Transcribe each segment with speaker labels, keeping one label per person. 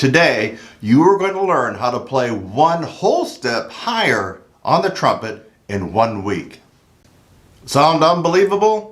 Speaker 1: Today, you are going to learn how to play one whole step higher on the trumpet in 1 week. Sound unbelievable?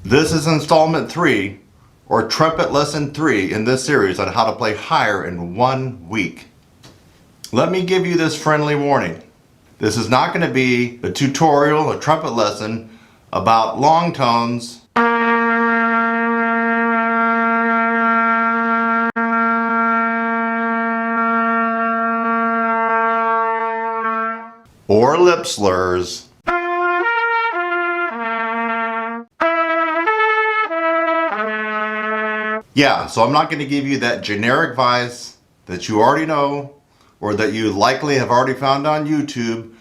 Speaker 1: This is installment 3, or Trumpet Lesson 3 in this series on how to play higher in 1 week. Let me give you this friendly warning. This is not going to be a tutorial, a trumpet lesson about long tones or lip slurs. Yeah, so I'm not going to give you that generic advice that you already know, or that you likely have already found on YouTube,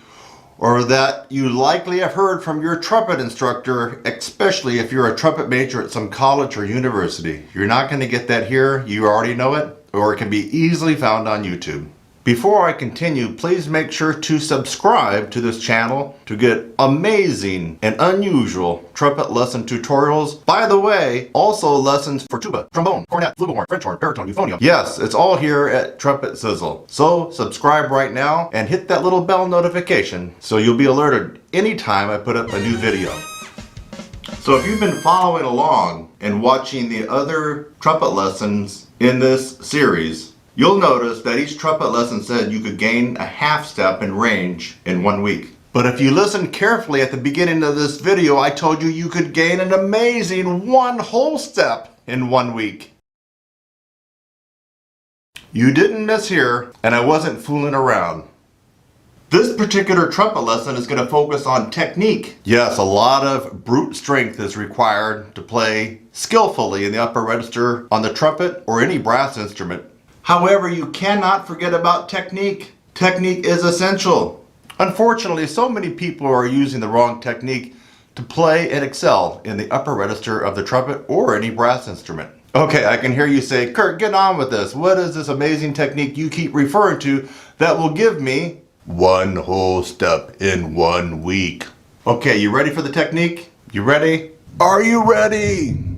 Speaker 1: or that you likely have heard from your trumpet instructor, especially if you're a trumpet major at some college or university. You're not going to get that here. You already know it, or it can be easily found on YouTube. Before I continue, please make sure to subscribe to this channel to get amazing and unusual trumpet lesson tutorials. By the way, also lessons for tuba, trombone, cornet, flugelhorn, French horn, baritone, euphonium. Yes, it's all here at Trumpet Sizzle. So subscribe right now and hit that little bell notification so you'll be alerted anytime I put up a new video. So if you've been following along and watching the other trumpet lessons in this series, you'll notice that each trumpet lesson said you could gain a half step in range in 1 week. But if you listen carefully at the beginning of this video, I told you you could gain an amazing 1 whole step in 1 week. You didn't miss here, and I wasn't fooling around. This particular trumpet lesson is going to focus on technique. Yes, a lot of brute strength is required to play skillfully in the upper register on the trumpet or any brass instrument. However, you cannot forget about technique. Technique is essential. Unfortunately, so many people are using the wrong technique to play and excel in the upper register of the trumpet or any brass instrument. Okay, I can hear you say, Kurt, get on with this. What is this amazing technique you keep referring to that will give me 1 whole step in 1 week? Okay, you ready for the technique? You ready? Are you ready?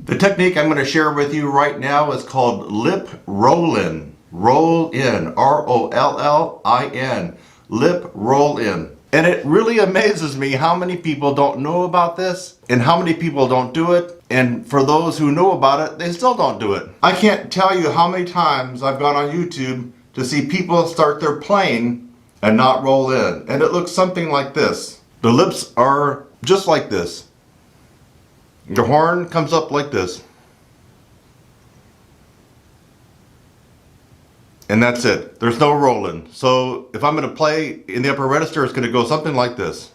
Speaker 1: The technique I'm going to share with you right now is called lip roll-in. Roll-in. R-O-L-L-I-N. Lip roll-in. And it really amazes me how many people don't know about this and how many people don't do it. And for those who know about it, they still don't do it. I can't tell you how many times I've gone on YouTube to see people start their playing and not roll in. And it looks something like this. The lips are just like this. The horn comes up like this. And that's it. There's no rolling. So if I'm going to play in the upper register, it's going to go something like this.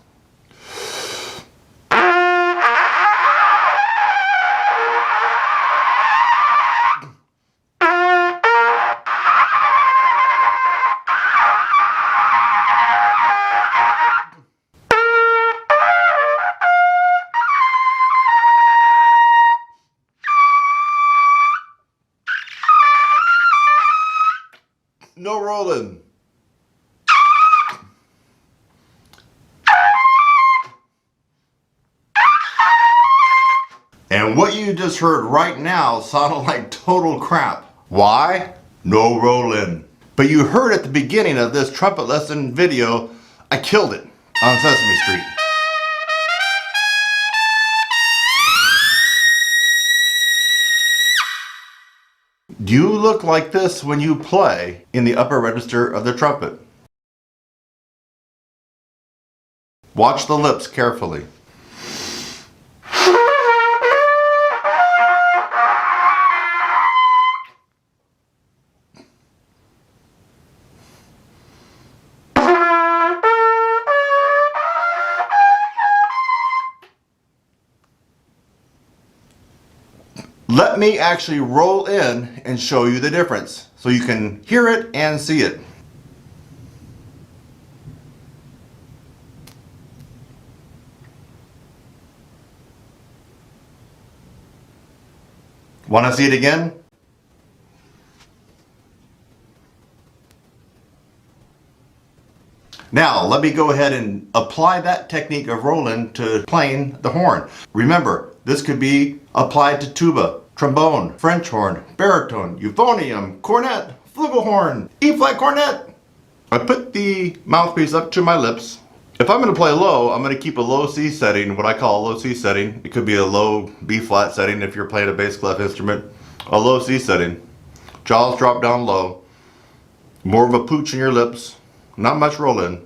Speaker 1: No rolling. And what you just heard right now sounded like total crap. Why? No rolling. But you heard at the beginning of this trumpet lesson video, I killed it on Sesame Street. Do you look like this when you play in the upper register of the trumpet? Watch the lips carefully. Let me actually roll in and show you the difference so you can hear it and see it. Want to see it again? Now, let me go ahead and apply that technique of rolling to playing the horn. Remember, this could be applied to tuba, trombone, French horn, baritone, euphonium, cornet, flugelhorn, E-flat cornet. I put the mouthpiece up to my lips. If I'm going to play low, I'm going to keep a low C setting, what I call a low C setting. It could be a low B-flat setting if you're playing a bass clef instrument. A low C setting. Jaws drop down low. More of a pooch in your lips. Not much roll in.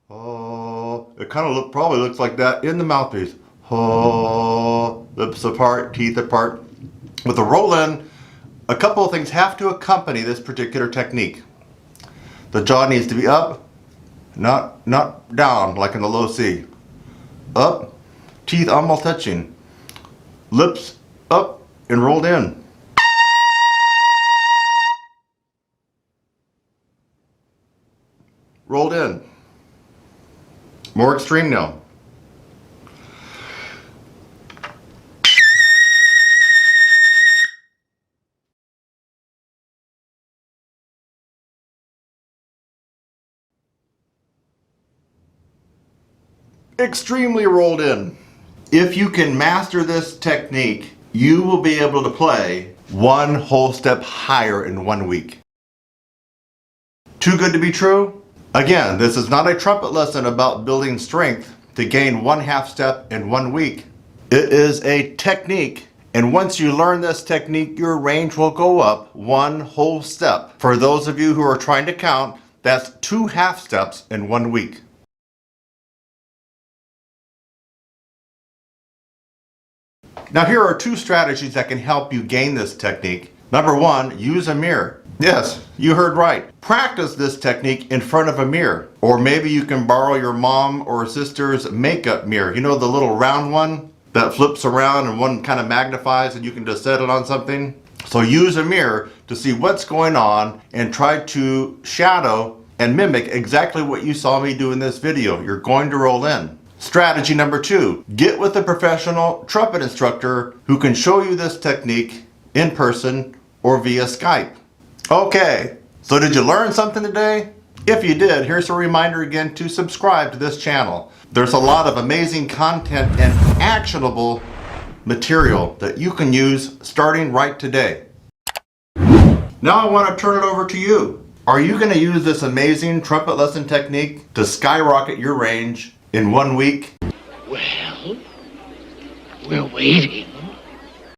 Speaker 1: Oh, it kind of probably looks like that in the mouthpiece. Oh, lips apart, teeth apart. With the roll in, a couple of things have to accompany this particular technique. The jaw needs to be up, not down like in the low C. Up, teeth almost touching. Lips up and rolled in. Rolled in. More extreme now. Extremely rolled in. If you can master this technique, you will be able to play one whole step higher in 1 week. Too good to be true? Again, this is not a trumpet lesson about building strength to gain 1/2 step in 1 week. It is a technique, and once you learn this technique, your range will go up 1 whole step. For those of you who are trying to count, that's 2 half steps in 1 week. Now here are 2 strategies that can help you gain this technique. Number 1, use a mirror. Yes, you heard right. Practice this technique in front of a mirror. Or maybe you can borrow your mom or sister's makeup mirror. You know, the little round one that flips around and one kind of magnifies and you can just set it on something? So use a mirror to see what's going on and try to shadow and mimic exactly what you saw me do in this video. You're going to roll in. Strategy number 2, get with a professional trumpet instructor who can show you this technique in person or via Skype. Okay, so did you learn something today? If you did, here's a reminder again to subscribe to this channel. There's a lot of amazing content and actionable material that you can use starting right today. Now I want to turn it over to you. Are you going to use this amazing trumpet lesson technique to skyrocket your range in 1 week?
Speaker 2: Well, we're waiting.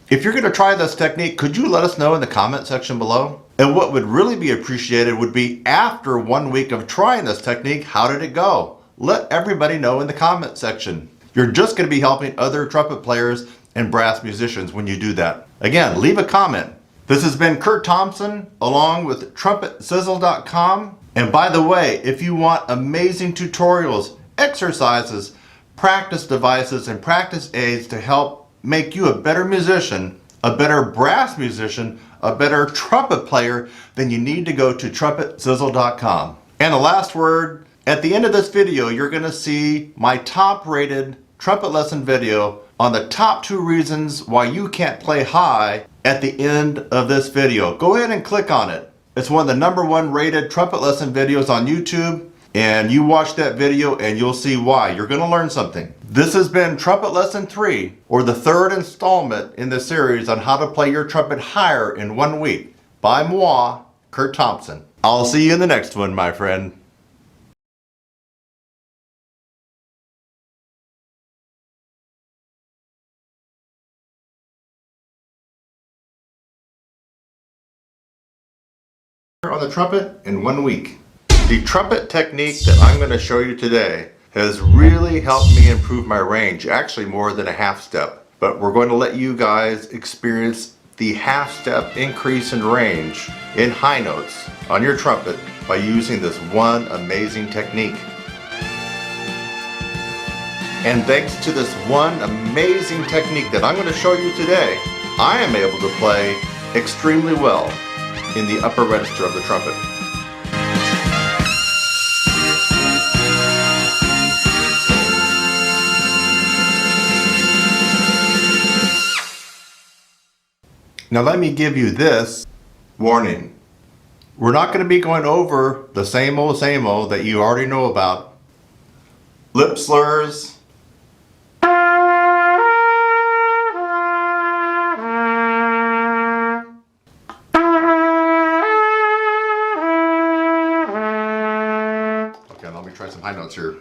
Speaker 1: If you're going to try this technique, could you let us know in the comment section below? And what would really be appreciated would be after 1 week of trying this technique, how did it go? Let everybody know in the comment section. You're just going to be helping other trumpet players and brass musicians when you do that. Again, leave a comment. This has been Kurt Thompson along with TrumpetSizzle.com. And by the way, if you want amazing tutorials, exercises, practice devices, and practice aids to help make you a better musician, a better brass musician, a better trumpet player, then you need to go to TrumpetSizzle.com. And the last word, at the end of this video, you're going to see my top rated trumpet lesson video on the top 2 reasons why you can't play high at the end of this video. Go ahead and click on it. It's one of the number 1 rated trumpet lesson videos on YouTube. And you watch that video and you'll see why. You're going to learn something. This has been Trumpet Lesson 3, or the 3rd installment in the series on how to play your trumpet higher in 1 week by moi, Kurt Thompson. I'll see you in the next one, my friend. On the trumpet in 1 week. The trumpet technique that I'm going to show you today has really helped me improve my range, actually more than a half step. But we're going to let you guys experience the half step increase in range in high notes on your trumpet by using this one amazing technique. And thanks to this one amazing technique that I'm going to show you today, I am able to play extremely well in the upper register of the trumpet. Now let me give you this warning. We're not going to be going over the same old that you already know about. Lip slurs. Okay, let me try some high notes here.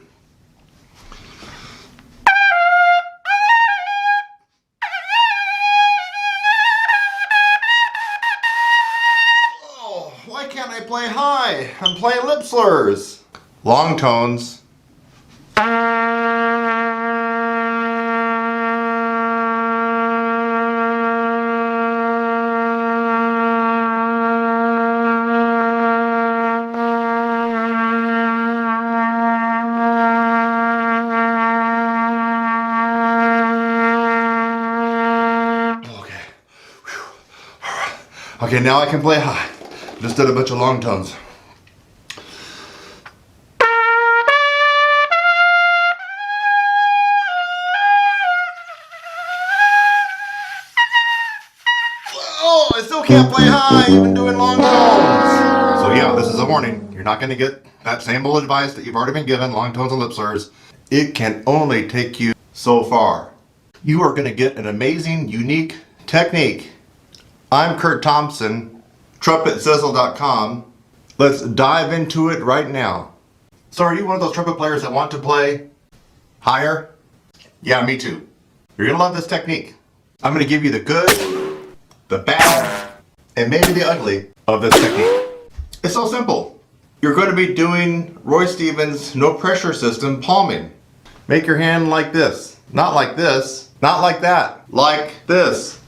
Speaker 1: Oh, why can't I play high? I'm playing lip slurs. Long tones. Okay, now I can play high. Just did a bunch of long tones. Oh, I still can't play high, even doing long tones. So yeah, this is a warning. You're not going to get that same old advice that you've already been given, long tones and lip slurs. It can only take you so far. You are going to get an amazing, unique technique. I'm Kurt Thompson, TrumpetSizzle.com. Let's dive into it right now. So are you one of those trumpet players that want to play higher? Yeah, me too. You're going to love this technique. I'm going to give you the good, the bad, and maybe the ugly of this technique. It's so simple. You're going to be doing Roy Stevens' no pressure system palming. Make your hand like this. Not like this. Not like that. Like this.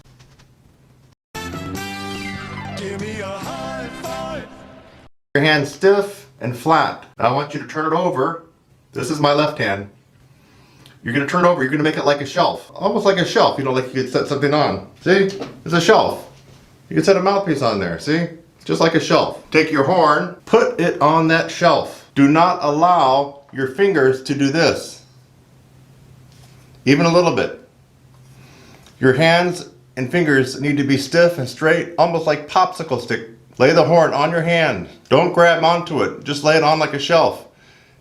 Speaker 3: Give me a high five.
Speaker 1: Your hand stiff and flat. Now I want you to turn it over. This is my left hand. You're going to turn it over. You're going to make it like a shelf. Almost like a shelf. You know, like you could set something on. See? It's a shelf. You can set a mouthpiece on there. See? Just like a shelf. Take your horn. Put it on that shelf. Do not allow your fingers to do this. Even a little bit. Your hands and fingers need to be stiff and straight, almost like popsicle stick. Lay the horn on your hand. Don't grab onto it. Just lay it on like a shelf.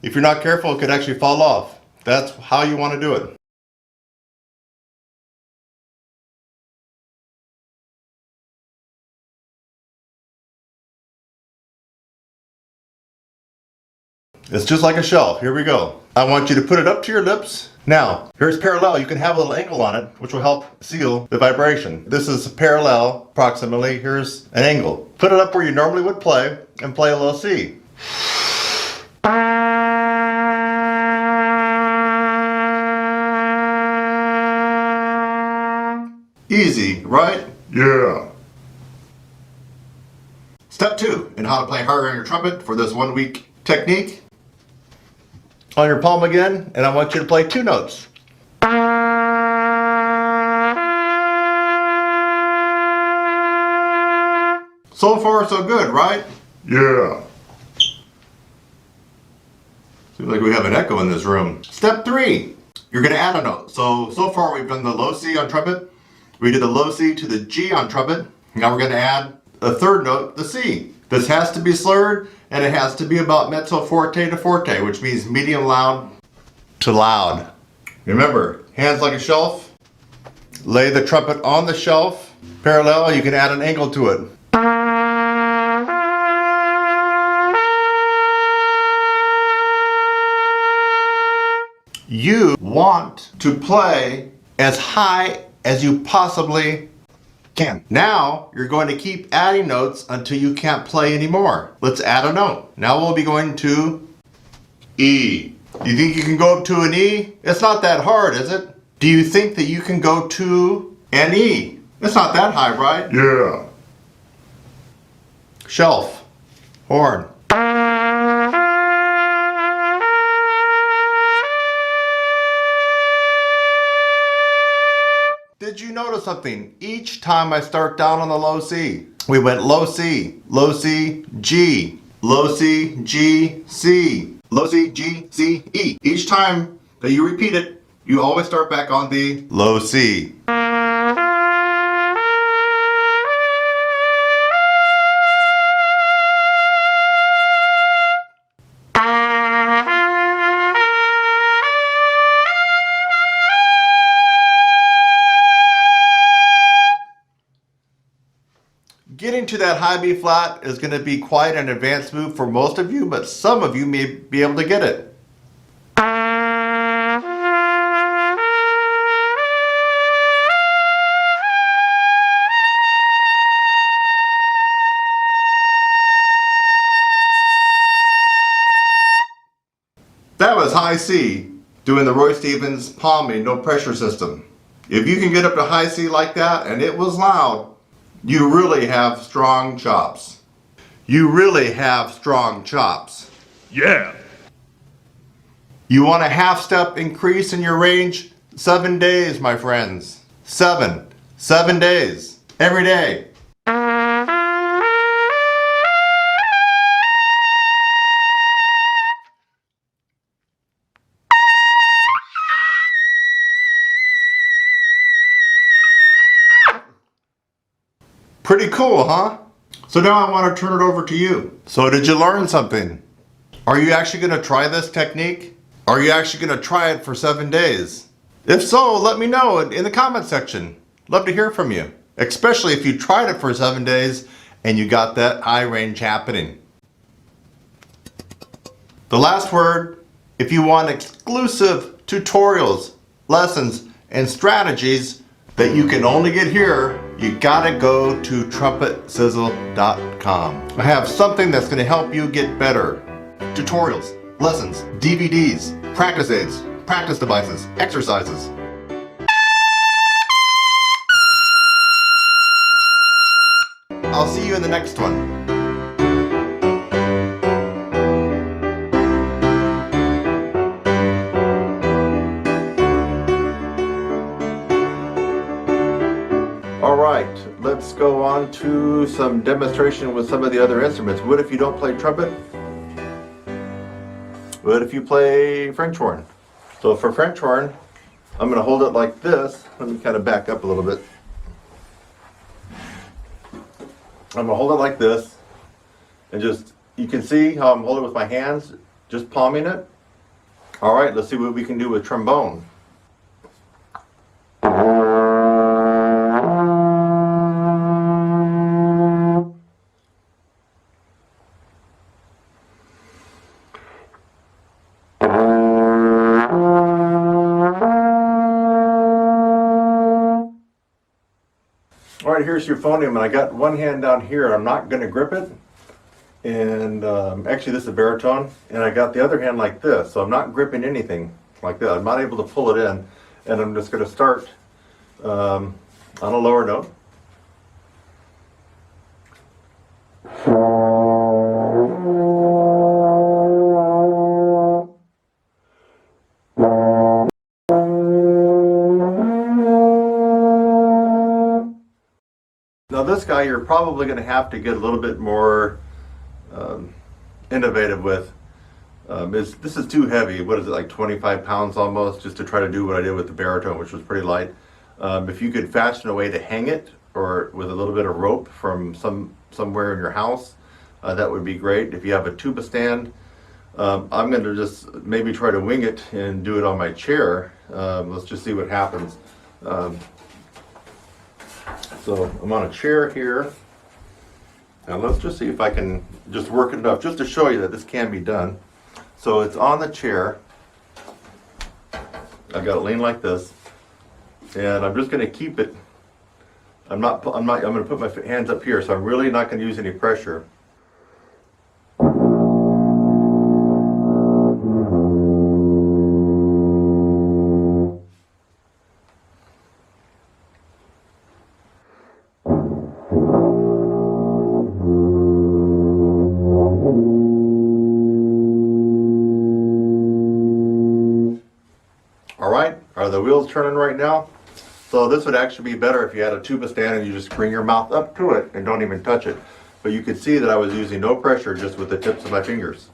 Speaker 1: If you're not careful, it could actually fall off. That's how you want to do it. It's just like a shelf. Here we go. I want you to put it up to your lips. Now, here's parallel. You can have a little angle on it, which will help seal the vibration. This is parallel, approximately. Here's an angle. Put it up where you normally would play, and play a low C. Easy, right? Yeah. Step 2 in how to play higher on your trumpet for this 1 week technique. On your palm again, and I want you to play 2 notes. So far, so good, right? Yeah. Seems like we have an echo in this room. Step 3, you're going to add a note. So far we've done the low C on trumpet. We did the low C to the G on trumpet. Now we're going to add a 3rd note, the C. This has to be slurred, and it has to be about mezzo forte to forte, which means medium loud to loud. Remember, hands like a shelf. Lay the trumpet on the shelf. Parallel, you can add an angle to it. You want to play as high as you possibly can. Now, you're going to keep adding notes until you can't play anymore. Let's add a note. Now we'll be going to E. You think you can go up to an E? It's not that hard, is it? Do you think that you can go to an E? It's not that high, right? Yeah. Shelf. Horn. Did you notice something? Each time I start down on the low C, we went low C, G, low C, G, C, low C, G, C, E. Each time that you repeat it, you always start back on the low C. Getting to that high B flat is going to be quite an advanced move for most of you, but some of you may be able to get it. That was high C, doing the Roy Stevens palming, no pressure system. If you can get up to high C like that, and it was loud, you really have strong chops. You really have strong chops.
Speaker 3: Yeah.
Speaker 1: You want a half step increase in your range? 7 days, my friends. 7 days. Every day. Pretty cool, huh? So now I want to turn it over to you. So did you learn something? Are you actually going to try this technique? Are you actually going to try it for 7 days? If so, let me know in the comment section. Love to hear from you. Especially if you tried it for 7 days and you got that high range happening. The last word, if you want exclusive tutorials, lessons, and strategies that you can only get here, you gotta go to trumpetsizzle.com. I have something that's gonna help you get better. Tutorials, lessons, DVDs, practice aids, practice devices, exercises. I'll see you in the next one. Alright, let's go on to some demonstration with some of the other instruments. What if you don't play trumpet? What if you play French horn? So for French horn, I'm going to hold it like this. Let me kind of back up a little bit. I'm going to hold it like this. And just, you can see how I'm holding it with my hands, just palming it. Alright, let's see what we can do with trombone. Alright, here's your phonium, and I got one hand down here. I'm not going to grip it. And actually this is a baritone. And I got the other hand like this, so I'm not gripping anything like that. I'm not able to pull it in. And I'm just going to start on a lower note. Now this guy you're probably going to have to get a little bit more innovative with. This is too heavy. What is it, like 25 pounds almost, just to try to do what I did with the baritone, which was pretty light. If you could fashion a way to hang it, or with a little bit of rope from somewhere in your house, that would be great. If you have a tuba stand, I'm going to just maybe try to wing it and do it on my chair. Let's just see what happens. So I'm on a chair here. Now let's just see if I can just work it up, just to show you that this can be done. So it's on the chair. I've got it lean like this, and I'm just going to keep it. I'm going to put my hands up here, so I'm really not going to use any pressure. All right, are the wheels turning right now? So this would actually be better if you had a tuba stand and you just bring your mouth up to it and don't even touch it. But you could see that I was using no pressure, just with the tips of my fingers.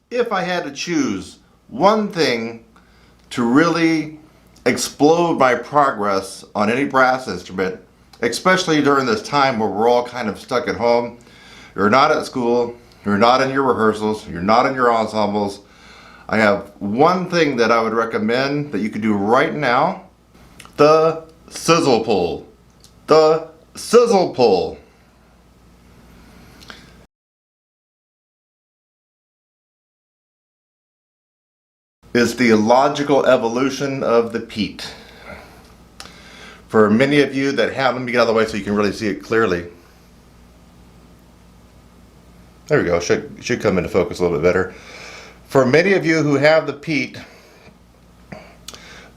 Speaker 1: If I had to choose one thing to really explode my progress on any brass instrument, especially during this time where we're all kind of stuck at home, you're not at school, you're not in your rehearsals, you're not in your ensembles, I have one thing that I would recommend that you could do right now: the sizzle pull. The sizzle pull. Is the logical evolution of the Pete. For many of you that have, let me get out of the way so you can really see it clearly. There we go, should come into focus a little bit better. For many of you who have the Pete,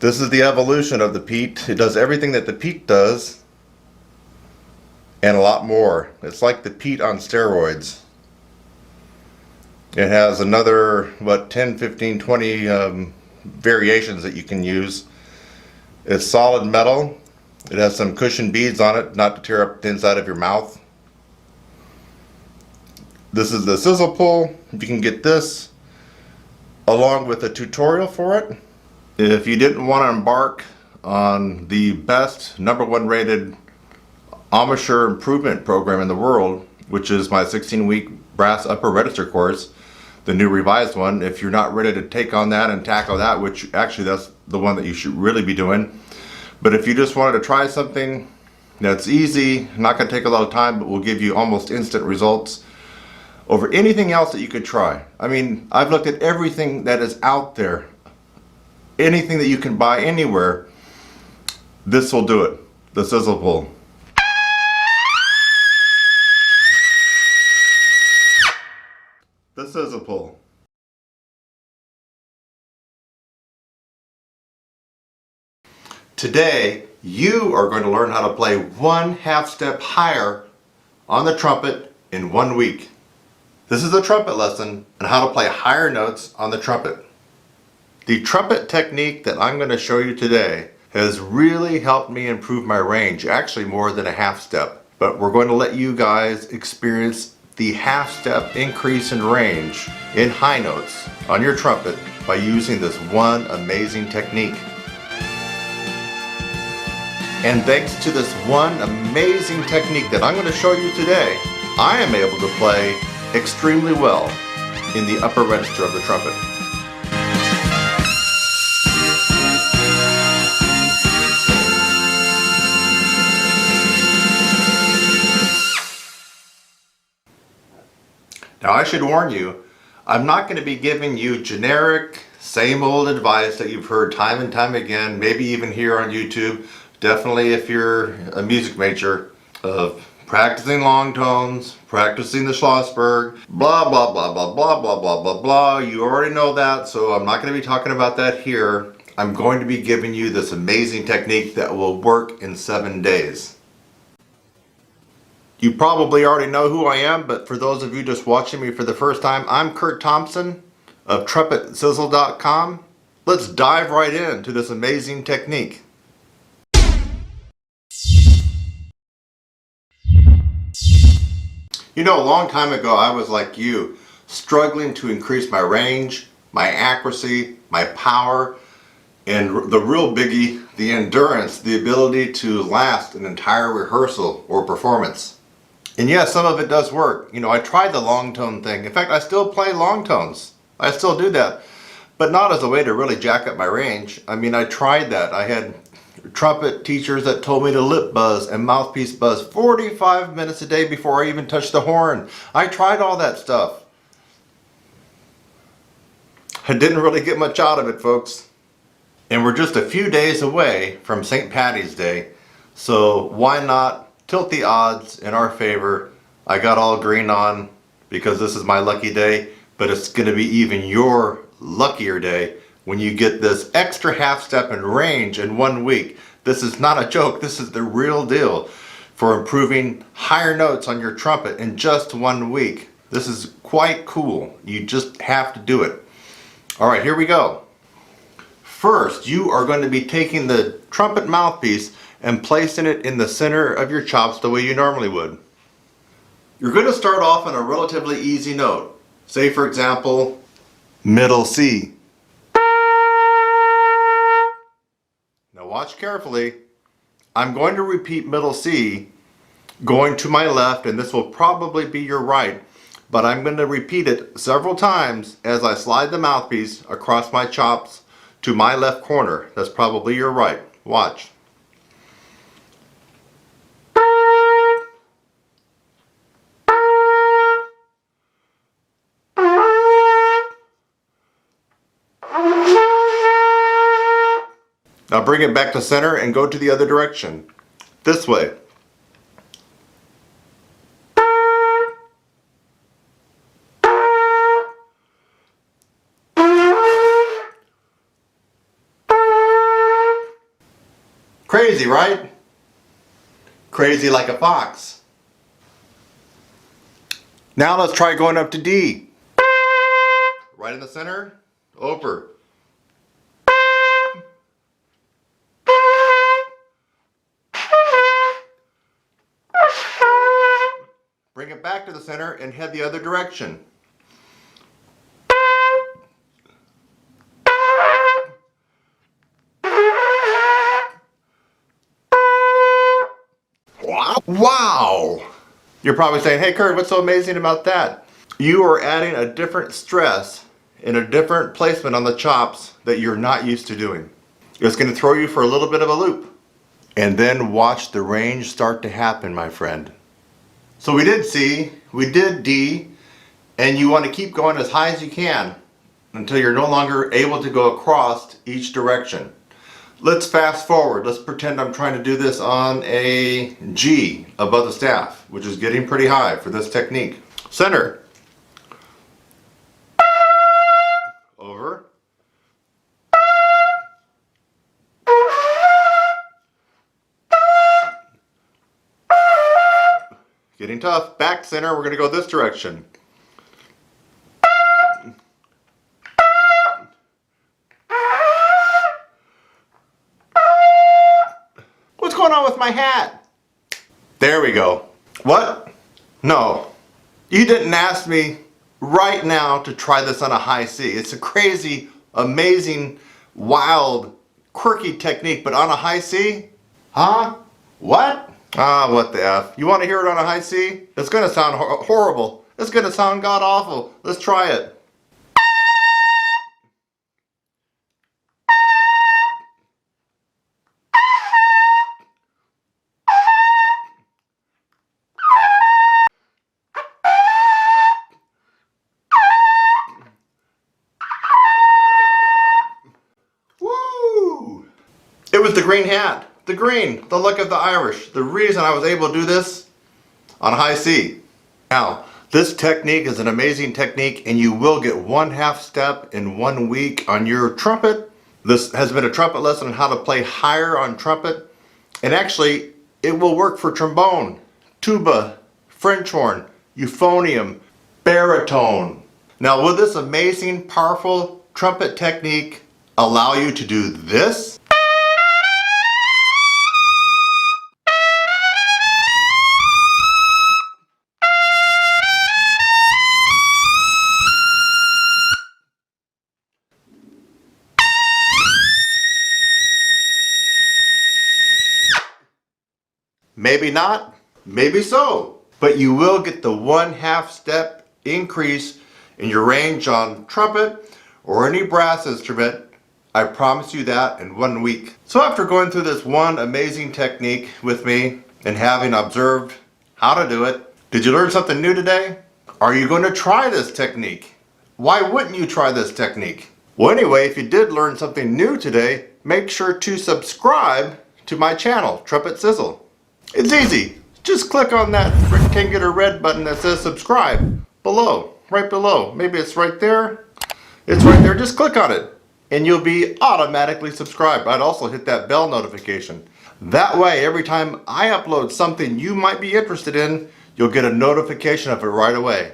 Speaker 1: this is the evolution of the Pete. It does everything that the Pete does and a lot more. It's like the Pete on steroids. It has another, what, 10, 15, 20 variations that you can use. It's solid metal. It has some cushion beads on it, not to tear up the inside of your mouth. This is the sizzle pull. If you can get this, along with a tutorial for it. If you didn't want to embark on the best, #1 rated amateur improvement program in the world, which is my 16-week brass upper register course, the new revised one, if you're not ready to take on that and tackle that, which actually that's the one that you should really be doing. But if you just wanted to try something that's easy, not going to take a lot of time, but will give you almost instant results over anything else that you could try. I mean, I've looked at everything that is out there, anything that you can buy anywhere. This will do it, the sizzle pull. The sizzle pull. Today, you are going to learn how to play 1/2 step higher on the trumpet in 1 week. This is a trumpet lesson on how to play higher notes on the trumpet. The trumpet technique that I'm going to show you today has really helped me improve my range, actually more than a 1/2 step. But we're going to let you guys experience the 1/2 step increase in range in high notes on your trumpet by using this one amazing technique. And thanks to this one amazing technique that I'm going to show you today, I am able to play extremely well in the upper register of the trumpet. Now I should warn you, I'm not going to be giving you generic, same old advice that you've heard time and time again, maybe even here on YouTube. Definitely if you're a music major, of practicing long tones, practicing the Schlossberg, blah, blah, blah, blah, blah, blah, blah, blah, blah. You already know that, so I'm not going to be talking about that here. I'm going to be giving you this amazing technique that will work in 7 days. You probably already know who I am, but for those of you just watching me for the first time, I'm Kurt Thompson of TrumpetSizzle.com. Let's dive right into this amazing technique. You know, a long time ago I was like you, struggling to increase my range, my accuracy, my power And the real biggie, the endurance, the ability to last an entire rehearsal or performance. And yes, some of it does work. You know, I tried the long tone thing. In fact, I still play long tones. I still do that. But not as a way to really jack up my range. I mean, I tried that. I had trumpet teachers that told me to lip buzz and mouthpiece buzz 45 minutes a day before I even touched the horn. I tried all that stuff. I didn't really get much out of it, folks. And we're just a few days away from St. Patty's Day, so why not tilt the odds in our favor? I got all green on because this is my lucky day, but it's going to be even your luckier day when you get this extra half step in range in 1 week. This is not a joke, this is the real deal for improving higher notes on your trumpet in just 1 week. This is quite cool. You just have to do it. Alright, here we go. First, you are going to be taking the trumpet mouthpiece and placing it in the center of your chops the way you normally would. You're going to start off on a relatively easy note. Say, for example, middle C. Now watch carefully. I'm going to repeat middle C going to my left, and this will probably be your right, but I'm going to repeat it several times as I slide the mouthpiece across my chops to my left corner. That's probably your right. Watch. Now bring it back to center and go to the other direction. This way. Crazy, right? Crazy like a fox. Now let's try going up to D. Right in the center, over. Bring it back to the center and head the other direction. Wow! You're probably saying, hey Kurt, what's so amazing about that? You are adding a different stress and a different placement on the chops that you're not used to doing. It's going to throw you for a little bit of a loop. And then watch the range start to happen, my friend. So we did C, we did D, and you want to keep going as high as you can until you're no longer able to go across each direction. Let's fast forward. Let's pretend I'm trying to do this on a G above the staff, which is getting pretty high for this technique. Center. Over. Getting tough. Back center. We're going to go this direction. What's going on with my hat? There we go. What? No. You didn't ask me right now to try this on a high C. It's a crazy, amazing, wild, quirky technique, but on a high C? Huh? What? Ah, what the F. You want to hear it on a high C? It's going to sound horrible. It's going to sound god-awful. Let's try it. Woo! It was the green hat. The green, the luck of the Irish. The reason I was able to do this on high C. Now, this technique is an amazing technique, and you will get 1/2 step in 1 week on your trumpet. This has been a trumpet lesson on how to play higher on trumpet. And actually, it will work for trombone, tuba, French horn, euphonium, baritone. Now, will this amazing, powerful trumpet technique allow you to do this? Maybe not, maybe so. But you will get the 1/2 step increase in your range on trumpet or any brass instrument. I promise you that in 1 week. So after going through this one amazing technique with me and having observed how to do it, did you learn something new today? Are you going to try this technique? Why wouldn't you try this technique? Well, anyway, if you did learn something new today, make sure to subscribe to my channel, Trumpet Sizzle. It's easy. Just click on that rectangular red button that says subscribe below, right below. Maybe it's right there. It's right there. Just click on it and you'll be automatically subscribed. I'd also hit that bell notification. That way, every time I upload something you might be interested in, you'll get a notification of it right away.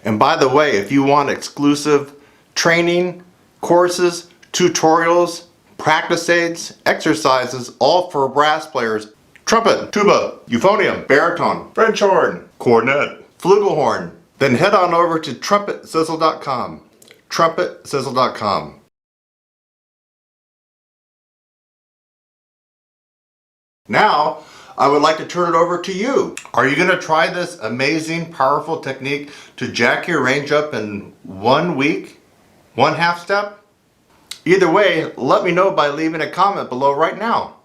Speaker 1: And by the way, if you want exclusive training, courses, tutorials, practice aids, exercises, all for brass players, trumpet, tuba, euphonium, baritone, French horn, cornet, flugelhorn, then head on over to TrumpetSizzle.com. TrumpetSizzle.com. Now, I would like to turn it over to you. Are you going to try this amazing, powerful technique to jack your range up in 1 week? 1/2 step? Either way, let me know by leaving a comment below right now.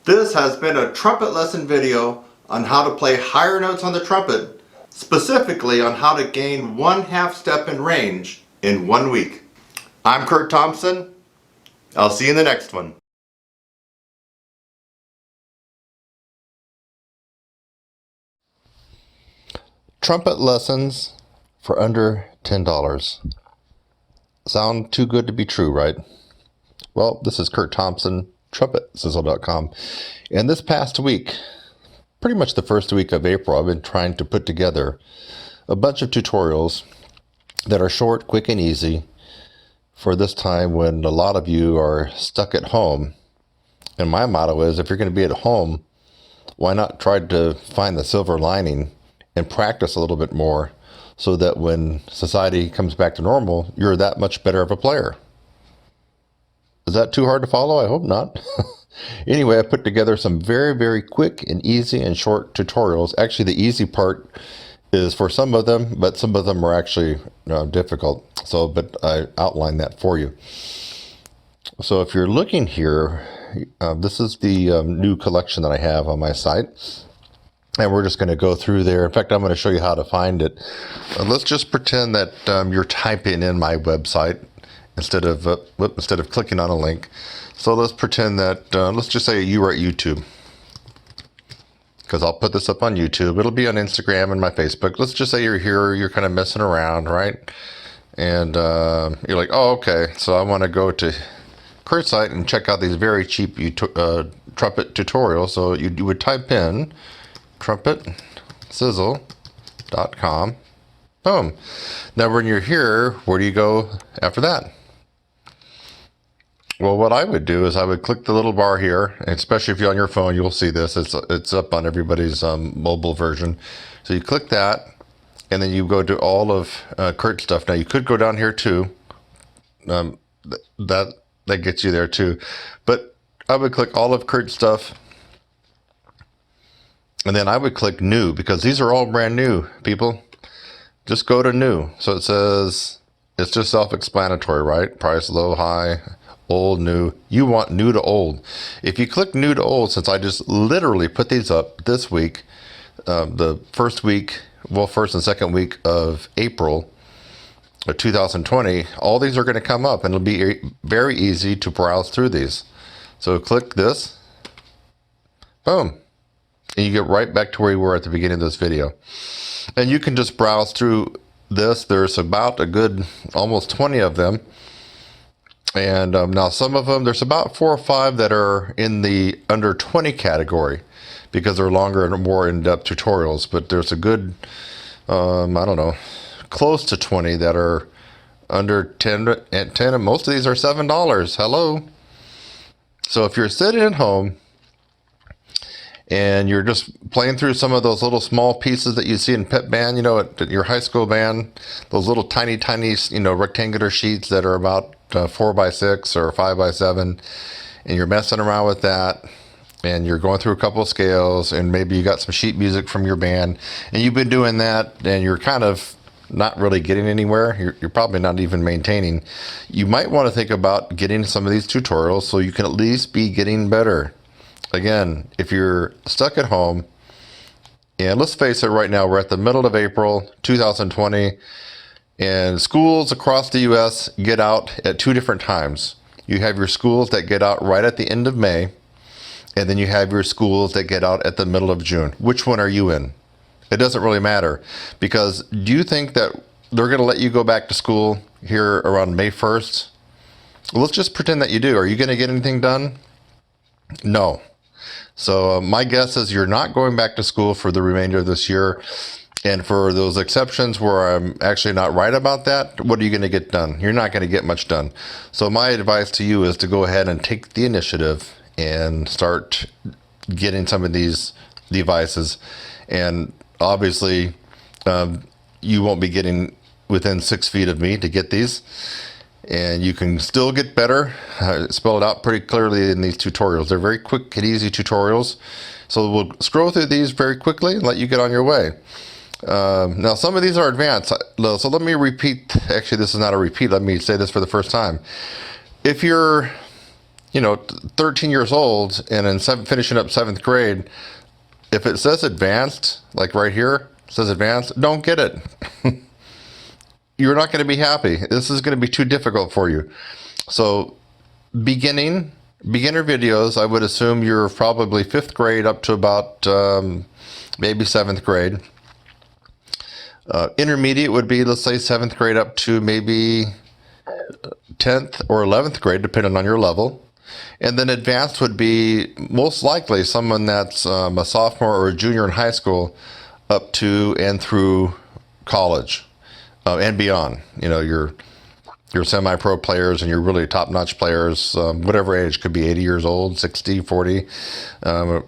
Speaker 1: This has been a trumpet lesson video on how to play higher notes on the trumpet, specifically on how to gain 1/2 step in range in 1 week. I'm Kurt Thompson. I'll see you in the next one. Trumpet lessons for under $10. Sound too good to be true, right? Well, this is Kurt Thompson, TrumpetSizzle.com. And this past week, pretty much the first week of April, I've been trying to put together a bunch of tutorials that are short, quick, and easy for this time when a lot of you are stuck at home. And my motto is, if you're going to be at home, why not try to find the silver lining and practice a little bit more so that when society comes back to normal, you're that much better of a player. Is that too hard to follow? I hope not. Anyway, I put together some very, very quick and easy and short tutorials. Actually, the easy part is for some of them, but some of them are actually difficult. But I outlined that for you. So if you're looking here, this is the new collection that I have on my site. And we're just going to go through there. In fact, I'm going to show you how to find it. Let's just pretend that you're typing in my website instead of clicking on a link. So let's pretend that, let's just say you are at YouTube, because I'll put this up on YouTube. It'll be on Instagram and my Facebook. Let's just say you're here, you're kind of messing around, right? And you're like, oh, okay, so I want to go to Kurt's site and check out these very cheap trumpet tutorials. So you would type in TrumpetSizzle.com. Boom. Now when you're here, where do you go after that? Well, what I would do is I would click the little bar here, and especially if you're on your phone, you'll see this. It's up on everybody's mobile version. So you click that, and then you go to all of Kurt's stuff. Now you could go down here too. That gets you there too. But I would click all of Kurt's stuff. And then I would click new, because these are all brand new, people. Just go to new. So it says, it's just self-explanatory, right? Price, low, high, old, new. You want new to old. If you click new to old, since I just literally put these up this week, the first and second week of April of 2020, all these are going to come up, and it'll be very easy to browse through these. So click this. Boom. And you get right back to where you were at the beginning of this video. And you can just browse through this. There's about a good almost 20 of them. And now some of them, there's about 4 or 5 that are in the under 20 category, because they're longer and more in-depth tutorials. But there's a good, I don't know, close to 20 that are under 10, and most of these are $7. Hello. So if you're sitting at home and you're just playing through some of those little small pieces that you see in pep band, at your high school band, those little tiny, rectangular sheets that are about 4x6 or 5x7, and you're messing around with that, and you're going through a couple of scales, and maybe you got some sheet music from your band, and you've been doing that, and you're kind of not really getting anywhere, you're probably not even maintaining, you might want to think about getting some of these tutorials so you can at least be getting better. Again, if you're stuck at home, and let's face it, right now we're at the middle of April 2020, and schools across the U.S. get out at two different times. You have your schools that get out right at the end of May, and then you have your schools that get out at the middle of June. Which one are you in? It doesn't really matter, because do you think that they're going to let you go back to school here around May 1st? Well, let's just pretend that you do. Are you going to get anything done? No. So my guess is you're not going back to school for the remainder of this year. And for those exceptions where I'm actually not right about that, what are you going to get done? You're not going to get much done. So my advice to you is to go ahead and take the initiative and start getting some of these devices. And obviously, you won't be getting within 6 feet of me to get these. And you can still get better. I spell it out pretty clearly in these tutorials. They're very quick and easy tutorials. So we'll scroll through these very quickly and let you get on your way. Now, some of these are advanced. So let me repeat. Actually, this is not a repeat. Let me say this for the first time. If you're, 13 years old and in finishing up 7th grade, if it says advanced, like right here, it says advanced, don't get it. You're not going to be happy. This is going to be too difficult for you. So beginner videos, I would assume you're probably 5th grade up to about maybe 7th grade. Intermediate would be, let's say, 7th grade up to maybe 10th or 11th grade, depending on your level. And then advanced would be most likely someone that's a sophomore or a junior in high school up to and through college. And beyond, your semi-pro players and your really top-notch players, whatever age, could be 80 years old, 60, 40,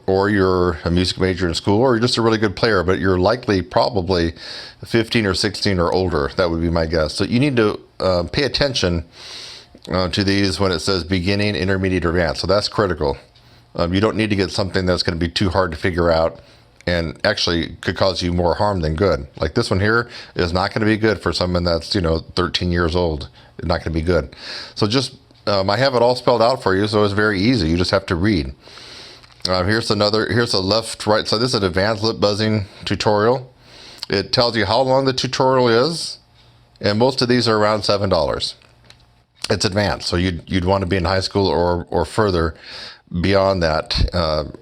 Speaker 1: or you're a music major in school, or you're just a really good player, but you're likely probably 15 or 16 or older. That would be my guess. So you need to pay attention to these when it says beginning, intermediate, or advanced. So that's critical. You don't need to get something that's going to be too hard to figure out and actually could cause you more harm than good. Like this one here is not going to be good for someone that's, 13 years old. It's not going to be good. So just, I have it all spelled out for you, so it's very easy. You just have to read. Here's the left, right. So this is an advanced lip buzzing tutorial. It tells you how long the tutorial is, and most of these are around $7. It's advanced, so you'd want to be in high school or further beyond that,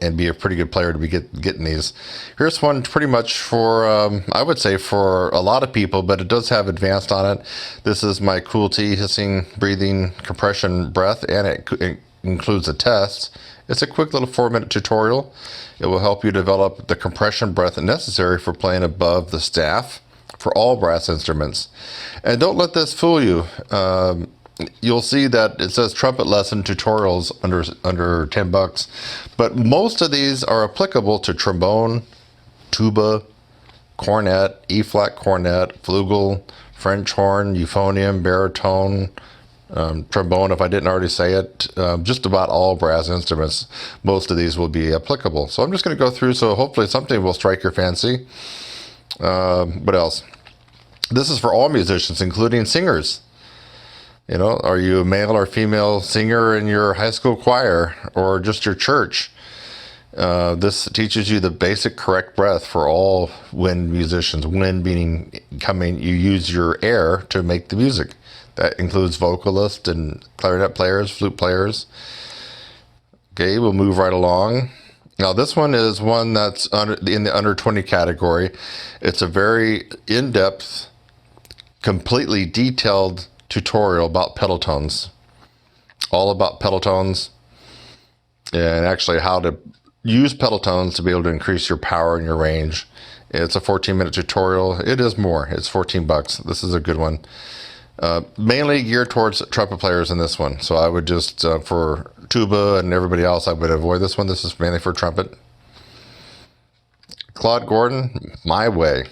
Speaker 1: and be a pretty good player to be getting these. Here's one pretty much for, I would say for a lot of people, but it does have advanced on it. This is my Cool T hissing, breathing, compression, breath, and it includes a test. It's a quick little 4-minute tutorial. It will help you develop the compression breath necessary for playing above the staff for all brass instruments. And don't let this fool you. You'll see that it says trumpet lesson tutorials under $10, but most of these are applicable to trombone, tuba, cornet, E-flat cornet, flugel, French horn, euphonium, baritone, trombone, if I didn't already say it. Just about all brass instruments, most of these will be applicable. So I'm just going to go through, so hopefully something will strike your fancy. What else? This is for all musicians, including singers. Are you a male or female singer in your high school choir or just your church? This teaches you the basic correct breath for all wind musicians. Wind meaning you use your air to make the music. That includes vocalists and clarinet players, flute players. Okay, we'll move right along. Now this one is one that's in the under 20 category. It's a very in-depth, completely detailed tutorial about pedal tones, all about pedal tones, and actually how to use pedal tones to be able to increase your power and your range. It's a 14-minute tutorial. It is more. It's $14. This is a good one. Mainly geared towards trumpet players in this one. So I would just, for tuba and everybody else, I would avoid this one. This is mainly for trumpet. Claude Gordon, My Way.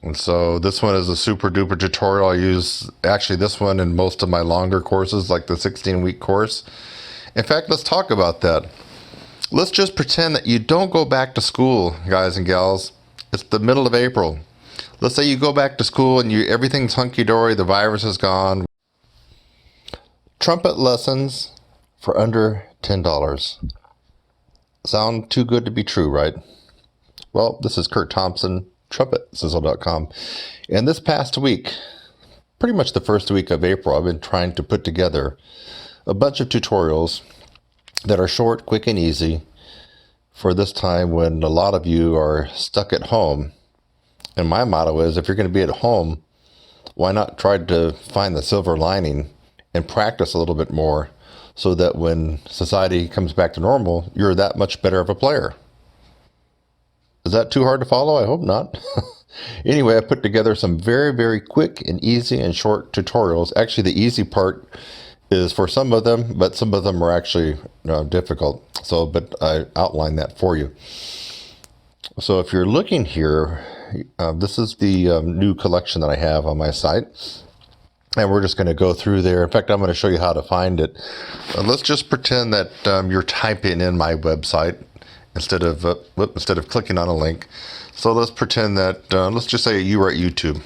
Speaker 1: And so this one is a super duper tutorial. I use actually this one in most of my longer courses, like the 16-week course. In fact, let's talk about that. Let's just pretend that you don't go back to school, guys and gals. It's the middle of April. Let's say you go back to school and everything's hunky-dory, the virus is gone. Trumpet lessons for under $10. Sound too good to be true, right? Well, this is Kurt Thompson, TrumpetSizzle.com. And this past week, pretty much the first week of April, I've been trying to put together a bunch of tutorials that are short, quick, and easy for this time when a lot of you are stuck at home. And my motto is, if you're going to be at home, why not try to find the silver lining and practice a little bit more so that when society comes back to normal, you're that much better of a player. Is that too hard to follow? I hope not. Anyway, I put together some very, very quick and easy and short tutorials. Actually, the easy part is for some of them, but some of them are actually difficult. But I outlined that for you. So if you're looking here, this is the new collection that I have on my site. And we're just going to go through there. In fact, I'm going to show you how to find it. Let's just pretend that you're typing in my website instead of clicking on a link. So let's pretend that, let's just say you are at YouTube.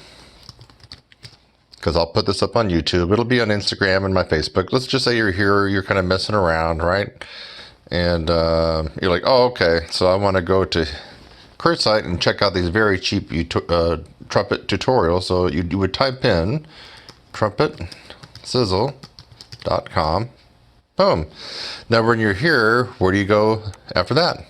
Speaker 1: Because I'll put this up on YouTube. It'll be on Instagram and my Facebook. Let's just say you're here, you're kind of messing around, right? And you're like, oh, okay. So I want to go to Kurt's site and check out these very cheap trumpet tutorials. So you would type in TrumpetSizzle.com. Boom. Now when you're here, where do you go after that?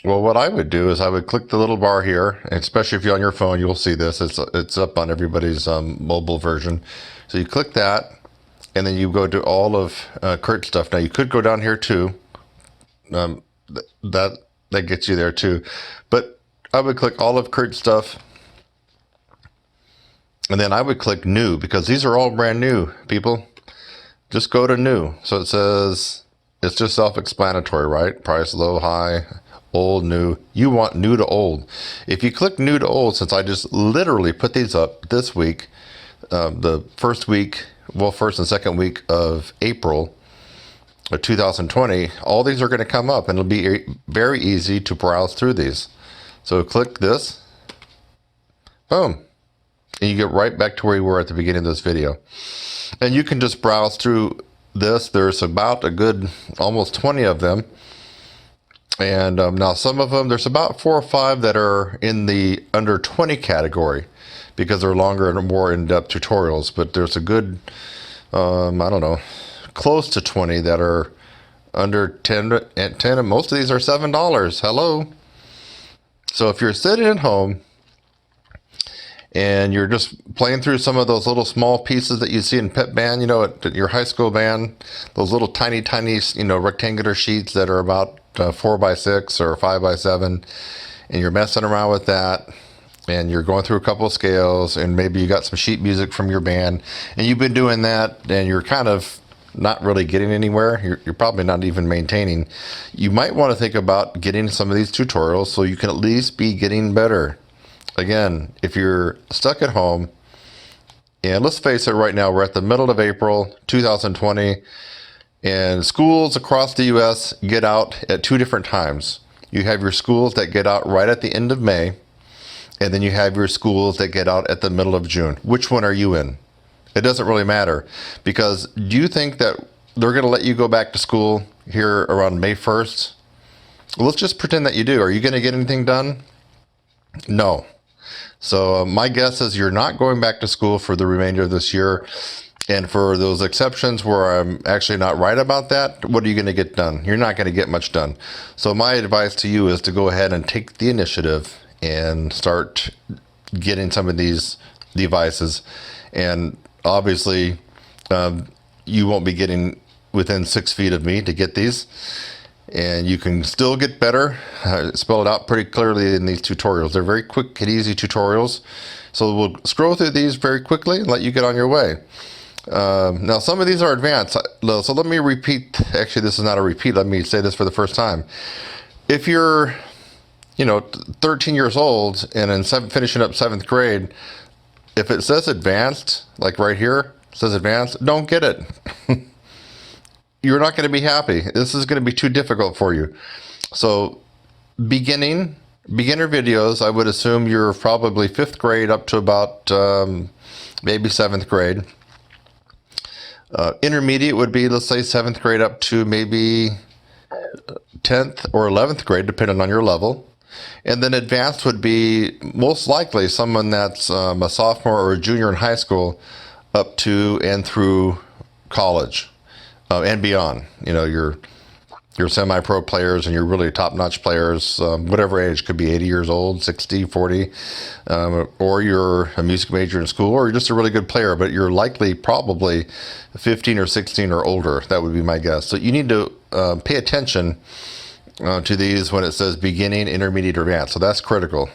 Speaker 1: Well, what I would do is I would click the little bar here, and especially if you're on your phone, you'll see this. It's up on everybody's mobile version. So you click that, and then you go to all of Kurt's stuff. Now you could go down here too. That gets you there too. But I would click all of Kurt's stuff, and then I would click new, because these are all brand new, people. Just go to new. So it says, it's just self-explanatory, right? Price, low, high, old, new. You want new to old. If you click new to old, since I just literally put these up this week, the first and second week of April of 2020, all these are going to come up, and it'll be very easy to browse through these. So click this. Boom. And you get right back to where you were at the beginning of this video. And you can just browse through this. There's about a good almost 20 of them. And now some of them, there's about 4 or 5 that are in the under 20 category because they're longer and more in-depth tutorials. But there's a good, I don't know, close to 20 that are under 10, and most of these are $7. Hello. So if you're sitting at home and you're just playing through some of those little small pieces that you see in pep band, at your high school band, those little tiny, rectangular sheets that are about 4x6 or 5x7, and you're messing around with that, and you're going through a couple of scales, and maybe you got some sheet music from your band, and you've been doing that, and you're kind of not really getting anywhere. You're probably not even maintaining. You might want to think about getting some of these tutorials so you can at least be getting better. Again, if you're stuck at home, and let's face it, right now we're at the middle of April 2020, and schools across the U.S. get out at 2 different times. You have your schools that get out right at the end of May, and then you have your schools that get out at the middle of June. Which one are you in? It doesn't really matter, because do you think that they're going to let you go back to school here around May 1st? Well, let's just pretend that you do. Are you going to get anything done? No. So my guess is you're not going back to school for the remainder of this year. And for those exceptions where I'm actually not right about that, what are you going to get done? You're not going to get much done. So my advice to you is to go ahead and take the initiative and start getting some of these devices. And obviously, you won't be getting within 6 feet of me to get these. And you can still get better. Spell it out pretty clearly in these tutorials. They're very quick and easy tutorials. So we'll scroll through these very quickly and let you get on your way. Now, some of these are advanced. So let me repeat. Actually, this is not a repeat. Let me say this for the first time. If you're, 13 years old and in finishing up 7th grade, if it says advanced, like right here, it says advanced, don't get it. you're not going to be happy. This is going to be too difficult for you. So beginner videos, I would assume you're probably 5th grade up to about maybe 7th grade. Intermediate would be, let's say, 7th grade up to maybe 10th or 11th grade, depending on your level. And then advanced would be most likely someone that's a sophomore or a junior in high school up to and through college and beyond. You know, your semi-pro players and your really top-notch players, whatever age, could be 80 years old, 60, 40, or you're a music major in school, or you're just a really good player, but you're likely probably 15 or 16 or older. That would be my guess. So you need to pay attention to these when it says beginning, intermediate, or advanced. So that's critical.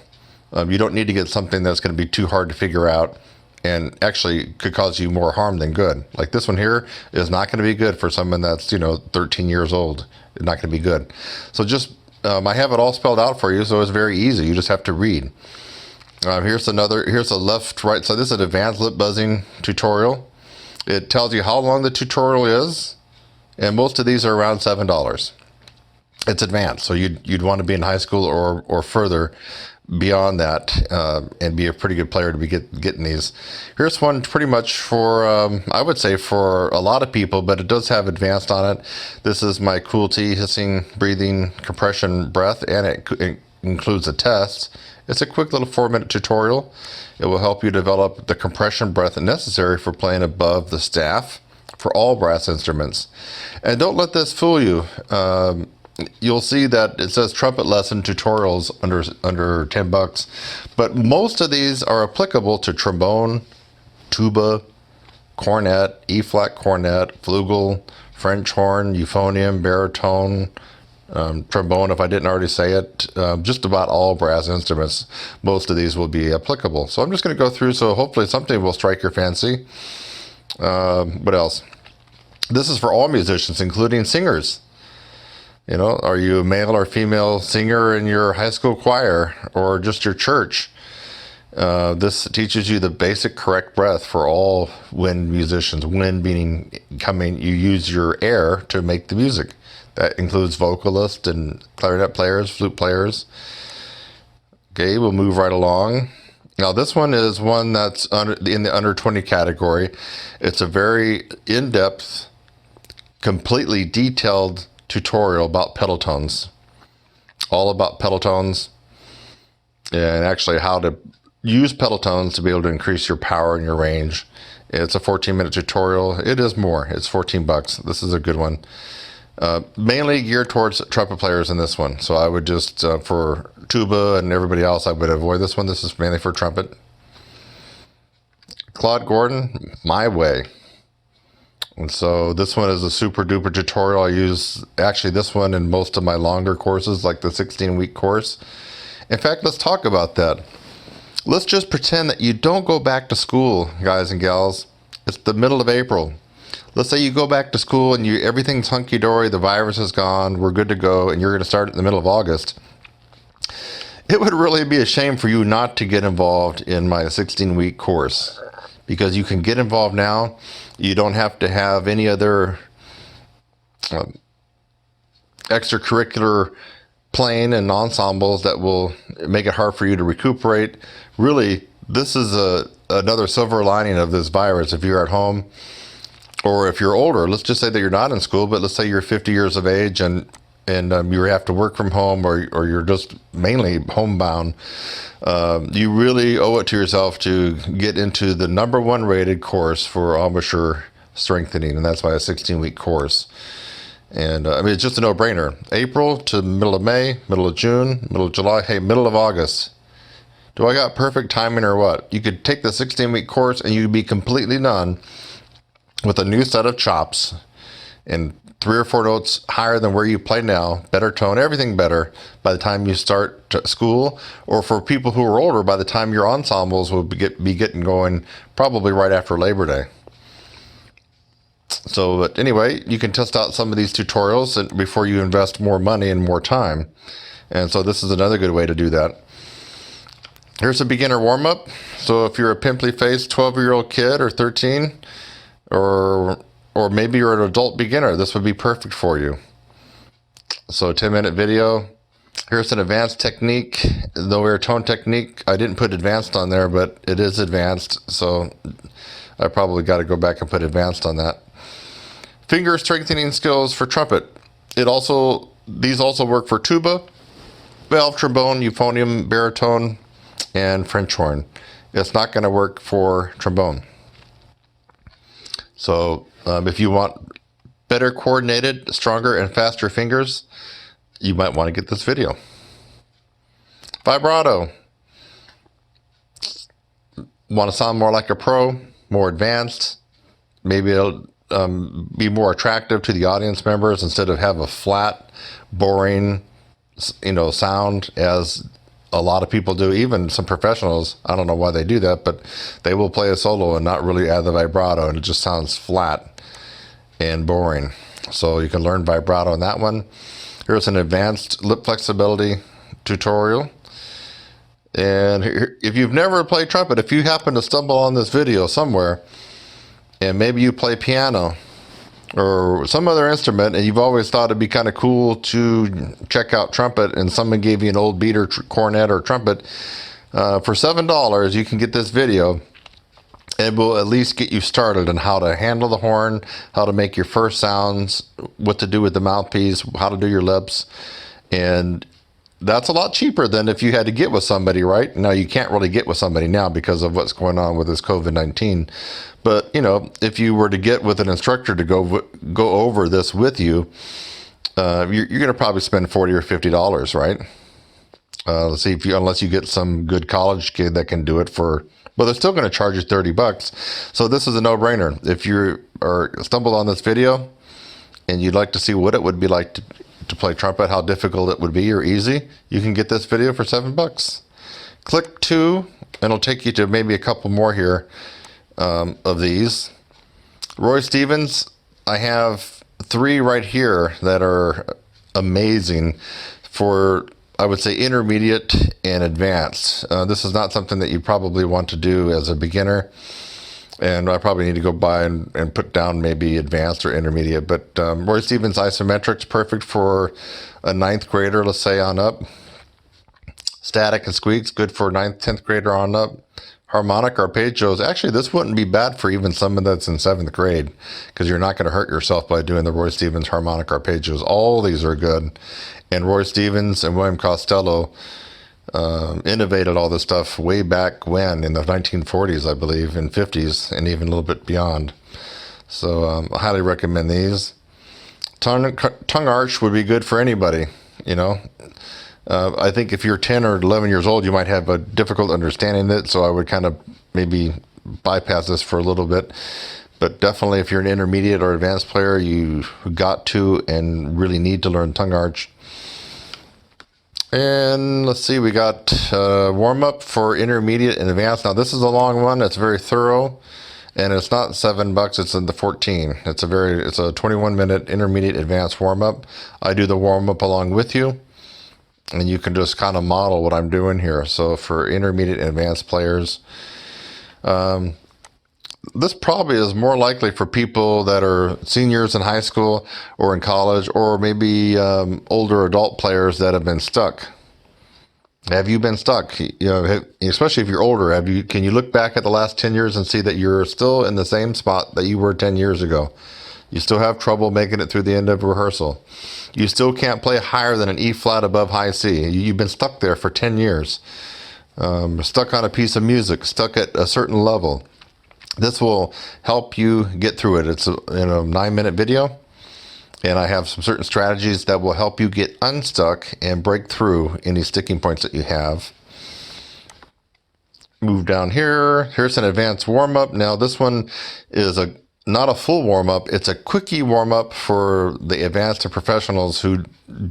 Speaker 1: You don't need to get something that's going to be too hard to figure out and actually could cause you more harm than good. Like this one here is not going to be good for someone that's, 13 years old. It's not going to be good. So just, I have it all spelled out for you, so it's very easy. You just have to read. Here's a left, right. So this is an advanced lip buzzing tutorial. It tells you how long the tutorial is, and most of these are around $7. It's advanced, so you'd want to be in high school or further beyond that and be a pretty good player to be getting these. Here's one pretty much for, I would say for a lot of people, but it does have advanced on it. This is my cool T hissing, breathing, compression, breath, and it includes a test. It's a quick little 4-minute tutorial. It will help you develop the compression breath necessary for playing above the staff for all brass instruments. And don't let this fool you. You'll see that it says trumpet lesson tutorials under $10, but most of these are applicable to trombone, tuba, cornet, E-flat cornet, flugel, French horn, euphonium, baritone, trombone, if I didn't already say it. Just about all brass instruments, most of these will be applicable. So I'm just going to go through, so hopefully something will strike your fancy. What else? This is for all musicians, including singers. Are you a male or female singer in your high school choir or just your church? This teaches you the basic correct breath for all wind musicians. Wind meaning you use your air to make the music. That includes vocalists and clarinet players, flute players. Okay, we'll move right along. Now this one is one that's in the under 20 category. It's a very in-depth, completely detailed tutorial about pedal tones, all about pedal tones, and actually how to use pedal tones to be able to increase your power and your range. It's a 14-minute tutorial. It is more. It's $14. This is a good one. Mainly geared towards trumpet players in this one. So I would just, for tuba and everybody else, I would avoid this one. This is mainly for trumpet. Claude Gordon, My Way. And so this one is a super duper tutorial. I use actually this one in most of my longer courses, like the 16-week course. In fact, let's talk about that. Let's just pretend that you don't go back to school, guys and gals. It's the middle of April. Let's say you go back to school and everything's hunky-dory, the virus is gone, we're good to go, and you're going to start in the middle of August. It would really be a shame for you not to get involved in my 16-week course, because you can get involved now. You don't have to have any other extracurricular playing and ensembles that will make it hard for you to recuperate. Really, this is another silver lining of this virus. If you're at home or if you're older, let's just say that you're not in school, but let's say you're 50 years of age and you have to work from home or you're just mainly homebound. You really owe it to yourself to get into the #1 rated course for embouchure strengthening, and that's why a 16-week course. And it's just a no-brainer. April to middle of May, middle of June, middle of July, hey, middle of August. Do I got perfect timing or what? You could take the 16-week course and you'd be completely done with a new set of chops and 3 or 4 notes higher than where you play now, better tone, everything better by the time you start school, or for people who are older, by the time your ensembles will be getting going probably right after Labor Day. So, but anyway, you can test out some of these tutorials before you invest more money and more time. And so this is another good way to do that. Here's a beginner warm-up. So if you're a pimply-faced 12-year-old kid or 13, or or maybe you're an adult beginner. This would be perfect for you. So 10-minute video. Here's an advanced technique, low air tone technique. I didn't put advanced on there, but it is advanced. So I probably got to go back and put advanced on that. Finger strengthening skills for trumpet. These also work for tuba, valve trombone, euphonium, baritone, and French horn. It's not going to work for trombone. So if you want better coordinated, stronger, and faster fingers, you might want to get this video. Vibrato. Want to sound more like a pro, more advanced. Maybe it'll be more attractive to the audience members instead of have a flat, boring, sound as a lot of people do. Even some professionals, I don't know why they do that, but they will play a solo and not really add the vibrato, and it just sounds flat and boring. So you can learn vibrato on that one. Here's an advanced lip flexibility tutorial. And if you've never played trumpet, if you happen to stumble on this video somewhere, and maybe you play piano or some other instrument, and you've always thought it'd be kind of cool to check out trumpet, and someone gave you an old beat or cornet or trumpet, for $7, you can get this video. It will at least get you started on how to handle the horn, how to make your first sounds, what to do with the mouthpiece, how to do your lips. And that's a lot cheaper than if you had to get with somebody, right? Now, you can't really get with somebody now because of what's going on with this COVID-19. But, if you were to get with an instructor to go over this with you, you're going to probably spend $40 or $50, right? Let's see, unless you get some good college kid that can do it for... Well, they're still going to charge you $30. So this is a no-brainer. If you stumbled on this video and you'd like to see what it would be like to play trumpet, how difficult it would be or easy, you can get this video for $7. Click 2, and it'll take you to maybe a couple more here of these. Roy Stevens, I have 3 right here that are amazing for, I would say, intermediate and advanced. This is not something that you probably want to do as a beginner, and I probably need to go by and put down maybe advanced or intermediate. But Roy Stevens isometrics, perfect for a 9th grader, let's say, on up. Static and squeaks, good for 9th, 10th grader on up. Harmonic arpeggios, actually this wouldn't be bad for even someone that's in 7th grade, because you're not going to hurt yourself by doing the Roy Stevens harmonic arpeggios. All these are good. And Roy Stevens and William Costello innovated all this stuff way back when, in the 1940s, I believe, and 50s, and even a little bit beyond. So I highly recommend these. Tongue arch would be good for anybody, I think if you're 10 or 11 years old, you might have a difficult understanding it, so I would kind of maybe bypass this for a little bit. But definitely if you're an intermediate or advanced player, you got to and really need to learn tongue arch. And let's see, we got warm-up for intermediate and advanced. Now this is a long one, it's very thorough, and it's not $7, it's in the 14. It's a 21-minute intermediate advanced warm-up. I do the warm-up along with you, and you can just kind of model what I'm doing here. So for intermediate and advanced players, this probably is more likely for people that are seniors in high school or in college, or maybe older adult players that have been stuck. Have you been stuck? Especially if you're older, can you look back at the last 10 years and see that you're still in the same spot that you were 10 years ago? You still have trouble making it through the end of rehearsal. You still can't play higher than an E flat above high C. You've been stuck there for 10 years. Stuck on a piece of music, stuck at a certain level. This will help you get through it. It's a 9-minute video, and I have some certain strategies that will help you get unstuck and break through any sticking points that you have. Move down here. Here's an advanced warm-up. Now this one is not a full warm-up. It's a quickie warm-up for the advanced and professionals who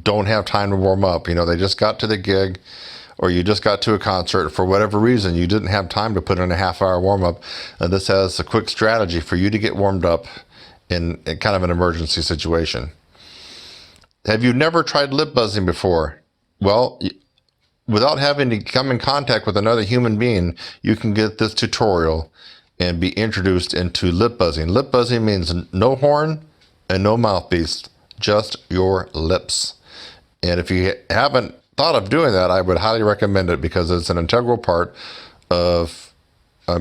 Speaker 1: don't have time to warm up. They just got to the gig, or you just got to a concert. For whatever reason, you didn't have time to put in a half-hour warm-up. This has a quick strategy for you to get warmed up in kind of an emergency situation. Have you never tried lip buzzing before? Well, without having to come in contact with another human being, you can get this tutorial
Speaker 4: and be introduced into lip buzzing. Lip buzzing means no horn and no mouthpiece, just your lips. And if you haven't thought of doing that, I would highly recommend it because it's an integral part of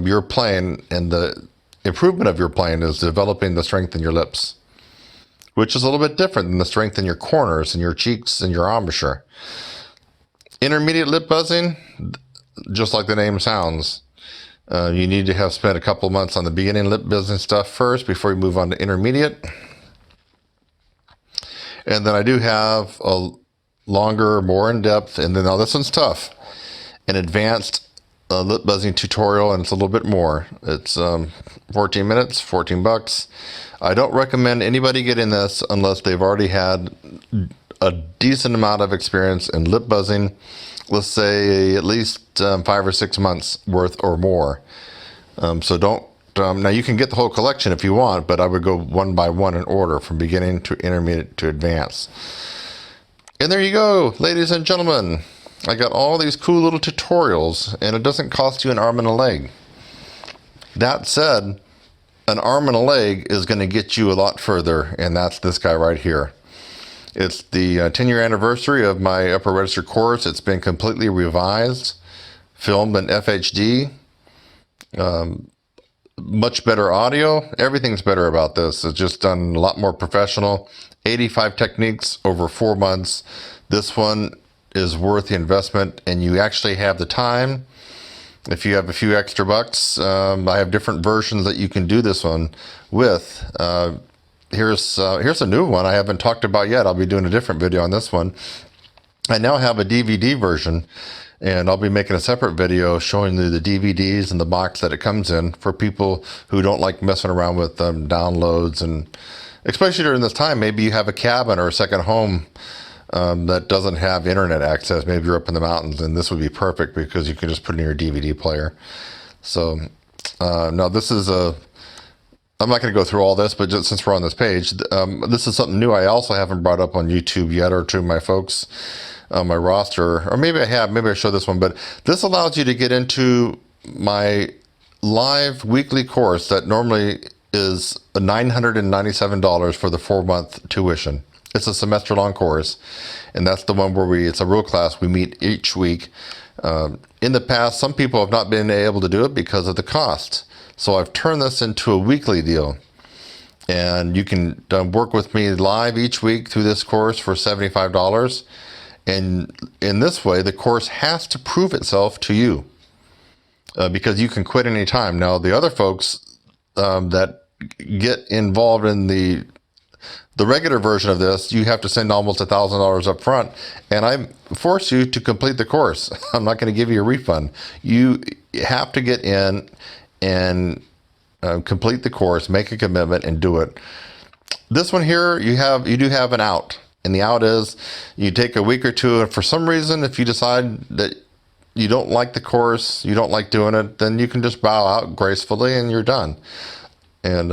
Speaker 4: your playing, and the improvement of your playing is developing the strength in your lips, which is a little bit different than the strength in your corners and your cheeks and your embouchure. Intermediate lip buzzing, just like the name sounds, you need to have spent a couple months on the beginning lip buzzing stuff first before you move on to intermediate. And then I do have a longer, more in-depth, and then now this one's tough, an advanced lip buzzing tutorial, and it's a little bit more. It's 14 minutes, $14. I don't recommend anybody getting this unless they've already had a decent amount of experience in lip buzzing, let's say at least 5 or 6 months worth or more. So don't, now you can get the whole collection if you want, but I would go one by one in order from beginning to intermediate to advanced. And there you go, ladies and gentlemen. I got all these cool little tutorials, and it doesn't cost you an arm and a leg. That said, an arm and a leg is going to get you a lot further, and that's this guy right here. It's the 10-year anniversary of my upper register course. It's been completely revised, filmed in FHD, much better audio. Everything's better about this. It's just done a lot more professional. 85 techniques over 4 months. This one is worth the investment, and you actually have the time. If you have a few extra bucks, I have different versions that you can do this one with. Here's a new one I haven't talked about yet. I'll be doing a different video on this one. I now have a DVD version, and I'll be making a separate video showing you the DVDs and the box that it comes in for people who don't like messing around with downloads, and especially during this time, maybe you have a cabin or a second home that doesn't have internet access. Maybe you're up in the mountains, and this would be perfect because you can just put it in your DVD player. So now this is I'm not going to go through all this, but just since we're on this page, this is something new I also haven't brought up on YouTube yet, or to my folks on my roster, or maybe I have, maybe I showed this one, but this allows you to get into my live weekly course that normally is $997 for the 4-month tuition. It's a semester-long course, and that's the one where it's a real class. We meet each week. In the past, some people have not been able to do it because of the cost. So I've turned this into a weekly deal, and you can work with me live each week through this course for $75. And in this way, the course has to prove itself to you because you can quit any time. Now, the other folks that get involved in the regular version of this, you have to send almost $1,000 up front, and I force you to complete the course. I'm not going to give you a refund. You have to get in and complete the course, make a commitment, and do it. This one here, you do have an out, and the out is you take a week or two, and for some reason, if you decide that you don't like the course, you don't like doing it, then you can just bow out gracefully, and you're done. And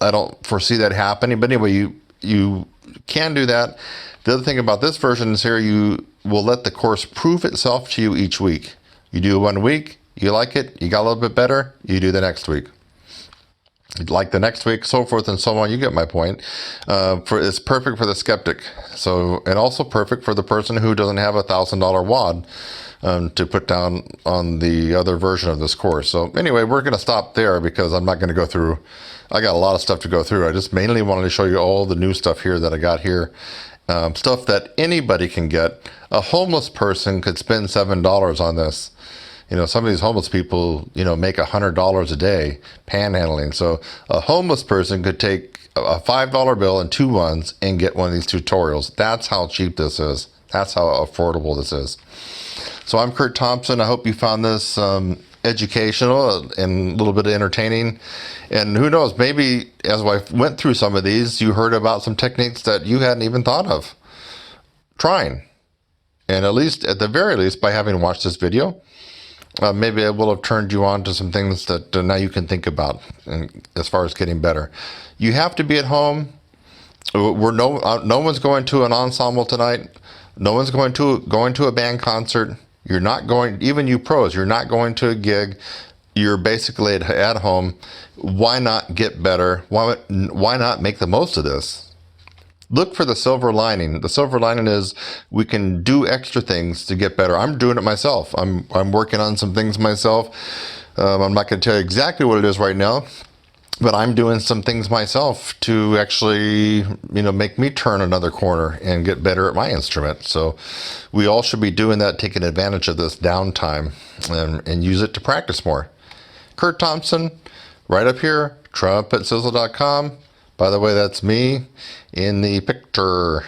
Speaker 4: I don't foresee that happening, but anyway, you can do that. The other thing about this version is here, you will let the course prove itself to you each week. You do 1 week, you like it, you got a little bit better, you do the next week. Like the next week, so forth and so on. You get my point. It's perfect for the skeptic. So, and also perfect for the person who doesn't have $1,000 wad to put down on the other version of this course. So anyway, we're going to stop there because I'm not going to go through. I got a lot of stuff to go through. I just mainly wanted to show you all the new stuff here that I got here. Stuff that anybody can get. A homeless person could spend $7 on this. You know, some of these homeless people, make $100 a day panhandling. So a homeless person could take a $5 bill and 2 ones and get one of these tutorials. That's how cheap this is. That's how affordable this is. So I'm Kurt Thompson. I hope you found this educational and a little bit entertaining. And who knows, maybe as I went through some of these, you heard about some techniques that you hadn't even thought of trying. And at the very least, by having watched this video, maybe it will have turned you on to some things that now you can think about as far as getting better. You have to be at home. No one's going to an ensemble tonight. No one's going to a band concert. You're not going, even you pros, you're not going to a gig. you're basically at home. Why not get better? Why not make the most of this? Look for the silver lining. The silver lining is we can do extra things to get better. I'm doing it myself. I'm working on some things myself. I'm not going to tell you exactly what it is right now, but I'm doing some things myself to actually, make me turn another corner and get better at my instrument. So we all should be doing that, taking advantage of this downtime and use it to practice more. Kurt Thompson, right up here, TrumpetSizzle.com. By the way, that's me in the picture.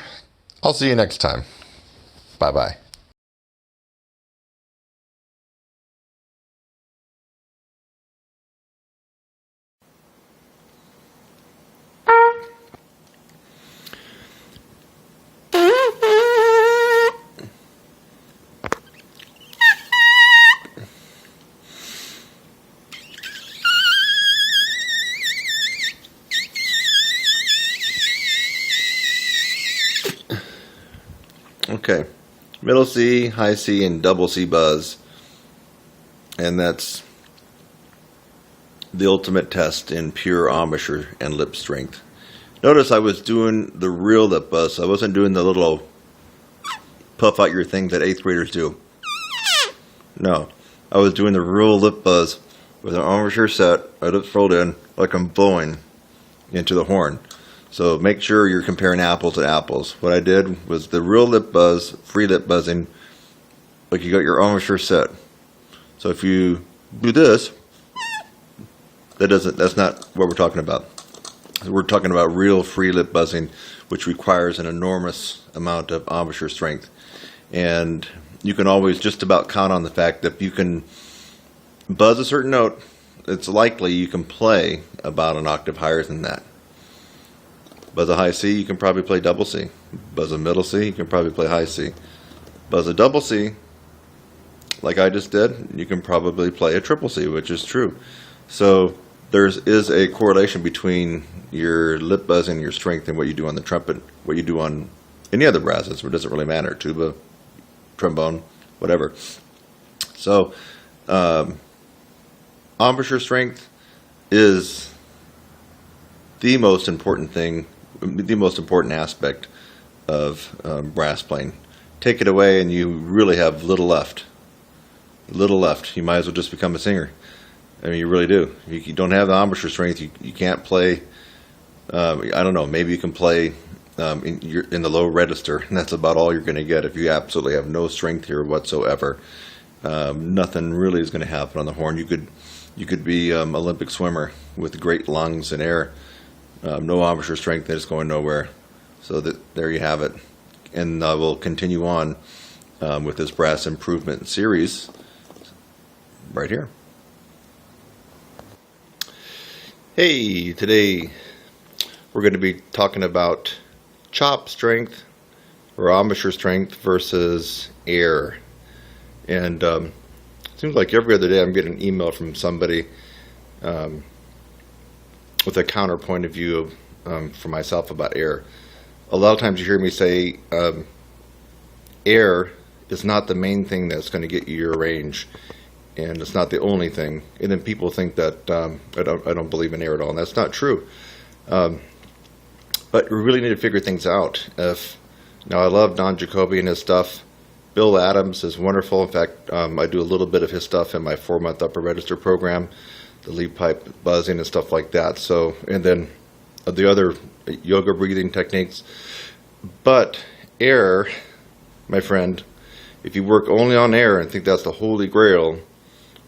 Speaker 4: I'll see you next time. Bye-bye. Okay, middle C, high C, and double C buzz. And that's the ultimate test in pure embouchure and lip strength. Notice I was doing the real lip buzz. I wasn't doing the little puff out your thing that 8th graders do. No, I was doing the real lip buzz with an embouchure set, my lips rolled in, like I'm blowing into the horn. So make sure you're comparing apples to apples. What I did was the real lip buzz, free lip buzzing, like you got your embouchure set. So if you do this, that's not what we're talking about. We're talking about real free lip buzzing, which requires an enormous amount of embouchure strength. And you can always just about count on the fact that you can buzz a certain note, it's likely you can play about an octave higher than that. Buzz a high C, you can probably play double C. Buzz a middle C, you can probably play high C. Buzz a double C, like I just did, you can probably play a triple C, which is true. So there is a correlation between your lip buzzing and your strength and what you do on the trumpet, what you do on any other brasses. It doesn't really matter, tuba, trombone, whatever. So embouchure strength is the most important thing, the most important aspect of brass playing. Take it away and you really have little left. Little left. You might as well just become a singer. I mean, you really do. If you don't have the embouchure strength, you can't play. I don't know. Maybe you can play in the low register, and that's about all you're going to get if you absolutely have no strength here whatsoever. Nothing really is going to happen on the horn. You could be Olympic swimmer with great lungs and air. No embouchure strength, and it's going nowhere. So there you have it. And we'll continue on with this brass improvement series right here. Hey, today we're going to be talking about chop strength or embouchure strength versus air. And it seems like every other day I'm getting an email from somebody with a counterpoint of view for myself about air. A lot of times you hear me say air is not the main thing that's going to get you your range, and it's not the only thing. And then people think that I don't believe in air at all, and that's not true. But we really need to figure things out. Now I love Don Jacoby and his stuff. Bill Adams is wonderful. In fact, I do a little bit of his stuff in my 4-month upper register program, the lead pipe buzzing and stuff like that. So, and then the other yoga breathing techniques. But air, my friend, if you work only on air and think that's the holy grail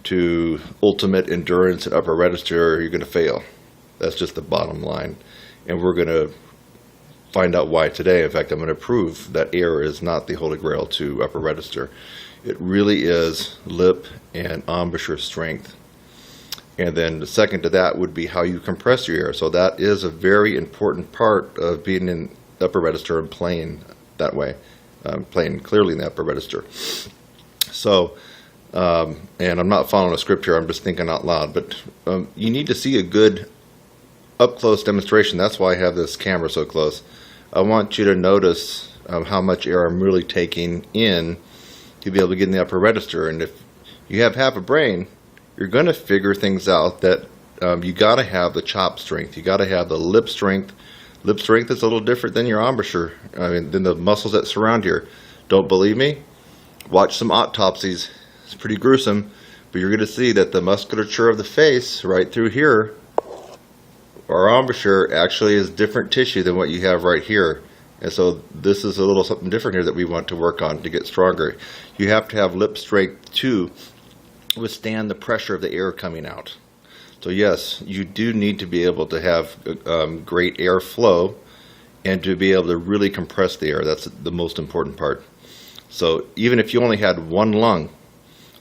Speaker 4: to ultimate endurance at upper register, you're going to fail. That's just the bottom line. And we're going to find out why today. In fact, I'm going to prove that air is not the holy grail to upper register. It really is lip and embouchure strength. And then the second to that would be how you compress your air. So that is a very important part of being in upper register and playing that way, playing clearly in the upper register. So, and I'm not following a script here, I'm just thinking out loud, but you need to see a good up-close demonstration. That's why I have this camera so close. I want you to notice how much air I'm really taking in to be able to get in the upper register. And if you have half a brain, you're going to figure things out that you got to have the chop strength. You got to have the lip strength. Lip strength is a little different than your embouchure, than the muscles that surround here. Don't believe me? Watch some autopsies. It's pretty gruesome, but you're going to see that the musculature of the face right through here, our embouchure, actually is different tissue than what you have right here. And so this is a little something different here that we want to work on to get stronger. You have to have lip strength to withstand the pressure of the air coming out. So yes, you do need to be able to have great air flow and to be able to really compress the air. That's the most important part. So even if you only had one lung,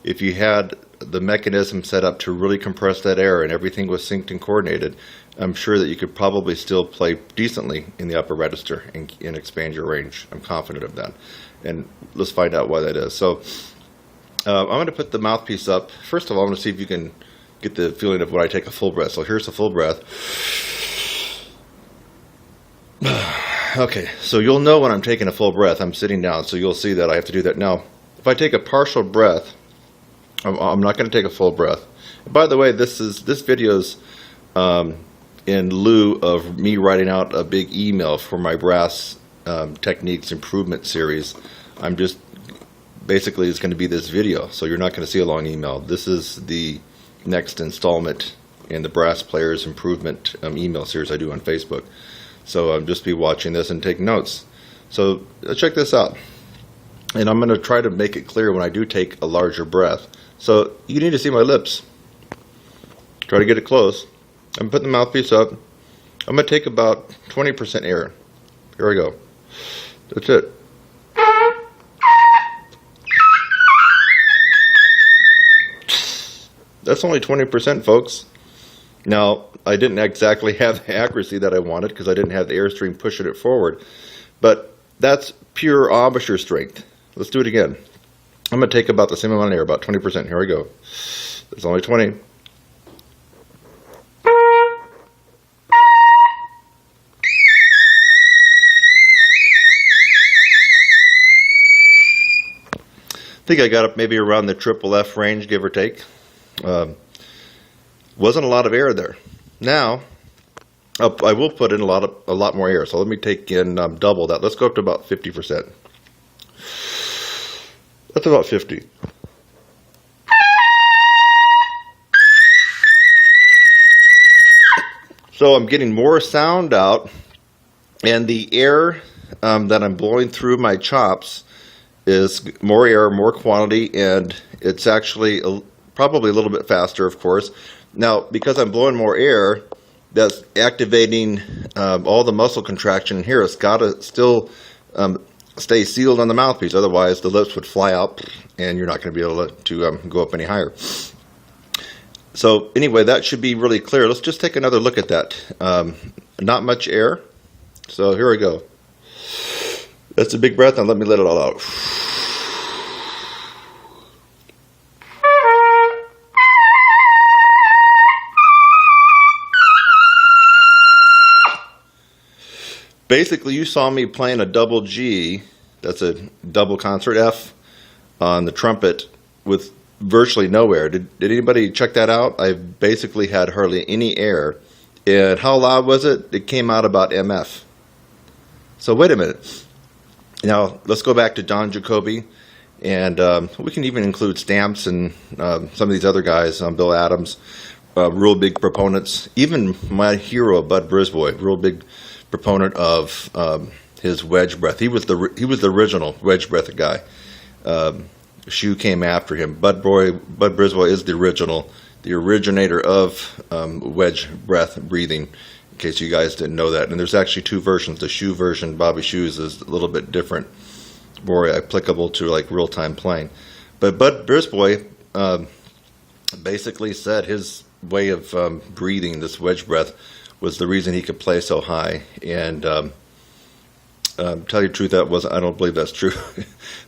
Speaker 4: if you had the mechanism set up to really compress that air and everything was synced and coordinated, I'm sure that you could probably still play decently in the upper register and expand your range. I'm confident of that. And let's find out why that is. So I'm going to put the mouthpiece up. First of all, I'm going to see if you can get the feeling of when I take a full breath. So here's the full breath. Okay, so you'll know when I'm taking a full breath. I'm sitting down, so you'll see that I have to do that. Now, if I take a partial breath, I'm not going to take a full breath. By the way, this video's in lieu of me writing out a big email for my brass techniques improvement series. I'm just basically it's going to be this video, so you're not going to see a long email. This is the next installment in the brass players improvement email series I do on Facebook. So I'll just be watching this and taking notes. So check this out, and I'm going to try to make it clear when I do take a larger breath. So you need to see my lips. Try to get it close. I'm putting the mouthpiece up. I'm going to take about 20% air. Here we go. That's it. That's only 20%, folks. Now, I didn't exactly have the accuracy that I wanted because I didn't have the airstream pushing it forward. But that's pure embouchure strength. Let's do it again. I'm going to take about the same amount of air, about 20%. Here we go. It's only 20. I think I got up maybe around the triple F range, give or take. Wasn't a lot of air there. Now, I will put in a lot more air. So let me take in double that. Let's go up to about 50%. That's about 50. So I'm getting more sound out, and the air that I'm blowing through my chops is more air, more quantity, and it's actually probably a little bit faster, of course. Now, because I'm blowing more air, that's activating all the muscle contraction in here. It's got to still stay sealed on the mouthpiece, otherwise the lips would fly out and you're not going to be able to go up any higher. So anyway, that should be really clear. Let's just take another look at that. Not much air. So here we go. That's a big breath, and let me let it all out. Basically, you saw me playing a double G, that's a double concert F, on the trumpet with virtually no air. Did anybody check that out? I basically had hardly any air. And how loud was it? It came out about MF. So wait a minute. Now, let's go back to Don Jacoby, and we can even include Stamps and some of these other guys, Bill Adams, real big proponents. Even my hero, Bud Brisbois, real big proponent of his wedge breath. He was the original wedge breath guy. Shu came after him. Bud Brisbois is the originator of wedge breath breathing, in case you guys didn't know that. And there's actually two versions. The Shu version, Bobby Shu's, is a little bit different, more applicable to like real-time playing. But Bud Brisbois basically said his way of breathing, this wedge breath, was the reason he could play so high. And tell you the truth, I don't believe that's true.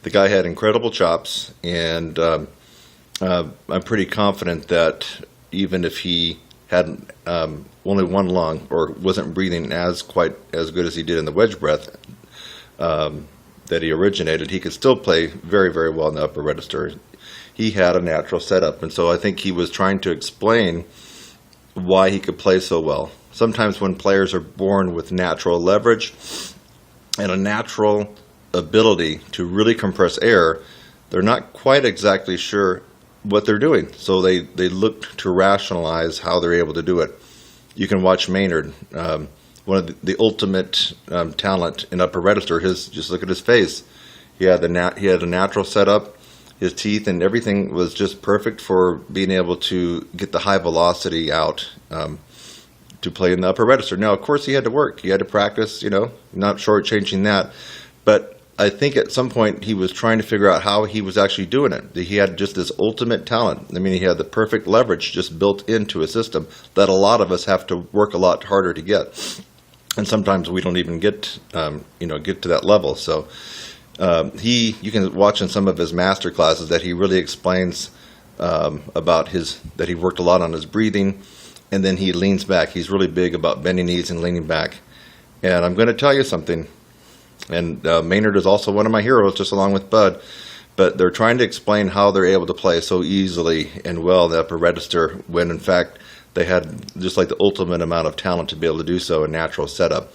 Speaker 4: The guy had incredible chops, and I'm pretty confident that even if he had only one lung or wasn't breathing quite as good as he did in the wedge breath that he originated, he could still play very, very well in the upper register.
Speaker 1: he had a natural setup. And so I think he was trying to explain why he could play so well. Sometimes when players are born with natural leverage and a natural ability to really compress air, they're not quite exactly sure what they're doing. So they look to rationalize how they're able to do it. You can watch Maynard, one of the ultimate talent in upper register. Just look at his face. He had a natural setup. His teeth and everything was just perfect for being able to get the high velocity out to play in the upper register. Now, of course, he had to work. He had to practice, not shortchanging that. But I think at some point he was trying to figure out how he was actually doing it. He had just this ultimate talent. I mean, he had the perfect leverage just built into a system that a lot of us have to work a lot harder to get. And sometimes we don't even get to that level. So you can watch in some of his master classes that he really explains about that he worked a lot on his breathing, and then he leans back. He's really big about bending knees and leaning back. And I'm going to tell you something, and Maynard is also one of my heroes, just along with Bud, but they're trying to explain how they're able to play so easily and well the upper register when, in fact, they had just like the ultimate amount of talent to be able to do so in natural setup.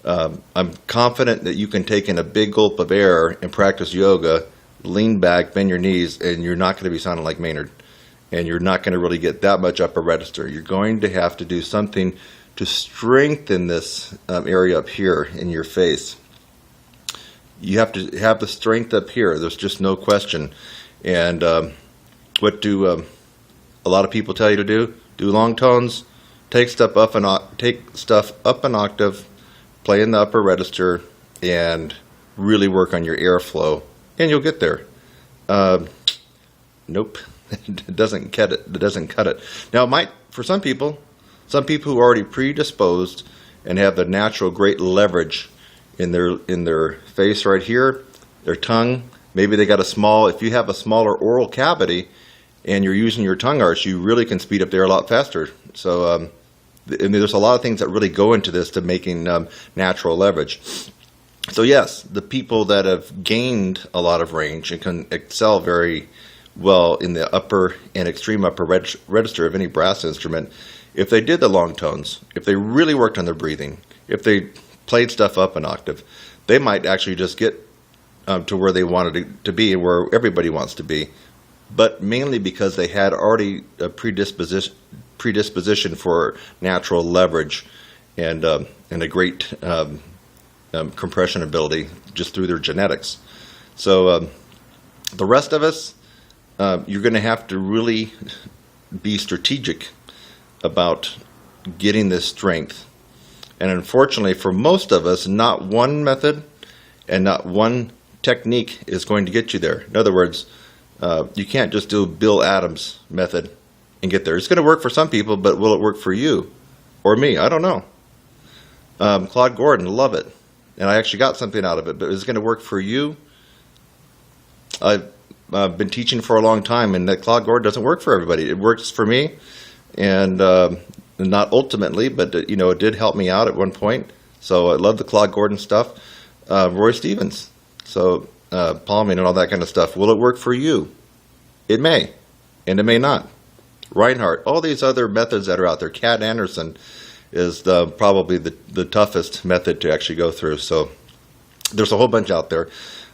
Speaker 1: I'm confident that you can take in a big gulp of air and practice yoga, lean back, bend your knees, and you're not going to be sounding like Maynard. And you're not going to really get that much upper register. You're going to have to do something to strengthen this area up here in your face. You have to have the strength up here. There's just no question. And what do a lot of people tell you to do? Do long tones, take stuff up an octave, play in the upper register, and really work on your airflow, and you'll get there. Nope, it doesn't cut it. It doesn't cut it. Now, it might for some people who are already predisposed and have the natural great leverage in their face right here, their tongue. Maybe they got if you have a smaller oral cavity and you're using your tongue arch, you really can speed up there a lot faster. So there's a lot of things that really go into this to making natural leverage. So yes, the people that have gained a lot of range and can excel very well in the upper and extreme upper register of any brass instrument, if they did the long tones, if they really worked on their breathing, if they played stuff up an octave, they might actually just get to where they wanted to be and where everybody wants to be, but mainly because they had already a predisposition for natural leverage and a great compression ability just through their genetics. So the rest of us, you're going to have to really be strategic about getting this strength. And unfortunately, for most of us, not one method and not one technique is going to get you there. In other words, you can't just do Bill Adams' method and get there. It's going to work for some people, but will it work for you or me? I don't know. Claude Gordon, love it. And I actually got something out of it, but is it going to work for you? I've been teaching for a long time, and that Claude Gordon doesn't work for everybody. It works for me, and not ultimately, but it did help me out at one point. So I love the Claude Gordon stuff. Roy Stevens, so palming and all that kind of stuff. Will it work for you? It may, and it may not. Reinhardt, all these other methods that are out there. Cat Anderson is probably the toughest method to actually go through. So there's a whole bunch out there.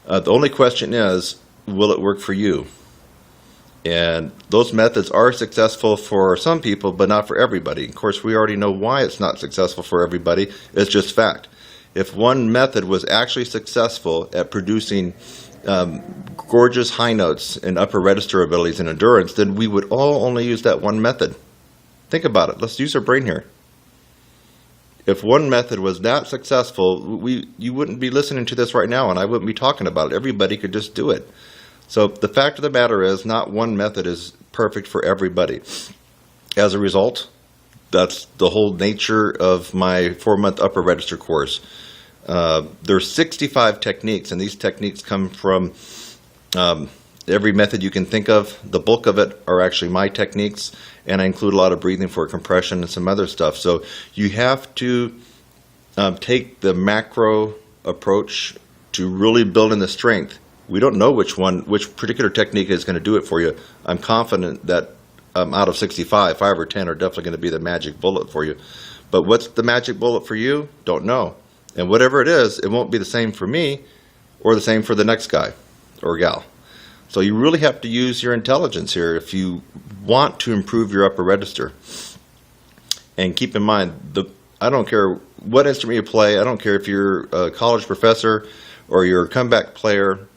Speaker 1: The only question is, will it work for you? And those methods are successful for some people, but not for everybody. Of course, we already know why it's not successful for everybody. It's just fact. If one method was actually successful at producing gorgeous high notes and upper register abilities and endurance, then we would all only use that one method. Think about it. Let's use our brain here. If one method was that successful, you wouldn't be listening to this right now, and I wouldn't be talking about it. Everybody could just do it. So the fact of the matter is, not one method is perfect for everybody. As a result, that's the whole nature of my 4-month upper register course. There's 65 techniques, and these techniques come from every method you can think of. The bulk of it are actually my techniques, and I include a lot of breathing for compression and some other stuff. So you have to take the macro approach to really building the strength. We don't know which particular technique is going to do it for you. I'm confident that out of 65, 5 or 10 are definitely going to be the magic bullet for you. But what's the magic bullet for you? Don't know. And whatever it is, it won't be the same for me or the same for the next guy or gal. So you really have to use your intelligence here if you want to improve your upper register. And keep in mind, I don't care what instrument you play. I don't care if you're a college professor or you're a comeback player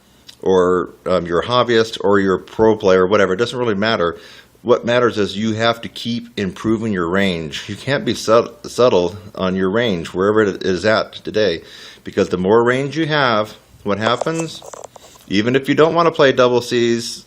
Speaker 1: or you're a hobbyist or you're a pro player, whatever. It doesn't really matter. What matters is you have to keep improving your range. You can't be subtle on your range, wherever it is at today, because the more range you have, what happens? Even if you don't want to play double Cs,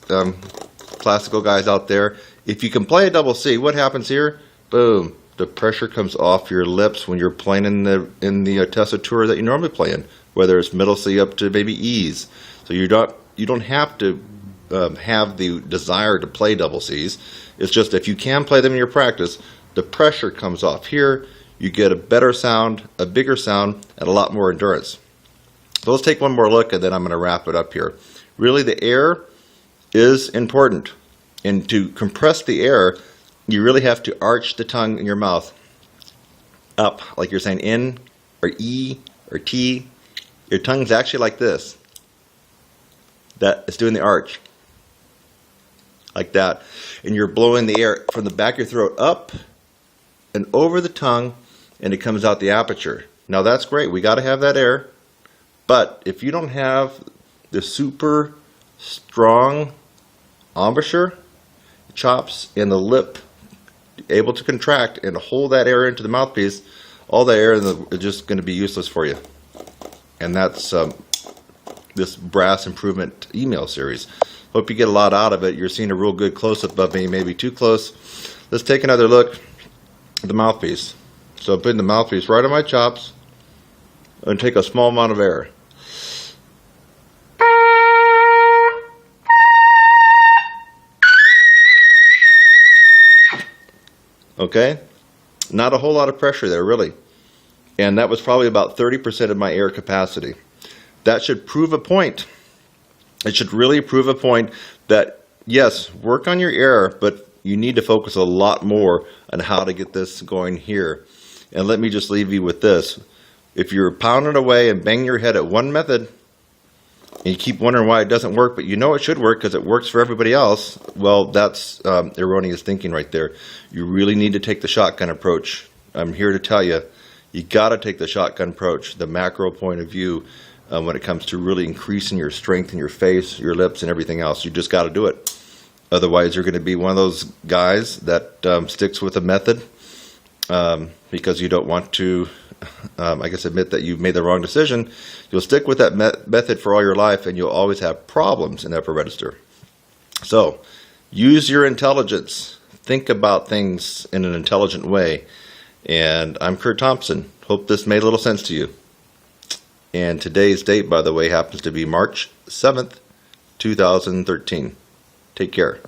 Speaker 1: classical guys out there, if you can play a double C, what happens here? Boom. The pressure comes off your lips when you're playing in the tessitura that you normally play in, whether it's middle C up to maybe E's. So you don't have to have the desire to play double Cs. It's just if you can play them in your practice, the pressure comes off here. You get a better sound, a bigger sound, and a lot more endurance. So let's take one more look, and then I'm going to wrap it up here. Really, the air is important. And to compress the air, you really have to arch the tongue in your mouth up, like you're saying N or E or T. Your tongue's actually like this. That it's doing the arch. Like that. And you're blowing the air from the back of your throat up and over the tongue, and it comes out the aperture. Now that's great. We got to have that air. But if you don't have the super strong embouchure, chops, and the lip able to contract and hold that air into the mouthpiece, all the air is just going to be useless for you. And that's this brass improvement email series. Hope you get a lot out of it. You're seeing a real good close-up of me, maybe too close. Let's take another look at the mouthpiece. So I'm putting the mouthpiece right on my chops and take a small amount of air. Okay? Not a whole lot of pressure there, really. And that was probably about 30% of my air capacity. That should prove a point. It should really prove a point that, yes, work on your air, but you need to focus a lot more on how to get this going here. And let me just leave you with this. If you're pounding away and banging your head at one method, and you keep wondering why it doesn't work, but you know it should work because it works for everybody else, well, that's erroneous thinking right there. You really need to take the shotgun approach. I'm here to tell you, you got to take the shotgun approach, the macro point of view, when it comes to really increasing your strength in your face, your lips, and everything else. You just got to do it. Otherwise, you're going to be one of those guys that sticks with a method because you don't want to, I guess, admit that you've made the wrong decision. You'll stick with that method for all your life, and you'll always have problems in the upper register. So, use your intelligence. Think about things in an intelligent way. And I'm Kurt Thompson. Hope this made a little sense to you. And today's date, by the way, happens to be March 7th, 2013. Take care.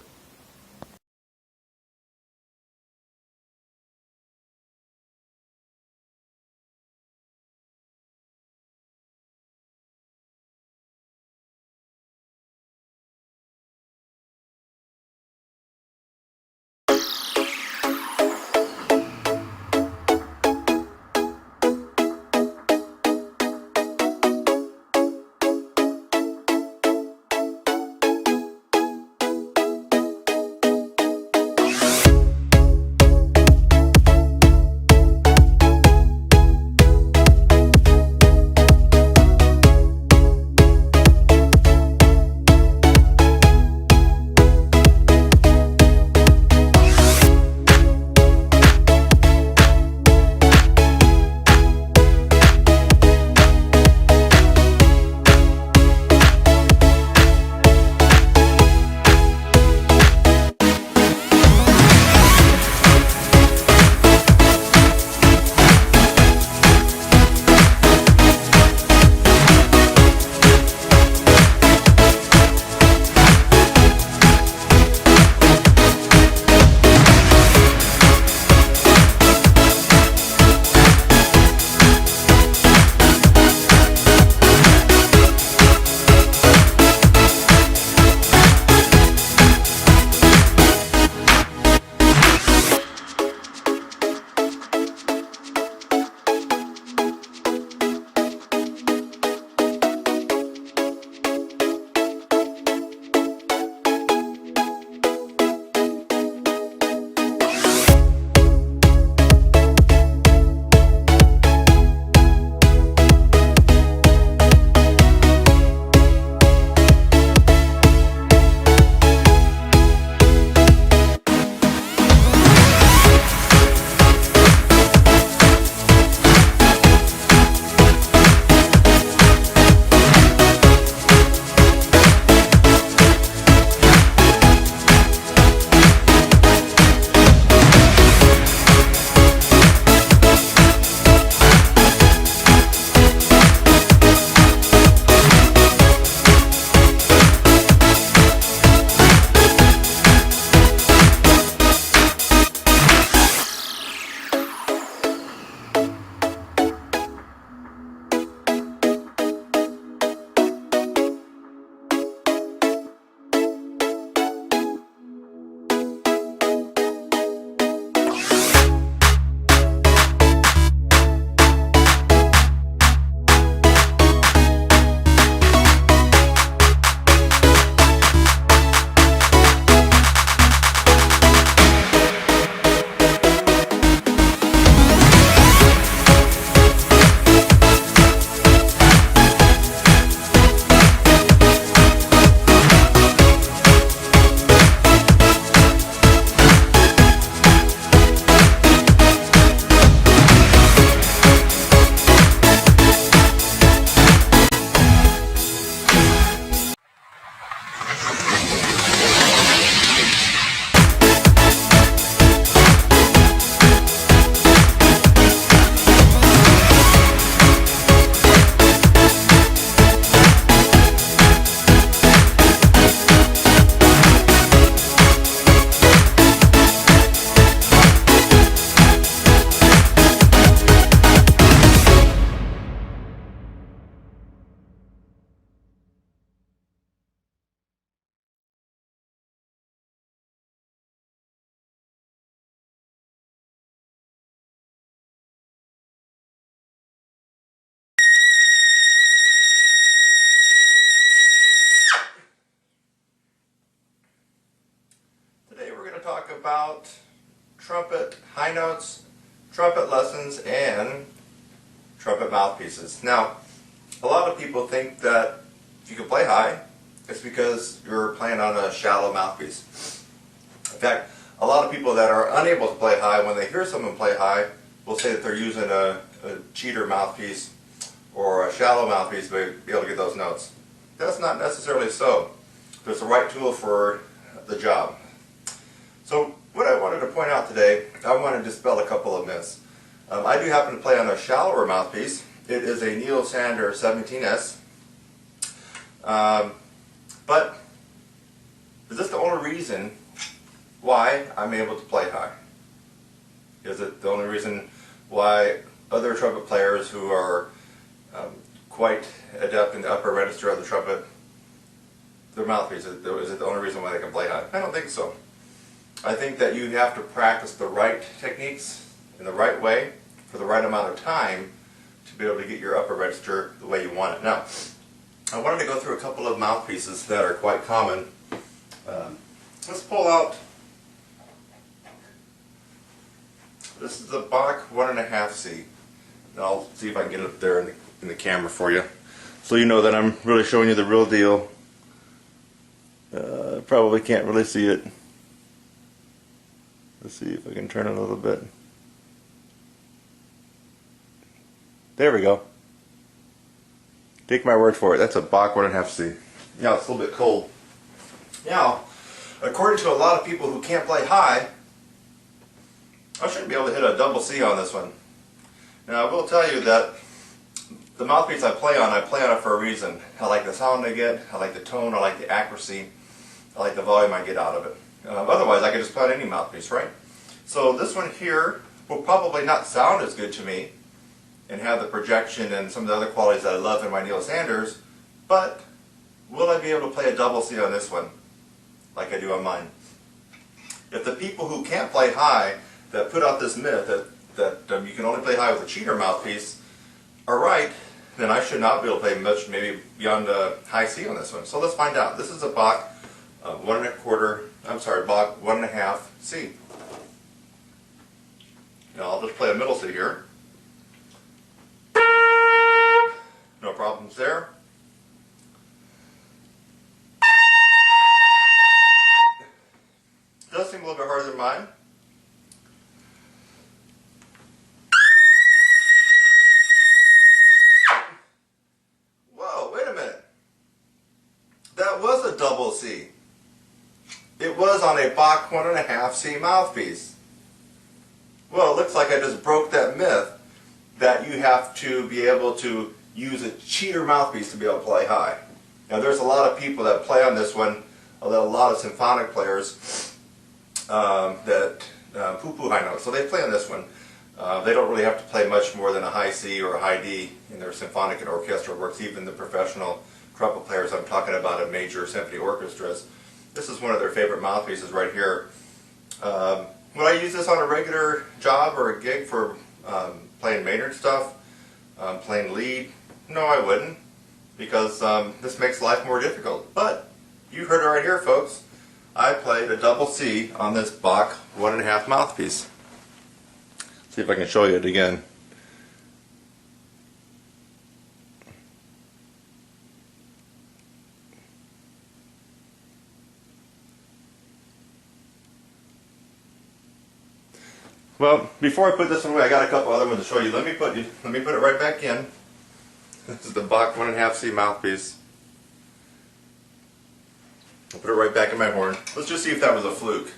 Speaker 1: we're going to talk about trumpet high notes, trumpet lessons, and trumpet mouthpieces. Now, a lot of people think that if you can play high, it's because you're playing on a shallow mouthpiece. In fact, a lot of people that are unable to play high, when they hear someone play high, will say that they're using a cheater mouthpiece or a shallow mouthpiece to be able to get those notes. That's not necessarily so. There's the right tool for the job. So what I wanted to point out today, I wanted to dispel a couple of myths. I do happen to play on a shallower mouthpiece. It is a Neil Sander 17S. But is this the only reason why I'm able to play high? Is it the only reason why other trumpet players who are quite adept in the upper register of the trumpet, their mouthpiece, is it the only reason why they can play high? I don't think so. I think that you have to practice the right techniques in the right way for the right amount of time to be able to get your upper register the way you want it. Now, I wanted to go through a couple of mouthpieces that are quite common. Let's pull out, this is the Bach 1.5C. And I'll see if I can get it up there in the camera for you, so you know that I'm really showing you the real deal. Probably can't really see it. Let's see if I can turn it a little bit. There we go. Take my word for it, that's a Bach 1.5C. Now it's a little bit cold. Now, according to a lot of people who can't play high, I shouldn't be able to hit a double C on this one. Now I will tell you that the mouthpiece I play on it for a reason. I like the sound I get, I like the tone, I like the accuracy, I like the volume I get out of it. Otherwise I could just play on any mouthpiece, right? So this one here will probably not sound as good to me and have the projection and some of the other qualities that I love in my Neil Sanders, but will I be able to play a double C on this one like I do on mine? If the people who can't play high that put out this myth that you can only play high with a cheater mouthpiece are right, then I should not be able to play much, maybe beyond a high C on this one. So let's find out. This is a Bach Bach 1.5 C. Now I'll just play a middle C here. No problems there. Does seem a little bit harder than mine. Whoa, wait a minute. That was a double C. It was on a Bach 1.5 C mouthpiece. Well, it looks like I just broke that myth that you have to be able to use a cheater mouthpiece to be able to play high. Now there's a lot of people that play on this one, a lot of symphonic players that poo-poo high notes, so they play on this one. They don't really have to play much more than a high C or a high D in their symphonic and orchestral works, even the professional trumpet players I'm talking about in major symphony orchestras. This is one of their favorite mouthpieces right here. Would I use this on a regular job or a gig for playing Maynard stuff, playing lead? No, I wouldn't, because this makes life more difficult. But you heard it right here, folks. I played a double C on this Bach 1.5 mouthpiece. See if I can show you it again. Well, before I put this one away, I got a couple other ones to show you. Let me put it right back in. This is the Bach 1.5 C mouthpiece. I'll put it right back in my horn. Let's just see if that was a fluke.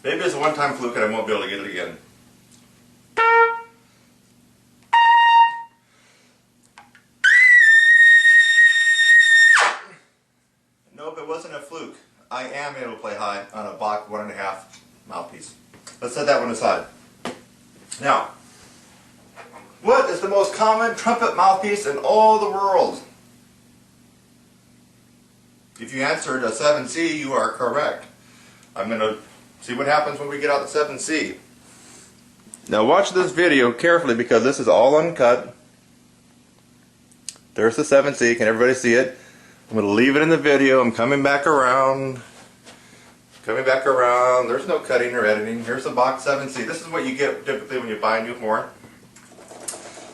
Speaker 1: Maybe it's a one-time fluke and I won't be able to get it again. Nope, it wasn't a fluke. I am able to play high on a Bach 1.5 mouthpiece. Let's set that one aside. Now, what is the most common trumpet mouthpiece in all the world? If you answered a 7C, you are correct. I'm going to see what happens when we get out the 7C. Now watch this video carefully because this is all uncut. There's the 7C. Can everybody see it? I'm going to leave it in the video. I'm coming back around. coming back around. There's no cutting or editing. Here's the box 7C. This is what you get typically when you buy a new horn.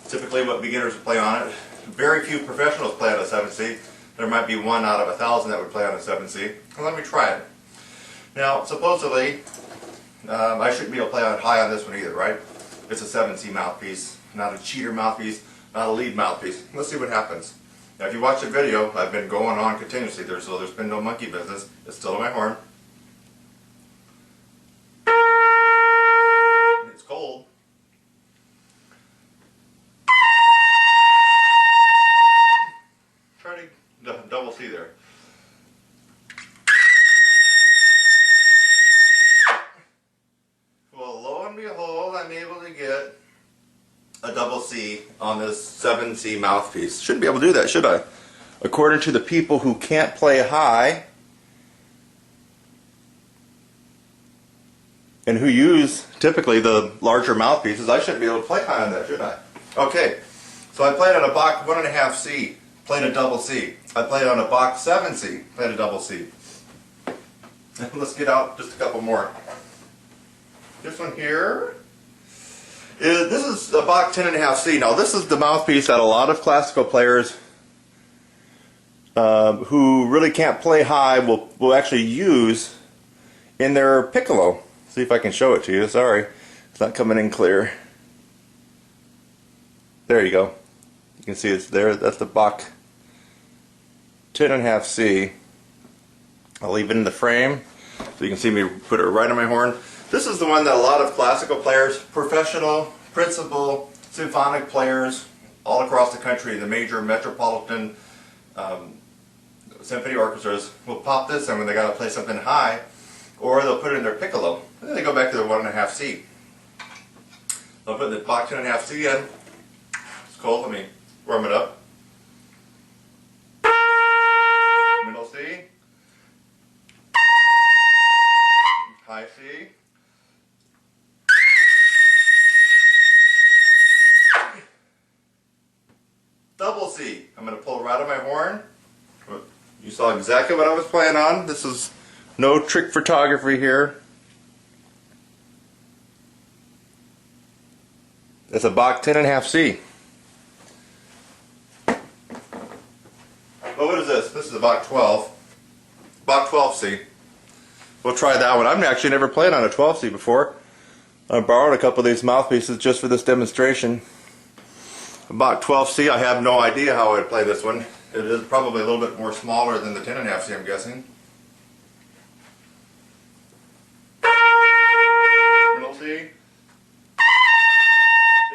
Speaker 1: Typically what beginners play on it. Very few professionals play on a 7C. There might be 1 out of 1,000 that would play on a 7C. Well, let me try it. Now, supposedly, I shouldn't be able to play on high on this one either, right? It's a 7C mouthpiece, not a cheater mouthpiece, not a lead mouthpiece. Let's see what happens. Now, if you watch the video, I've been going on continuously there, so there's been no monkey business. It's still in my horn. It's cold. Try to double C there. Well, lo and behold, I'm able to get a double C on this 7C mouthpiece. Shouldn't be able to do that, should I? According to the people who can't play high and who use typically the larger mouthpieces, I shouldn't be able to play high on that, should I? Okay, so I played on a Bach 1.5C, played a double C. I played on a Bach 7C, played a double C. Let's get out just a couple more. This one here. This is a Bach 10.5C. Now this is the mouthpiece that a lot of classical players who really can't play high will actually use in their piccolo. See if I can show it to you. Sorry, it's not coming in clear. There you go. You can see it's there. That's the Bach 10.5C. I'll leave it in the frame so you can see me put it right on my horn. This is the one that a lot of classical players, professional, principal, symphonic players all across the country, the major metropolitan symphony orchestras will pop this in when they got to play something high, or they'll put it in their piccolo. And then they go back to their 1.5C. They'll put the Bach 10.5C in. It's cold, let me warm it up. Middle C. High C. Double C. I'm going to pull right on my horn. You saw exactly what I was playing on. This is no trick photography here. It's a Bach 10.5C. Well, what is this? This is a Bach 12. Bach 12C. We'll try that one. I've actually never played on a 12C before. I borrowed a couple of these mouthpieces just for this demonstration. Bach 12C, I have no idea how I would play this one. It is probably a little bit more smaller than the 10.5C, I'm guessing. Middle C.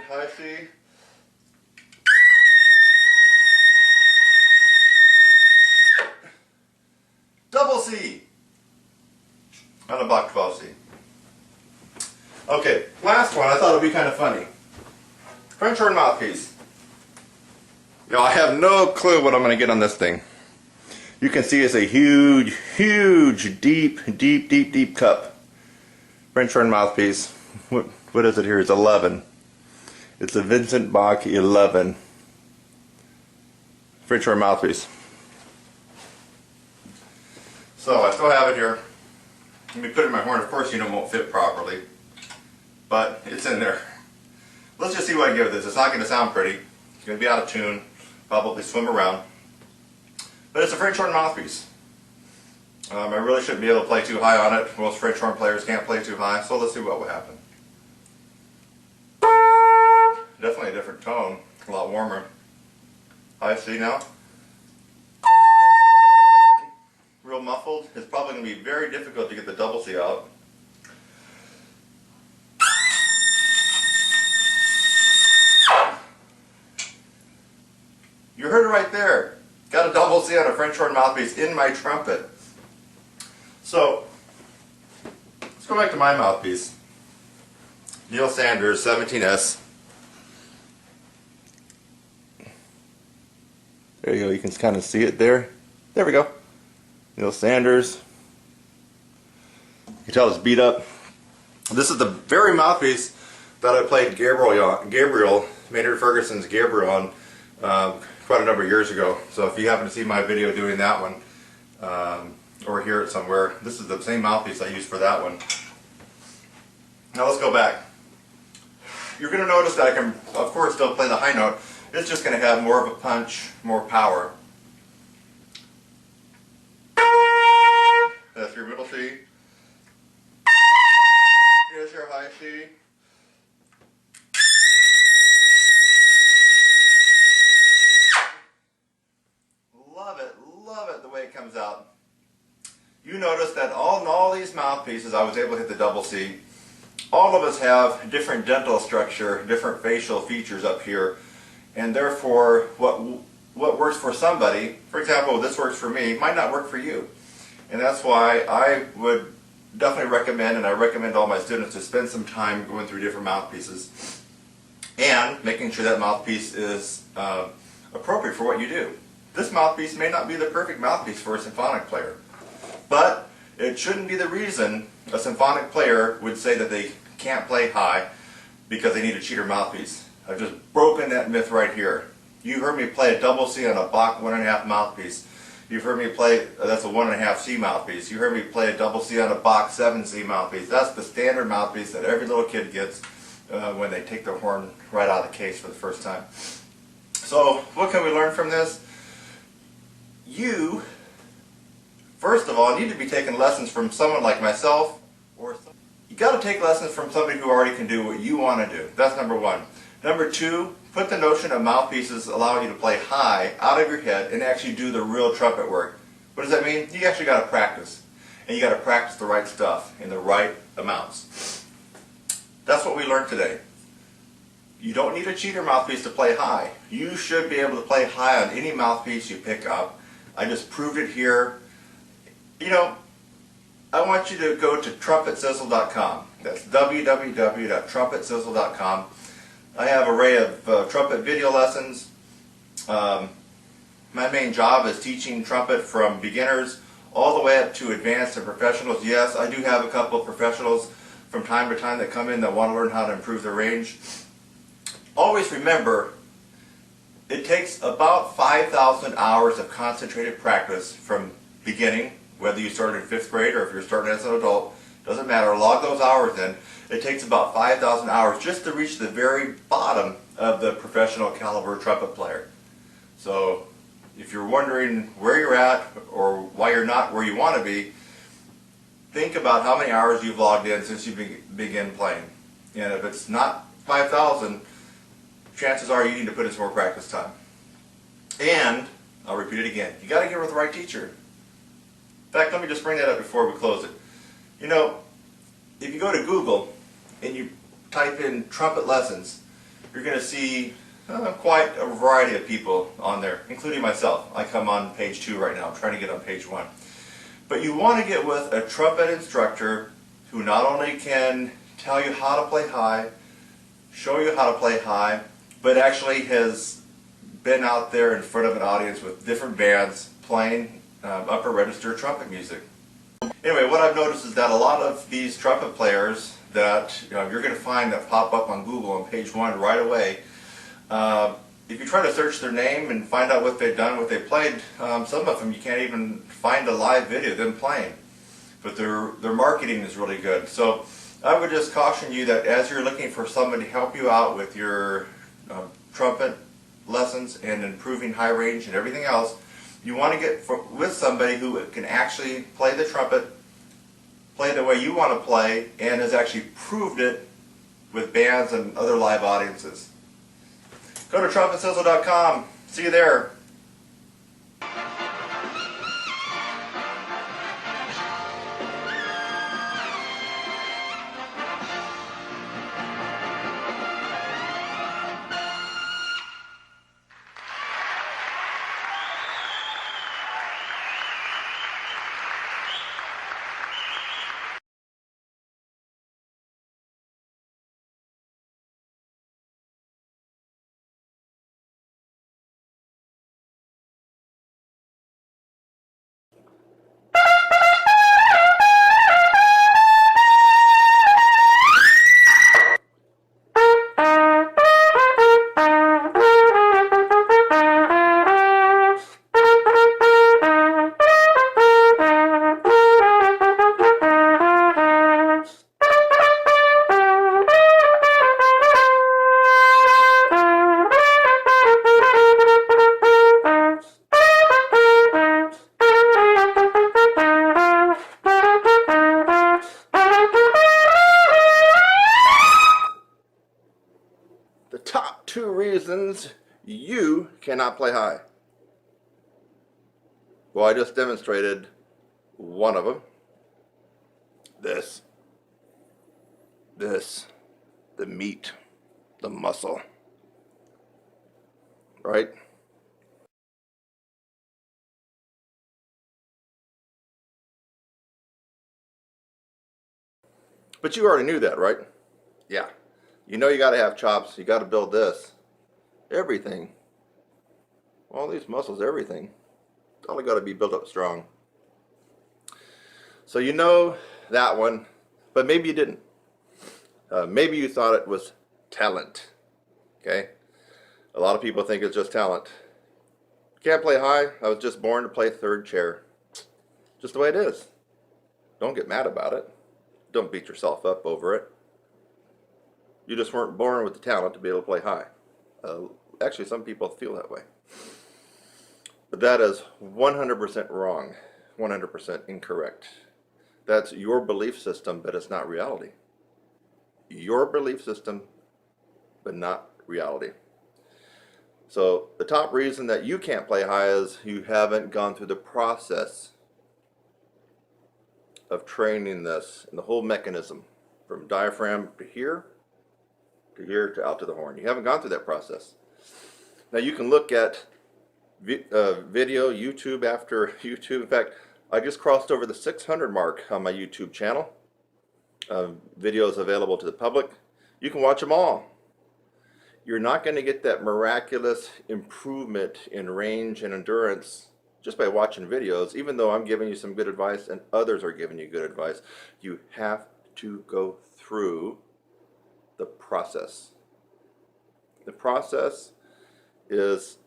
Speaker 1: High C. Double C on a Bach 12C. Okay, last one. I thought it would be kind of funny. French horn mouthpiece. Now, I have no clue what I'm going to get on this thing. You can see it's a huge, huge, deep cup. French horn mouthpiece. What is it here? It's 11. It's a Vincent Bach 11. French horn mouthpiece. So I still have it here. Let me put it in my horn. Of course, it won't fit properly, but it's in there. Let's just see what I give this. It's not going to sound pretty. It's going to be out of tune. Probably swim around. But it's a French horn mouthpiece. I really shouldn't be able to play too high on it. Most French horn players can't play too high, so let's see what will happen. Definitely a different tone. A lot warmer. High C now. Real muffled. It's probably going to be very difficult to get the double C out. You heard it right there. Got a double C on a French horn mouthpiece in my trumpet. So, let's go back to my mouthpiece. Neil Sanders, 17S. There you go, you can kind of see it there. There we go. Neil Sanders. You can tell it's beat up. This is the very mouthpiece that I played Gabriel, Maynard Ferguson's Gabriel on quite a number of years ago. So if you happen to see my video doing that one, or hear it somewhere. This is the same mouthpiece I used for that one. Now let's go back. You're going to notice that I can, of course, still play the high note. It's just going to have more of a punch, more power. That's your middle C. Here's your high C. Love it the way it comes out. You notice that in all these mouthpieces, I was able to hit the double C. All of us have different dental structure, different facial features up here, and therefore what works for somebody, for example, this works for me, might not work for you. And that's why I would definitely recommend, and I recommend all my students to spend some time going through different mouthpieces and making sure that mouthpiece is appropriate for what you do. This mouthpiece may not be the perfect mouthpiece for a symphonic player, but it shouldn't be the reason a symphonic player would say that they can't play high because they need a cheater mouthpiece. I've just broken that myth right here. You heard me play a double C on a Bach 1.5 mouthpiece. You've heard me play, that's a 1.5 C mouthpiece. You heard me play a double C on a Bach 7 C mouthpiece. That's the standard mouthpiece that every little kid gets when they take their horn right out of the case for the first time. So what can we learn from this? You, first of all, need to be taking lessons from someone like myself, or you got to take lessons from somebody who already can do what you want to do. That's number one. Number two, put the notion of mouthpieces allowing you to play high out of your head and actually do the real trumpet work. What does that mean? You actually got to practice. And you got to practice the right stuff in the right amounts. That's what we learned today. You don't need a cheater mouthpiece to play high. You should be able to play high on any mouthpiece you pick up. I just proved it here. You know, I want you to go to TrumpetSizzle.com. That's www.TrumpetSizzle.com. I have an array of trumpet video lessons. My main job is teaching trumpet from beginners all the way up to advanced and professionals. Yes, I do have a couple of professionals from time to time that come in that want to learn how to improve their range. Always remember, it takes about 5,000 hours of concentrated practice from beginning, whether you started in 5th grade or if you're starting as an adult, doesn't matter, log those hours in. It takes about 5,000 hours just to reach the very bottom of the professional caliber trumpet player. So if you're wondering where you're at or why you're not where you want to be, think about how many hours you've logged in since you began playing. And if it's not 5,000, chances are you need to put in some more practice time. And, I'll repeat it again, you got to get with the right teacher. In fact, let me just bring that up before we close it. You know, if you go to Google and you type in trumpet lessons, you're going to see quite a variety of people on there, including myself. I come on page 2 right now. I'm trying to get on page 1. But you want to get with a trumpet instructor who not only can tell you how to play high, show you how to play high, but actually has been out there in front of an audience with different bands playing upper register trumpet music. Anyway, what I've noticed is that a lot of these trumpet players that you're going to find that pop up on Google on page 1 right away, if you try to search their name and find out what they've done, what they played, some of them you can't even find a live video of them playing. But their marketing is really good. So I would just caution you that as you're looking for somebody to help you out with your trumpet lessons and improving high range and everything else, you want to get with somebody who can actually play the trumpet, play the way you want to play, and has actually proved it with bands and other live audiences. Go to TrumpetSizzle.com. See you there. reasons you cannot play high. Well, I just demonstrated one of them. This, the meat, the muscle, right? But you already knew that, right? Yeah. You know you got to have chops. You got to build this. Everything. All these muscles, everything. It's all got to be built up strong. So you know that one, but maybe you didn't. Maybe you thought it was talent. Okay? A lot of people think it's just talent. Can't play high. I was just born to play third chair. Just the way it is. Don't get mad about it. Don't beat yourself up over it. You just weren't born with the talent to be able to play high. Actually, some people feel that way. But that is 100% wrong. 100% incorrect. That's your belief system, but it's not reality. Your belief system, but not reality. So the top reason that you can't play high is you haven't gone through the process of training this and the whole mechanism from diaphragm to here to out to the horn. You haven't gone through that process. Now you can look at video, YouTube after YouTube. In fact, I just crossed over the 600 mark on my YouTube channel. Videos available to the public. You can watch them all. You're not going to get that miraculous improvement in range and endurance just by watching videos, even though I'm giving you some good advice and others are giving you good advice. You have to go through the process. The process is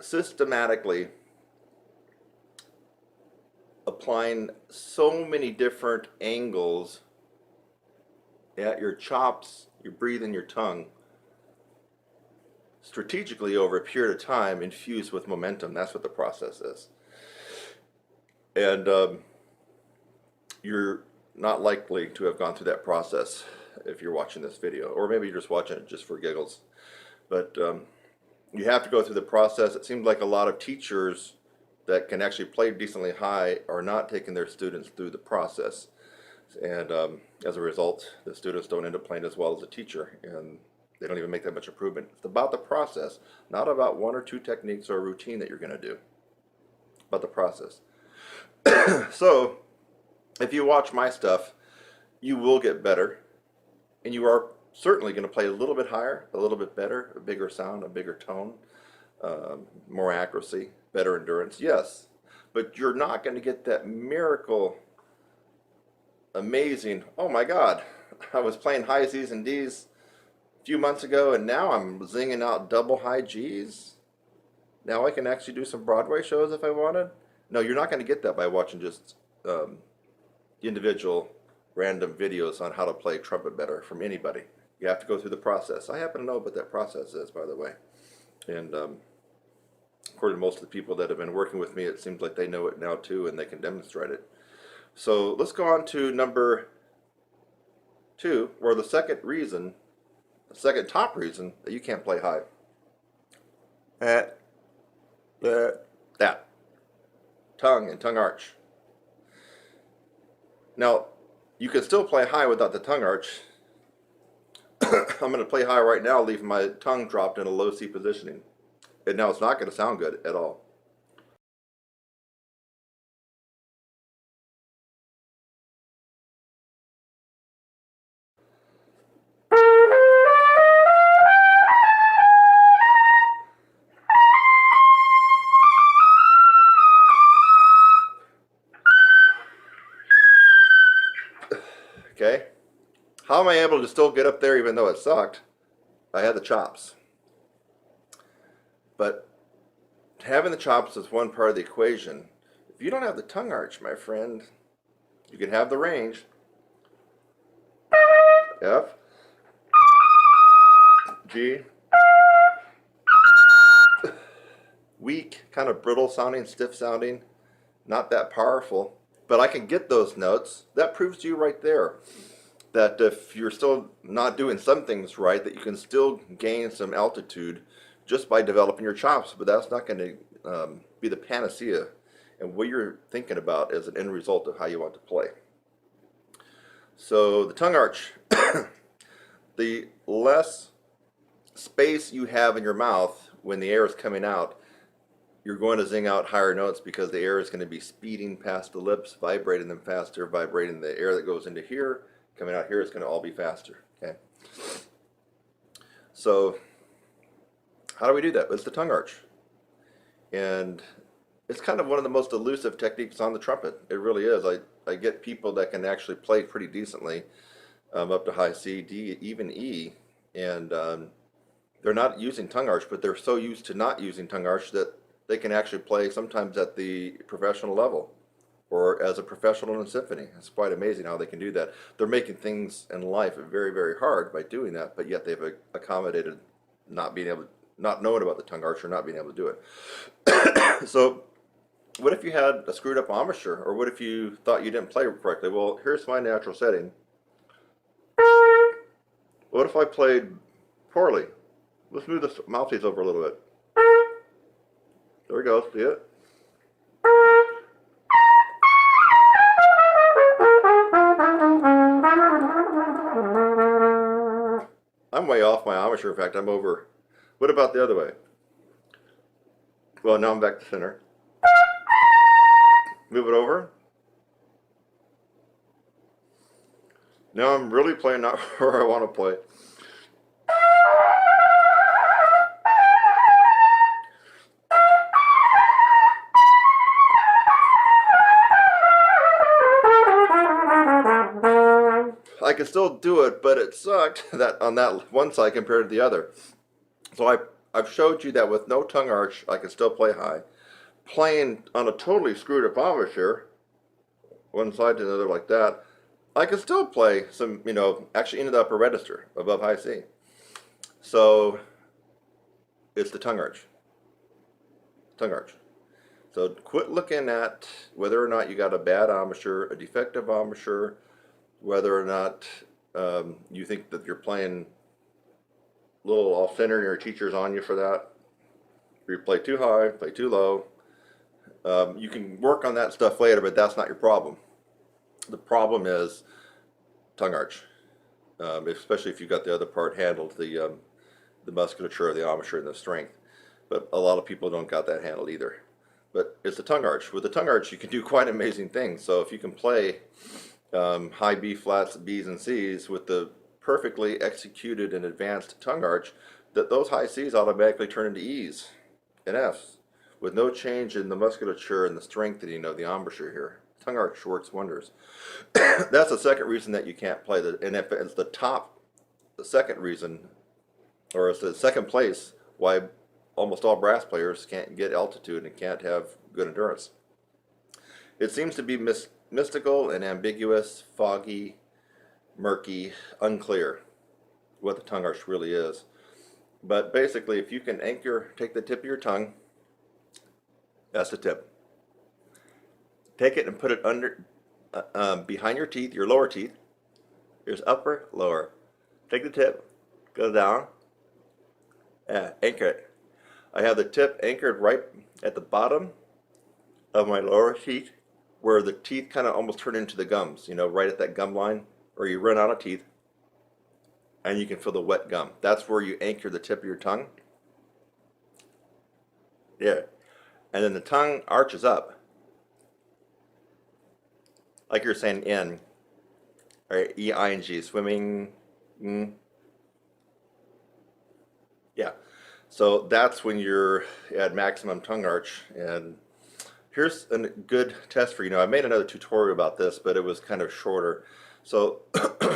Speaker 1: systematically applying so many different angles at your chops, your breathing, your tongue, strategically over a period of time, infused with momentum. That's what the process is. And you're not likely to have gone through that process if you're watching this video, or maybe you're just watching it just for giggles. But you have to go through the process. It seems like a lot of teachers that can actually play decently high are not taking their students through the process. And as a result, the students don't end up playing as well as a teacher, and they don't even make that much improvement. It's about the process, not about one or two techniques or a routine that you're going to do. About the process. So, if you watch my stuff, you will get better, and you are certainly going to play a little bit higher, a little bit better, a bigger sound, a bigger tone, more accuracy, better endurance, yes. But you're not going to get that miracle, amazing, oh my God, I was playing high Z's and D's a few months ago, and now I'm zinging out double high G's. Now I can actually do some Broadway shows if I wanted. No, you're not going to get that by watching just individual random videos on how to play trumpet better from anybody. You have to go through the process. I happen to know what that process is, by the way. And according to most of the people that have been working with me, it seems like they know it now too, and they can demonstrate it. So let's go on to number 2, or the second reason, the second top reason that you can't play high. That. Tongue and tongue arch. Now, you can still play high without the tongue arch. I'm going to play high right now, leaving my tongue dropped in a low C positioning. And now it's not going to sound good at all. Okay? How am I able to still get up there even though it sucked? I had the chops. But having the chops is one part of the equation. If you don't have the tongue arch, my friend, you can have the range. F, G, weak, kind of brittle sounding, stiff sounding, not that powerful. But I can get those notes. That proves to you right there that if you're still not doing some things right, that you can still gain some altitude just by developing your chops, but that's not going to be the panacea. And what you're thinking about is an end result of how you want to play. So the tongue arch, the less space you have in your mouth when the air is coming out, you're going to zing out higher notes because the air is going to be speeding past the lips, vibrating them faster, vibrating the air that goes into here, coming out here, it's going to all be faster. Okay. So how do we do that? It's the tongue arch. And it's kind of one of the most elusive techniques on the trumpet. It really is. I get people that can actually play pretty decently up to high C, D, even E, and they're not using tongue arch, but they're so used to not using tongue arch that they can actually play sometimes at the professional level or as a professional in a symphony. It's quite amazing how they can do that. They're making things in life very, very hard by doing that, but yet they've accommodated not knowing about the tongue arch or not being able to do it. So what if you had a screwed up embouchure, or what if you thought you didn't play correctly? Well, here's my natural setting. What if I played poorly? Let's move the mouthpiece over a little bit. There we go, see it? I'm way off my embouchure. In fact, I'm over. What about the other way? Well, now I'm back to center. Move it over. Now I'm really playing not where I want to play. I can still do it, but it sucked that on that one side compared to the other. So I've showed you that with no tongue arch, I can still play high. Playing on a totally screwed up embouchure, one side to another like that, I can still play some, actually into the upper register above high C. So it's the tongue arch. Tongue arch. So quit looking at whether or not you got a bad embouchure, a defective embouchure, whether or not you think that you're playing a little off center and your teacher's on you for that. If you play too high, play too low. You can work on that stuff later, but that's not your problem. The problem is tongue arch, especially if you've got the other part handled, the musculature, the embouchure, and the strength. But a lot of people don't got that handled either. But it's the tongue arch. With the tongue arch, you can do quite amazing things. So if you can play high B flats, B's, and C's with the perfectly executed and advanced tongue arch, that those high C's automatically turn into E's and F's with no change in the musculature and the strengthening of the embouchure here. Tongue arch works wonders. That's the second reason that you can't play. And if it's the second reason, or it's the second place why almost all brass players can't get altitude and can't have good endurance. It seems to be mystical and ambiguous, foggy, murky, unclear what the tongue arch really is. But basically, if you can take the tip of your tongue, that's the tip. Take it and put it under, behind your teeth, your lower teeth. Here's upper, lower. Take the tip, go down, anchor it. I have the tip anchored right at the bottom of my lower teeth, where the teeth kind of almost turn into the gums, right at that gum line, or you run out of teeth, and you can feel the wet gum. That's where you anchor the tip of your tongue. Yeah. And then the tongue arches up, like you're saying in, or E-I-N-G, swimming. Yeah. So that's when you're at maximum tongue arch. And here's a good test for I made another tutorial about this, but it was kind of shorter. So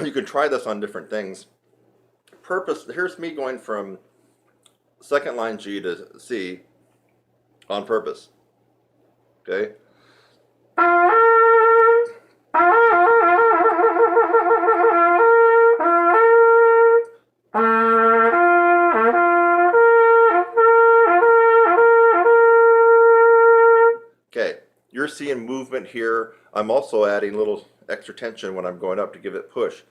Speaker 1: you can try this on different things. Here's me going from second line G to C on purpose. Okay? Okay, you're seeing movement here. I'm also adding a little extra tension when I'm going up to give it push.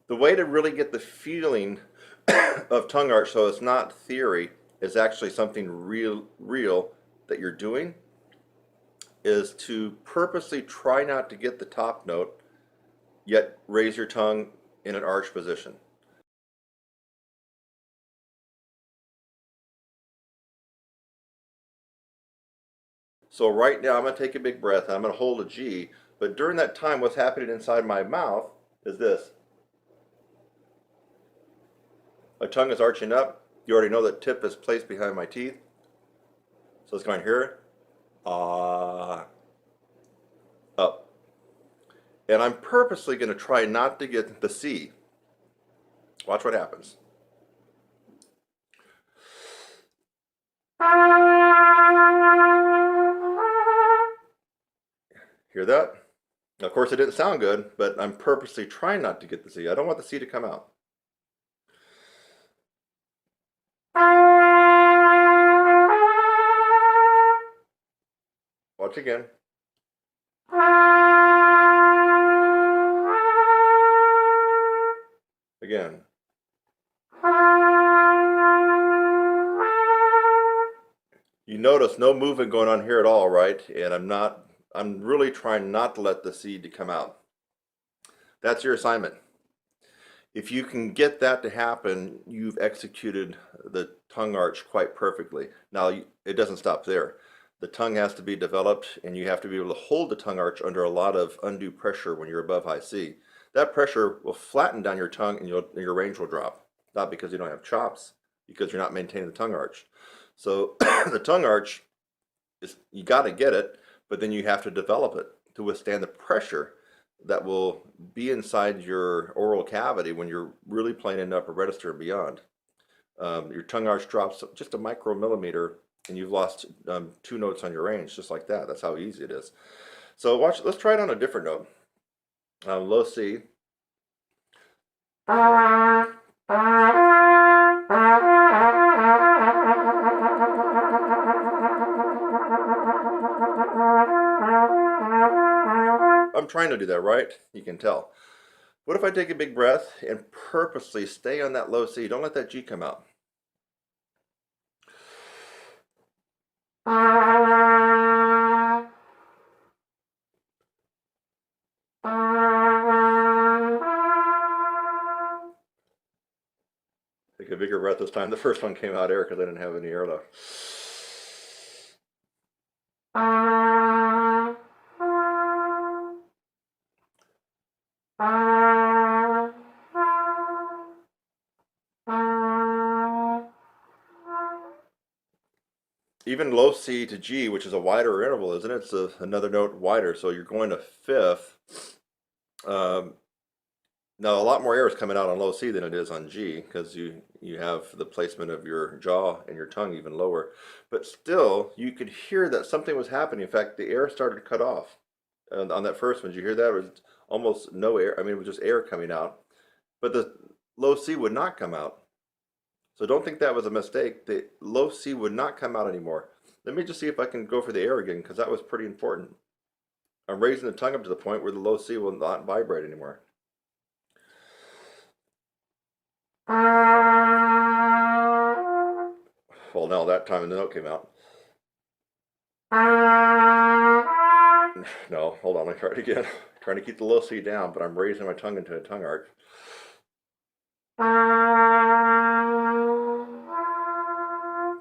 Speaker 1: The way to really get the feeling of tongue arch, so it's not theory, it's actually something real that you're doing, is to purposely try not to get the top note, yet raise your tongue in an arch position. So right now I'm going to take a big breath, and I'm going to hold a G, but during that time what's happening inside my mouth is this. My tongue is arching up. You already know that tip is placed behind my teeth. So it's going here, up. And I'm purposely going to try not to get the C. Watch what happens. Hear that? Of course it didn't sound good, but I'm purposely trying not to get the C. I don't want the C to come out. Watch again. Again. You notice no movement going on here at all, right? And I'm really trying not to let the C come out. That's your assignment. If you can get that to happen, you've executed the tongue arch quite perfectly. Now, it doesn't stop there. The tongue has to be developed, and you have to be able to hold the tongue arch under a lot of undue pressure when you're above high C. That pressure will flatten down your tongue, and your range will drop. Not because you don't have chops, because you're not maintaining the tongue arch. So the tongue arch, you got to get it, but then you have to develop it to withstand the pressure that will be inside your oral cavity when you're really playing in upper register and beyond. Your tongue arch drops just a micromillimeter, and you've lost 2 notes on your range, just like that. That's how easy it is. So let's try it on a different note. Low C. I'm trying to do that, right? You can tell. What if I take a big breath and purposely stay on that low C? Don't let that G come out. Take a bigger breath this time. The first one came out air because I didn't have any air left. Even low C to G, which is a wider interval, isn't it? It's another note wider, so you're going to fifth. Now, a lot more air is coming out on low C than it is on G because you have the placement of your jaw and your tongue even lower. But still, you could hear that something was happening. In fact, the air started to cut off. On that first one, did you hear that? It was almost no air. I mean, it was just air coming out. But the low C would not come out. So don't think that was a mistake. The low C would not come out anymore. Let me just see if I can go for the air again because that was pretty important. I'm raising the tongue up to the point where the low C will not vibrate anymore. Well, no, that time the note came out. No, hold on, let me try it again. Trying to keep the low C down, but I'm raising my tongue into a tongue arch.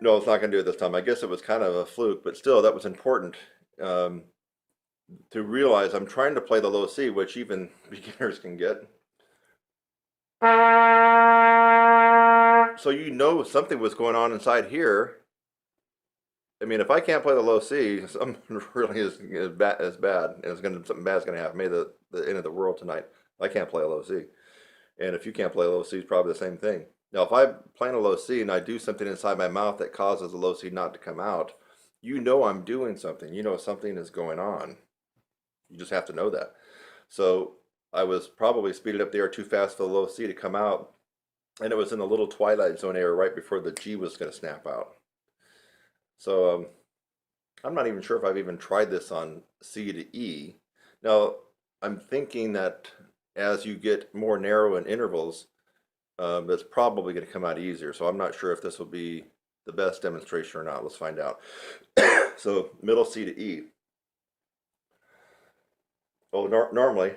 Speaker 1: No, it's not going to do it this time. I guess it was kind of a fluke, but still, that was important to realize I'm trying to play the low C, which even beginners can get. So you know something was going on inside here. I mean, if I can't play the low C, something really is bad, and something bad's going to happen. Maybe the end of the world tonight. I can't play a low C, and if you can't play a low C, it's probably the same thing. Now, if I'm playing a low C and I do something inside my mouth that causes the low C not to come out, you know I'm doing something. You know something is going on. You just have to know that. So I was probably speeding up the air too fast for the low C to come out, and it was in the little twilight zone area right before the G was going to snap out. So I'm not even sure if I've even tried this on C to E. Now, I'm thinking that as you get more narrow in intervals, it's probably going to come out easier. So I'm not sure if this will be the best demonstration or not. Let's find out. So middle C to E. Oh, normally.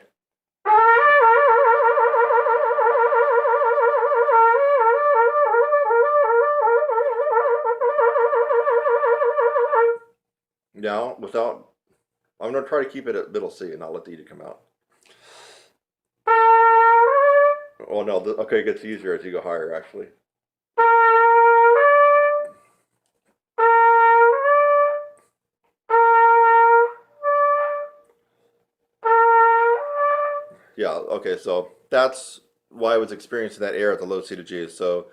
Speaker 1: Now, I'm going to try to keep it at middle C and not let the E come out. Oh no, okay, it gets easier as you go higher, actually. Yeah, okay, so that's why I was experiencing that error at the low C to G. So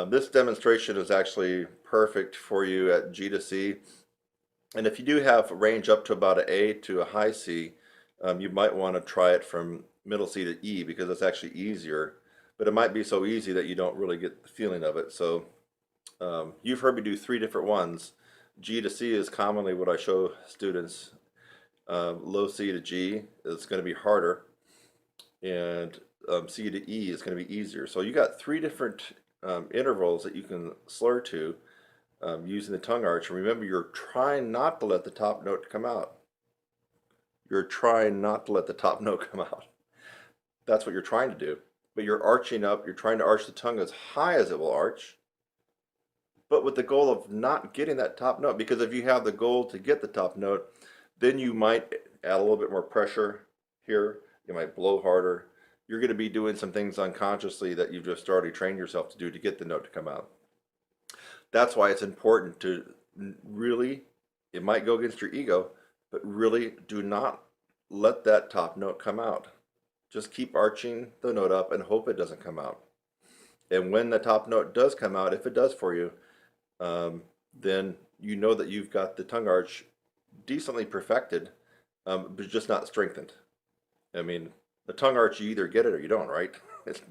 Speaker 1: this demonstration is actually perfect for you at G to C. And if you do have range up to about an A to a high C, you might want to try it from middle C to E because it's actually easier. But it might be so easy that you don't really get the feeling of it. So you've heard me do 3 different ones. G to C is commonly what I show students. Low C to G is going to be harder. And C to E is going to be easier. So you got 3 different intervals that you can slur to using the tongue arch. And remember, you're trying not to let the top note come out. You're trying not to let the top note come out. That's what you're trying to do. But you're arching up. You're trying to arch the tongue as high as it will arch, but with the goal of not getting that top note. Because if you have the goal to get the top note, then you might add a little bit more pressure here. You might blow harder. You're going to be doing some things unconsciously that you've just already trained yourself to do to get the note to come out. That's why it's important to really, it might go against your ego, but really do not let that top note come out. Just keep arching the note up and hope it doesn't come out. And when the top note does come out, if it does for you, then you know that you've got the tongue arch decently perfected, but just not strengthened. I mean, the tongue arch, you either get it or you don't, right?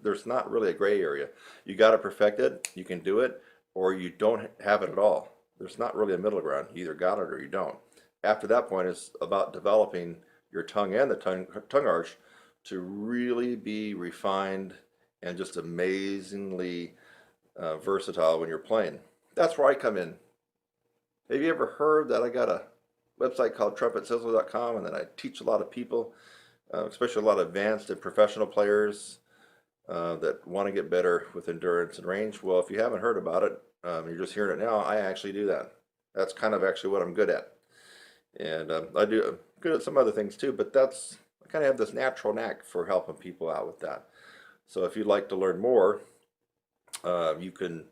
Speaker 1: There's not really a gray area. You got it perfected, you can do it, or you don't have it at all. There's not really a middle ground. You either got it or you don't. After that point, it's about developing your tongue and the tongue arch to really be refined and just amazingly versatile when you're playing. That's where I come in. Have you ever heard that I got a website called TrumpetSizzler.com, and then I teach a lot of people, especially a lot of advanced and professional players that want to get better with endurance and range? Well, if you haven't heard about it, you're just hearing it now. I actually do that. That's kind of actually what I'm good at. And I do I'm good at some other things too, but I kind of have this natural knack for helping people out with that. So if you'd like to learn more, you can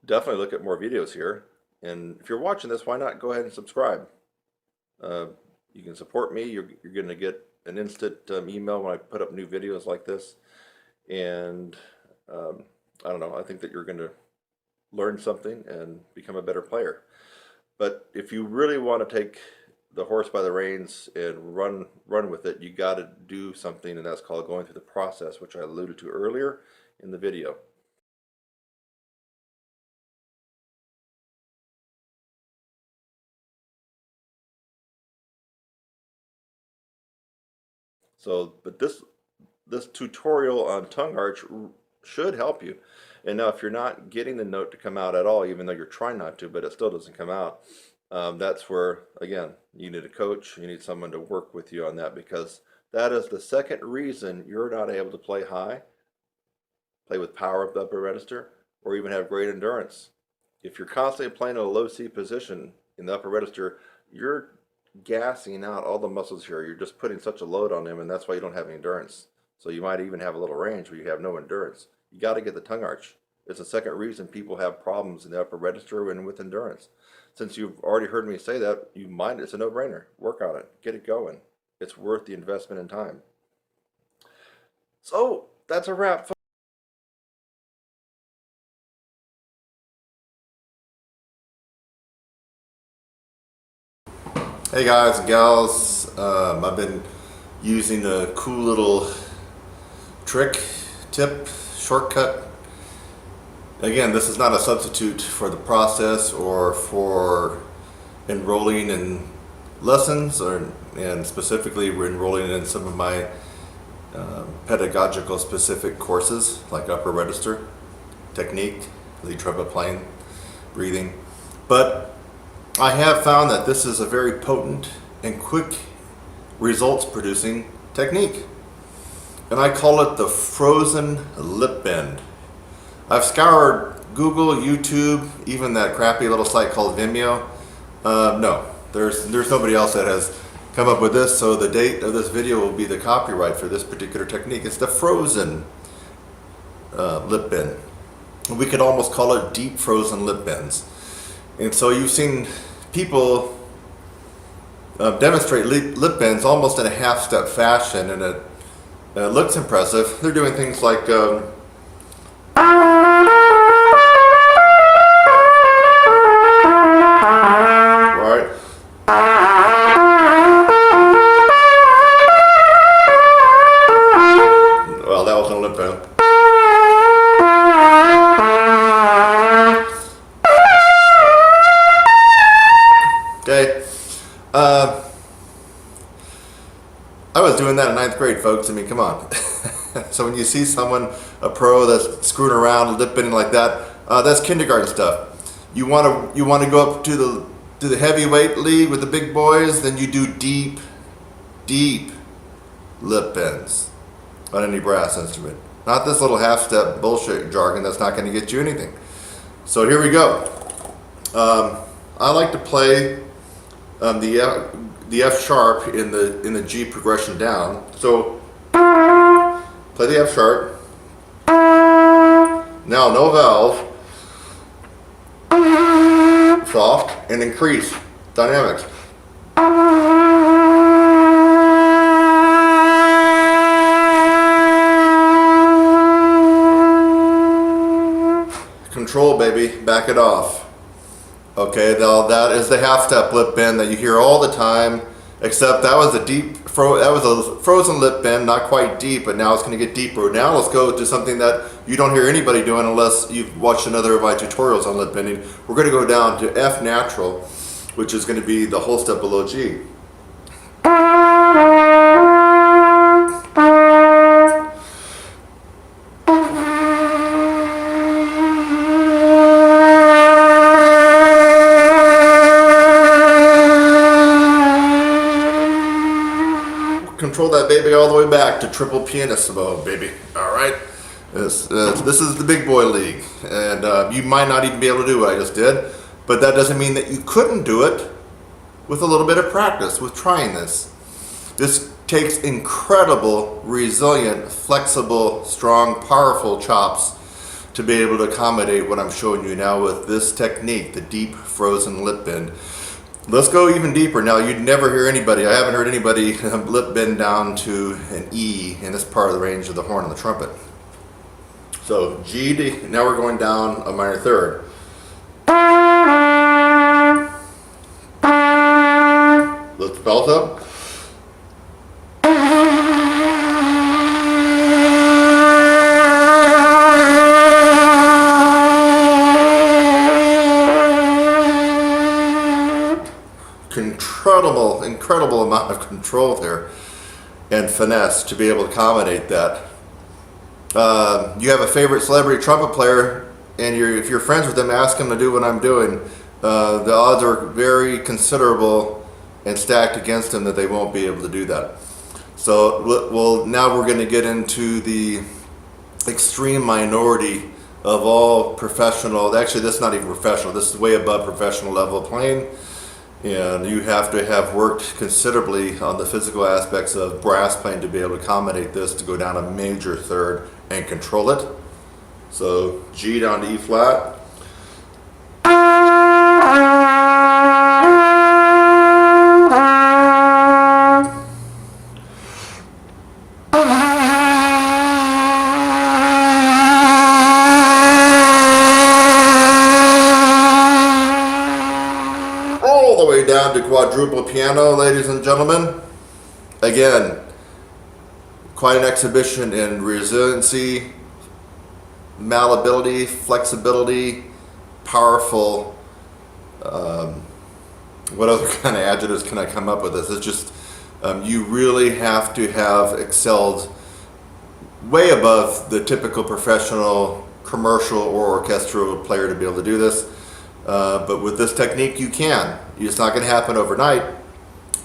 Speaker 1: definitely look at more videos here. And if you're watching this, why not go ahead and subscribe? You can support me. You're going to get an instant email when I put up new videos like this. And I don't know, I think that you're going to learn something and become a better player. But if you really want to take the horse by the reins and run with it, you got to do something, and that's called going through the process, which I alluded to earlier in the video. So, but this tutorial on tongue arch should help you. And now if you're not getting the note to come out at all, even though you're trying not to, but it still doesn't come out, that's where, again, you need a coach. You need someone to work with you on that, because that is the second reason you're not able to play high, play with power up the upper register, or even have great endurance. If you're constantly playing in a low C position in the upper register, you're gassing out all the muscles here. You're just putting such a load on them, and that's why you don't have any endurance. So you might even have a little range where you have no endurance. You got to get the tongue arch. It's the second reason people have problems in the upper register and with endurance. Since you've already heard me say that, it's a no-brainer. Work on it. Get it going. It's worth the investment in time. So that's a wrap. Hey guys and gals, I've been using a cool little tip, shortcut. Again, this is not a substitute for the process or for enrolling in lessons, and specifically we're enrolling in some of my pedagogical specific courses like upper register, technique, lead trumpet playing, breathing. But I have found that this is a very potent and quick results producing technique. And I call it the frozen lip bend. I've scoured Google, YouTube, even that crappy little site called Vimeo. No, there's nobody else that has come up with this, so the date of this video will be the copyright for this particular technique. It's the frozen lip bend. We could almost call it deep frozen lip bends. And so you've seen people demonstrate lip bends almost in a half-step fashion, and it looks impressive. They're doing things like right. Well, that wasn't a lip bend. Okay. I was doing that in 9th grade, folks. I mean, come on. So when you see someone, a pro that's screwing around, lip bending like that, that's kindergarten stuff. You want to go up to the heavyweight league with the big boys, then you do deep lip bends on any brass instrument. Not this little half-step bullshit jargon that's not going to get you anything. So here we go. I like to play the F sharp in the G progression down. So play the F sharp. Now no valve. Soft and increase dynamics. Control, baby, back it off. Okay, now that is the half-step lip bend that you hear all the time, except that was a frozen lip bend, not quite deep, but now it's going to get deeper. Now let's go to something that you don't hear anybody doing unless you've watched another of my tutorials on lip bending. We're going to go down to F natural, which is going to be the whole step below G. Control that baby all the way back to triple pianissimo, baby. All right, this is the big boy league, and you might not even be able to do what I just did, but that doesn't mean that you couldn't do it with a little bit of practice with trying this. This takes incredible, resilient, flexible, strong, powerful chops to be able to accommodate what I'm showing you now with this technique, the deep frozen lip bend. Let's go even deeper. Now, you'd never hear anybody, I haven't heard anybody lip bend down to an E in this part of the range of the horn on the trumpet. So G to, now we're going down a minor third. Lift the belt up. Incredible amount of control there and finesse to be able to accommodate that. You have a favorite celebrity trumpet player, and if you're friends with them, ask them to do what I'm doing. The odds are very considerable and stacked against them that they won't be able to do that. So now we're going to get into the extreme minority of all professional. Actually, this is not even professional. This is way above professional level playing. And you have to have worked considerably on the physical aspects of brass playing to be able to accommodate this to go down a major third and control it. So G down to E flat. Down to quadruple piano, ladies and gentlemen. Again, quite an exhibition in resiliency, malleability, flexibility, powerful. What other kind of adjectives can I come up with this? It's just, you really have to have excelled way above the typical professional commercial or orchestral player to be able to do this. But with this technique, you can. It's not going to happen overnight.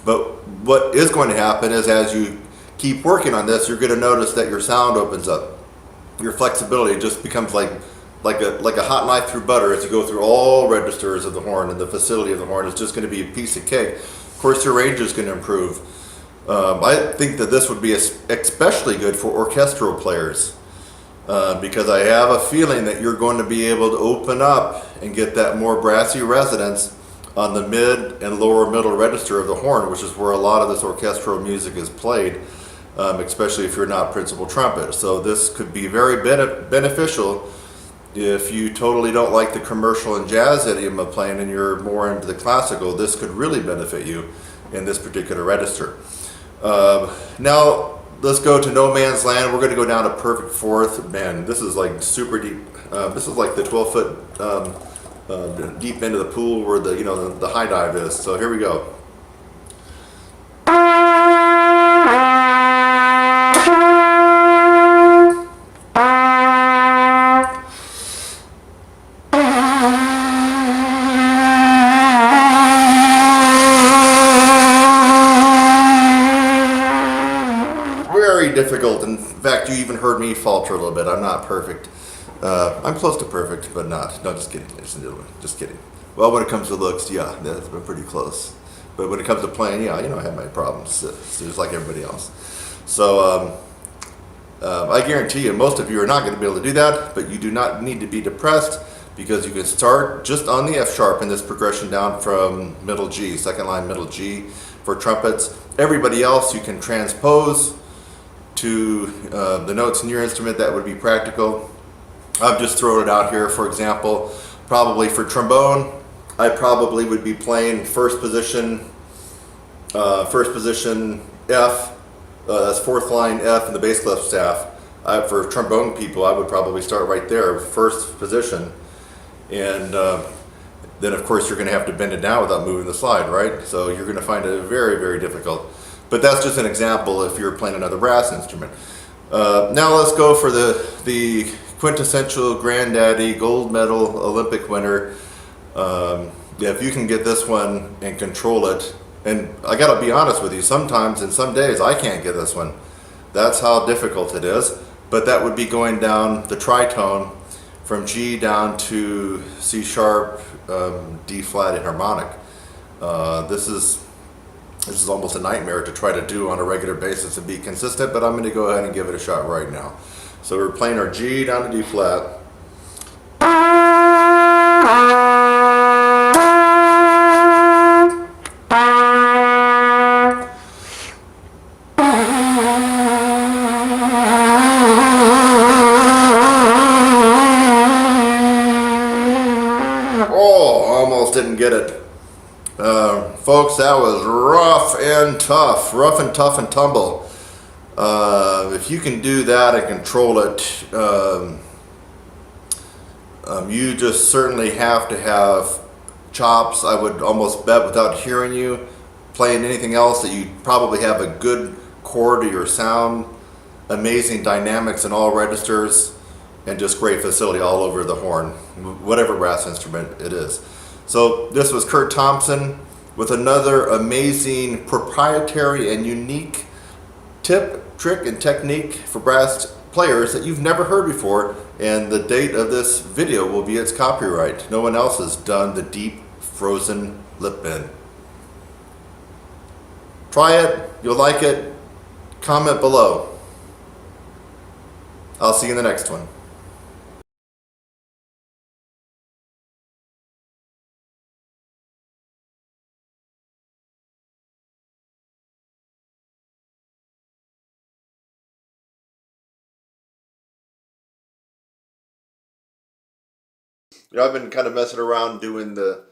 Speaker 1: But what is going to happen is as you keep working on this, you're going to notice that your sound opens up. Your flexibility just becomes like a hot knife through butter as you go through all registers of the horn, and the facility of the horn is just going to be a piece of cake. Of course, your range is going to improve. I think that this would be especially good for orchestral players because I have a feeling that you're going to be able to open up and get that more brassy resonance on the mid and lower middle register of the horn, which is where a lot of this orchestral music is played, especially if you're not principal trumpet. So this could be very beneficial if you totally don't like the commercial and jazz idiom of playing and you're more into the classical. This could really benefit you in this particular register. Now let's go to no man's land. We're going to go down to perfect fourth. Man, this is like super deep. This is like the 12-foot deep end of the pool where the high dive is. So here we go. Very difficult. In fact, you even heard me falter a little bit. I'm not perfect. I'm close to perfect, but not. No, just kidding. Just kidding. Well, when it comes to looks, yeah, that's been pretty close. But when it comes to playing, yeah, I have my problems, just like everybody else. So I guarantee you, most of you are not going to be able to do that, but you do not need to be depressed because you can start just on the F sharp in this progression down from middle G, second line middle G for trumpets. Everybody else you can transpose to the notes in your instrument. That would be practical. I've just thrown it out here. For example, probably for trombone, I probably would be playing first position F. That's fourth line F in the bass clef staff. For trombone people, I would probably start right there, first position, and then of course you're going to have to bend it down without moving the slide, right? So you're going to find it very, very difficult. But that's just an example if you're playing another brass instrument. Now let's go for the quintessential granddaddy gold medal Olympic winner. If you can get this one and control it, and I gotta be honest with you, sometimes and some days I can't get this one. That's how difficult it is. But that would be going down the tritone from G down to C sharp, D flat, and harmonic. This is almost a nightmare to try to do on a regular basis and be consistent, but I'm going to go ahead and give it a shot right now. So we're playing our G down to D flat. Oh, almost didn't get it. Folks, that was rough and tough and tumble. If you can do that and control it, you just certainly have to have chops. I would almost bet without hearing you playing anything else that you probably have a good core to your sound, amazing dynamics in all registers, and just great facility all over the horn, whatever brass instrument it is. So this was Kurt Thompson with another amazing proprietary and unique tip, trick, and technique for brass players that you've never heard before, and the date of this video will be its copyright. No one else has done the deep frozen lip bend. Try it, you'll like it, comment below. I'll see you in the next one. I've been kind of messing around doing the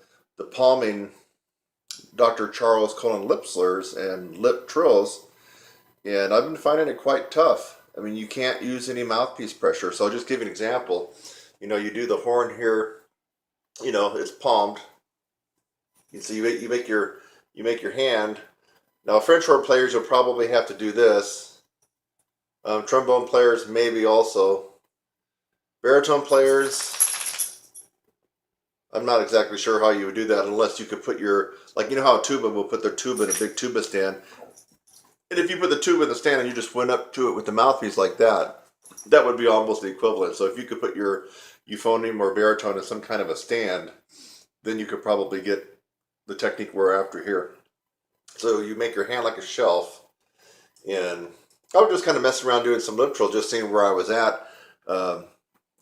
Speaker 1: palming Dr. Charles Cullen lip slurs and lip trills, and I've been finding it quite tough. I mean, you can't use any mouthpiece pressure, so I'll just give you an example. You do the horn here, it's palmed. So you make your hand. Now, French horn players, you'll probably have to do this Trombone players, maybe also. Baritone players, I'm not exactly sure how you would do that unless you could put your, like, you know how a tuba will put their tuba in a big tuba stand. And if you put the tuba in the stand and you just went up to it with the mouthpiece like that, that would be almost the equivalent. So if you could put your euphonium or baritone in some kind of a stand, then you could probably get the technique we're after here. So you make your hand like a shelf, and I was just kind of messing around doing some lip trill, just seeing where I was at.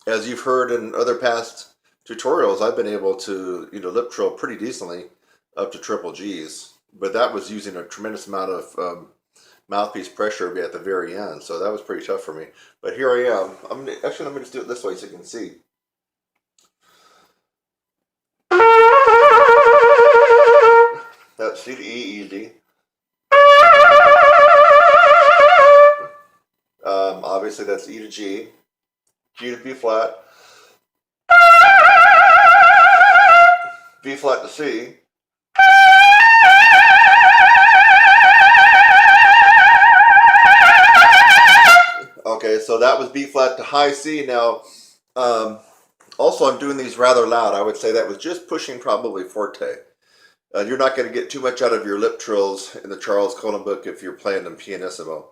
Speaker 1: As you've heard in other past tutorials, I've been able to, lip trill pretty decently up to triple G's, but that was using a tremendous amount of mouthpiece pressure at the very end, so that was pretty tough for me. But here I am. Let me just do it this way so you can see. That's C to E, easy. Obviously that's E to G, G to B flat, B flat to C, okay, so that was B flat to high C. Now, also I'm doing these rather loud. I would say that was just pushing probably forte. You're not going to get too much out of your lip trills in the Charles Colin book if you're playing them pianissimo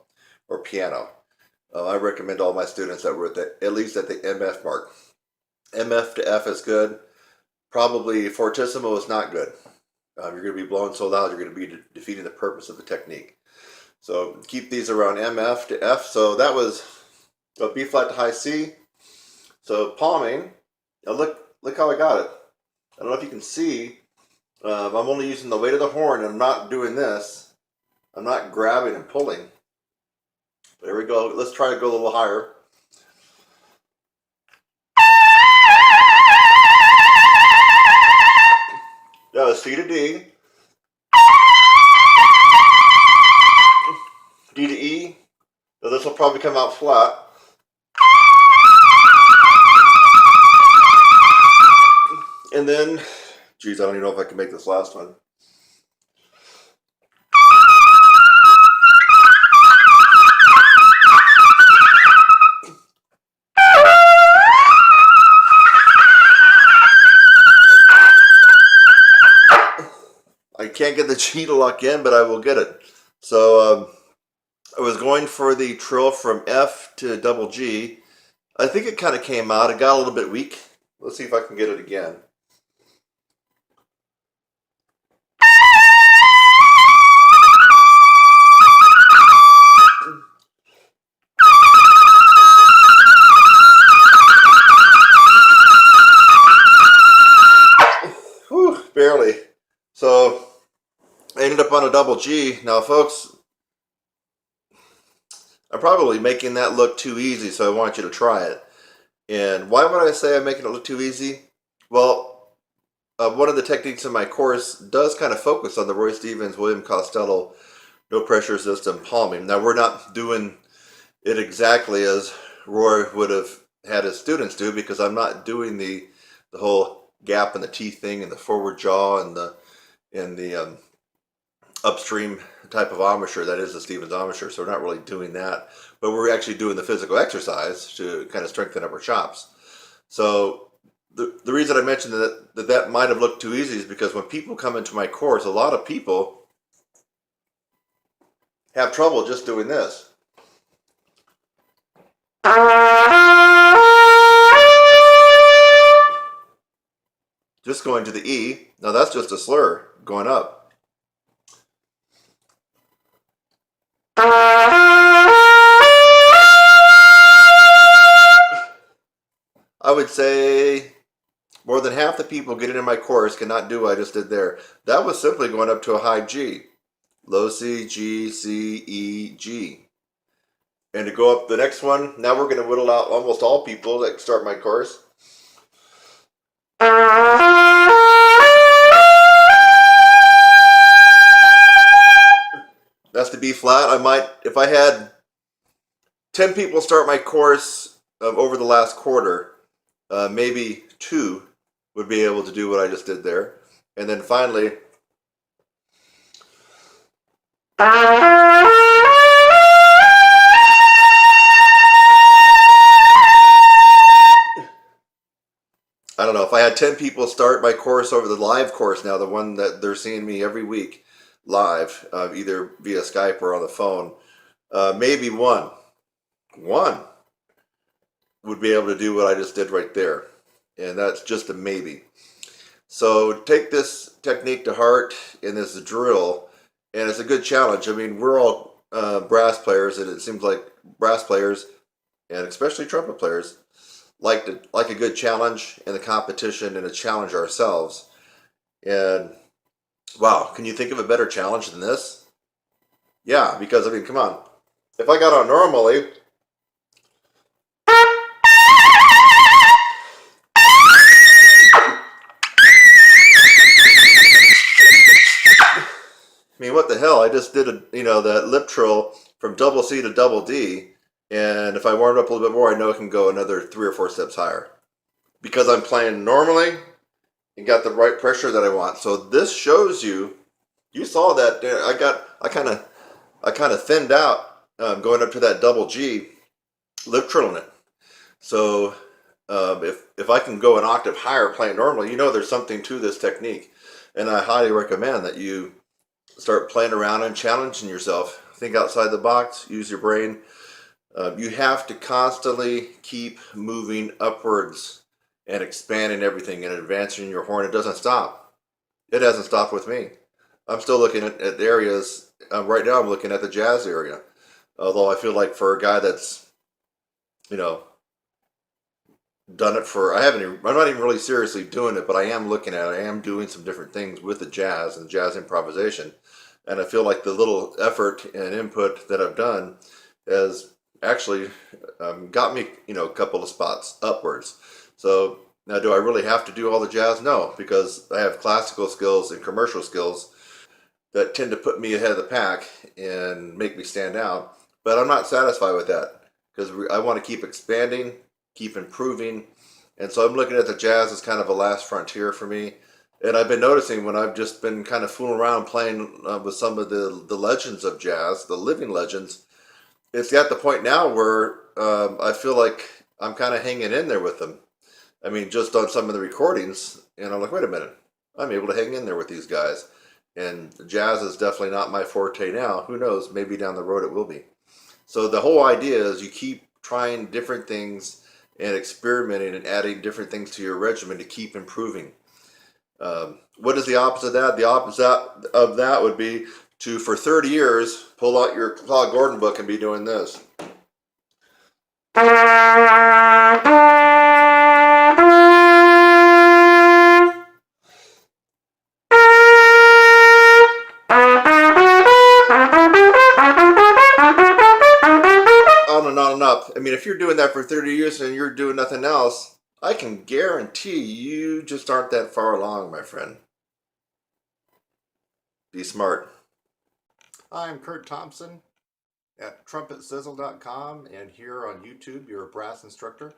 Speaker 1: or piano. I recommend all my students that were at least at the MF mark. MF to F is good. Probably fortissimo is not good. You're going to be blowing so loud, you're going to be defeating the purpose of the technique. So keep these around MF to F. So that was a B flat to high C. So palming. Now look how I got it. I don't know if you can see. I'm only using the weight of the horn, and I'm not doing this. I'm not grabbing and pulling. There we go. Let's try to go a little higher. That was C to D. D to E. Now this will probably come out flat. And then, geez, I don't even know if I can make this last one. I can't get the G to lock in, but I will get it. So I was going for the trill from F to double G. I think it kind of came out. It got a little bit weak. Let's see if I can get it again. Whew, barely. So I ended up on a double G. Now, folks, I'm probably making that look too easy, so I want you to try it. And why would I say I'm making it look too easy? Well, one of the techniques in my course does kind of focus on the Roy Stevens, William Costello, no pressure system palming. Now, we're not doing it exactly as Roy would have had his students do, because I'm not doing the whole gap in the teeth thing and the forward jaw and the upstream type of embouchure that is the Stevens embouchure. So we're not really doing that, but we're actually doing the physical exercise to kind of strengthen up our chops. So the reason I mentioned that might have looked too easy is because when people come into my course, a lot of people have trouble just doing this. Just going to the E. Now that's just a slur going up. I would say more than half the people getting in my course cannot do what I just did there. That was simply going up to a high G. Low C, G, C, E, G. And to go up the next one, now we're going to whittle out almost all people that start my course. That's the B flat. I might, if I had 10 people start my course over the last quarter, maybe 2 would be able to do what I just did there. And then finally, had 10 people start my course over the live course now, the one that they're seeing me every week live, either via Skype or on the phone. Maybe one would be able to do what I just did right there. And that's just a maybe. So take this technique to heart in this drill, and it's a good challenge. I mean, we're all brass players, and it seems like brass players, and especially trumpet players, like a good challenge in the competition and to challenge ourselves. And wow, can you think of a better challenge than this? Yeah, because I mean, come on. If I got on normally, I mean, what the hell? I just did that lip trill from double C to double D, and if I warmed up a little bit more, I know I can go another 3 or 4 steps higher because I'm playing normally and got the right pressure that I want. So this shows you. You saw that I kind of thinned out going up to that double G, lip trilling it. So if I can go an octave higher playing normally, there's something to this technique, and I highly recommend that you start playing around and challenging yourself. Think outside the box. Use your brain. You have to constantly keep moving upwards and expanding everything and advancing your horn. It doesn't stop. It hasn't stopped with me. I'm still looking at areas. Right now I'm looking at the jazz area. Although I feel like for a guy that's, done it for, I'm not even really seriously doing it, but I am looking at it. I am doing some different things with the jazz and jazz improvisation. And I feel like the little effort and input that I've done has actually got me, a couple of spots upwards. So now, do I really have to do all the jazz? No, because I have classical skills and commercial skills that tend to put me ahead of the pack and make me stand out. But I'm not satisfied with that because I want to keep expanding, keep improving. And so I'm looking at the jazz as kind of a last frontier for me. And I've been noticing when I've just been kind of fooling around playing with some of the legends of jazz, the living legends, it's at the point now where I feel like I'm kind of hanging in there with them. I mean, just on some of the recordings, and I'm like, wait a minute, I'm able to hang in there with these guys. And jazz is definitely not my forte now. Who knows? Maybe down the road it will be. So the whole idea is you keep trying different things and experimenting and adding different things to your regimen to keep improving. What is the opposite of that? The opposite of that would be to, for 30 years, pull out your Claude Gordon book and be doing this. On and on and up. I mean, if you're doing that for 30 years and you're doing nothing else, I can guarantee you just aren't that far along, my friend. Be smart. I'm Kurt Thompson at TrumpetSizzle.com, and here on YouTube, you're a brass instructor.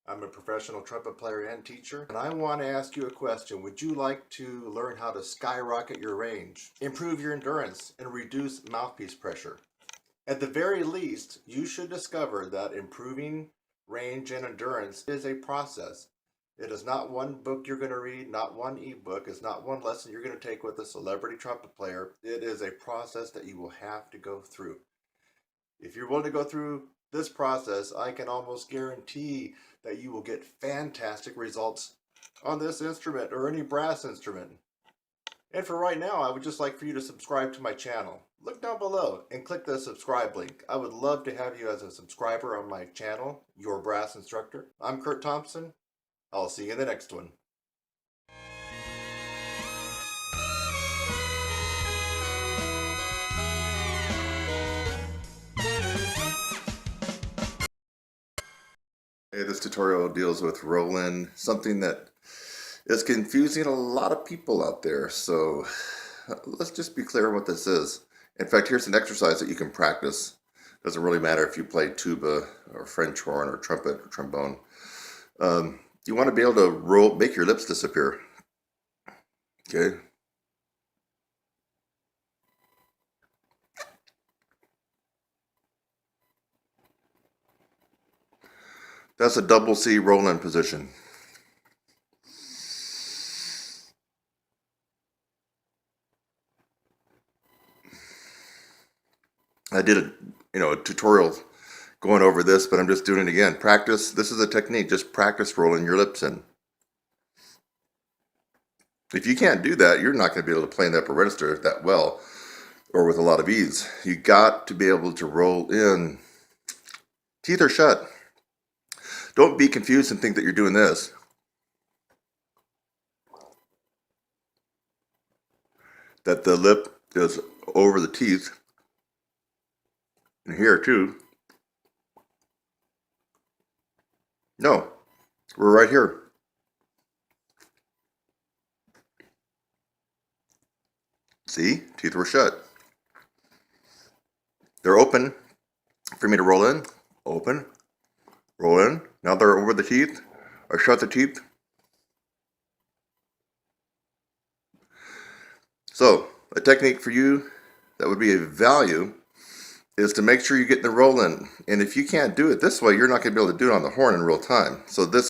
Speaker 1: I'm a professional trumpet player and teacher, and I want to ask you a question. Would you like to learn how to skyrocket your range, improve your endurance, and reduce mouthpiece pressure? At the very least, you should discover that improving range and endurance is a process. It is not one book you're going to read, not one ebook. It's not one lesson you're going to take with a celebrity trumpet player. It is a process that you will have to go through. If you're willing to go through this process, I can almost guarantee that you will get fantastic results on this instrument or any brass instrument. And for right now, I would just like for you to subscribe to my channel. Look down below and click the subscribe link. I would love to have you as a subscriber on my channel, Your Brass Instructor. I'm Kurt Thompson. I'll see you in the next one. Hey, this tutorial deals with Roland, something that is confusing a lot of people out there. So let's just be clear what this is. In fact, here's an exercise that you can practice. Doesn't really matter if you play tuba or French horn or trumpet or trombone. You want to be able to make your lips disappear. Okay. That's a double C Roland position. I did a tutorial going over this, but I'm just doing it again. Practice. This is a technique. Just practice rolling your lips in. If you can't do that, you're not going to be able to play in the upper register that well or with a lot of ease. You got to be able to roll in. Teeth are shut. Don't be confused and think that you're doing this. That the lip is over the teeth. And here too. No, we're right here. See, teeth were shut. They're open for me to roll in. Open, roll in. Now they're over the teeth. I shut the teeth. So, a technique for you that would be of value is to make sure you get the roll in. And if you can't do it this way, you're not going to be able to do it on the horn in real time. So this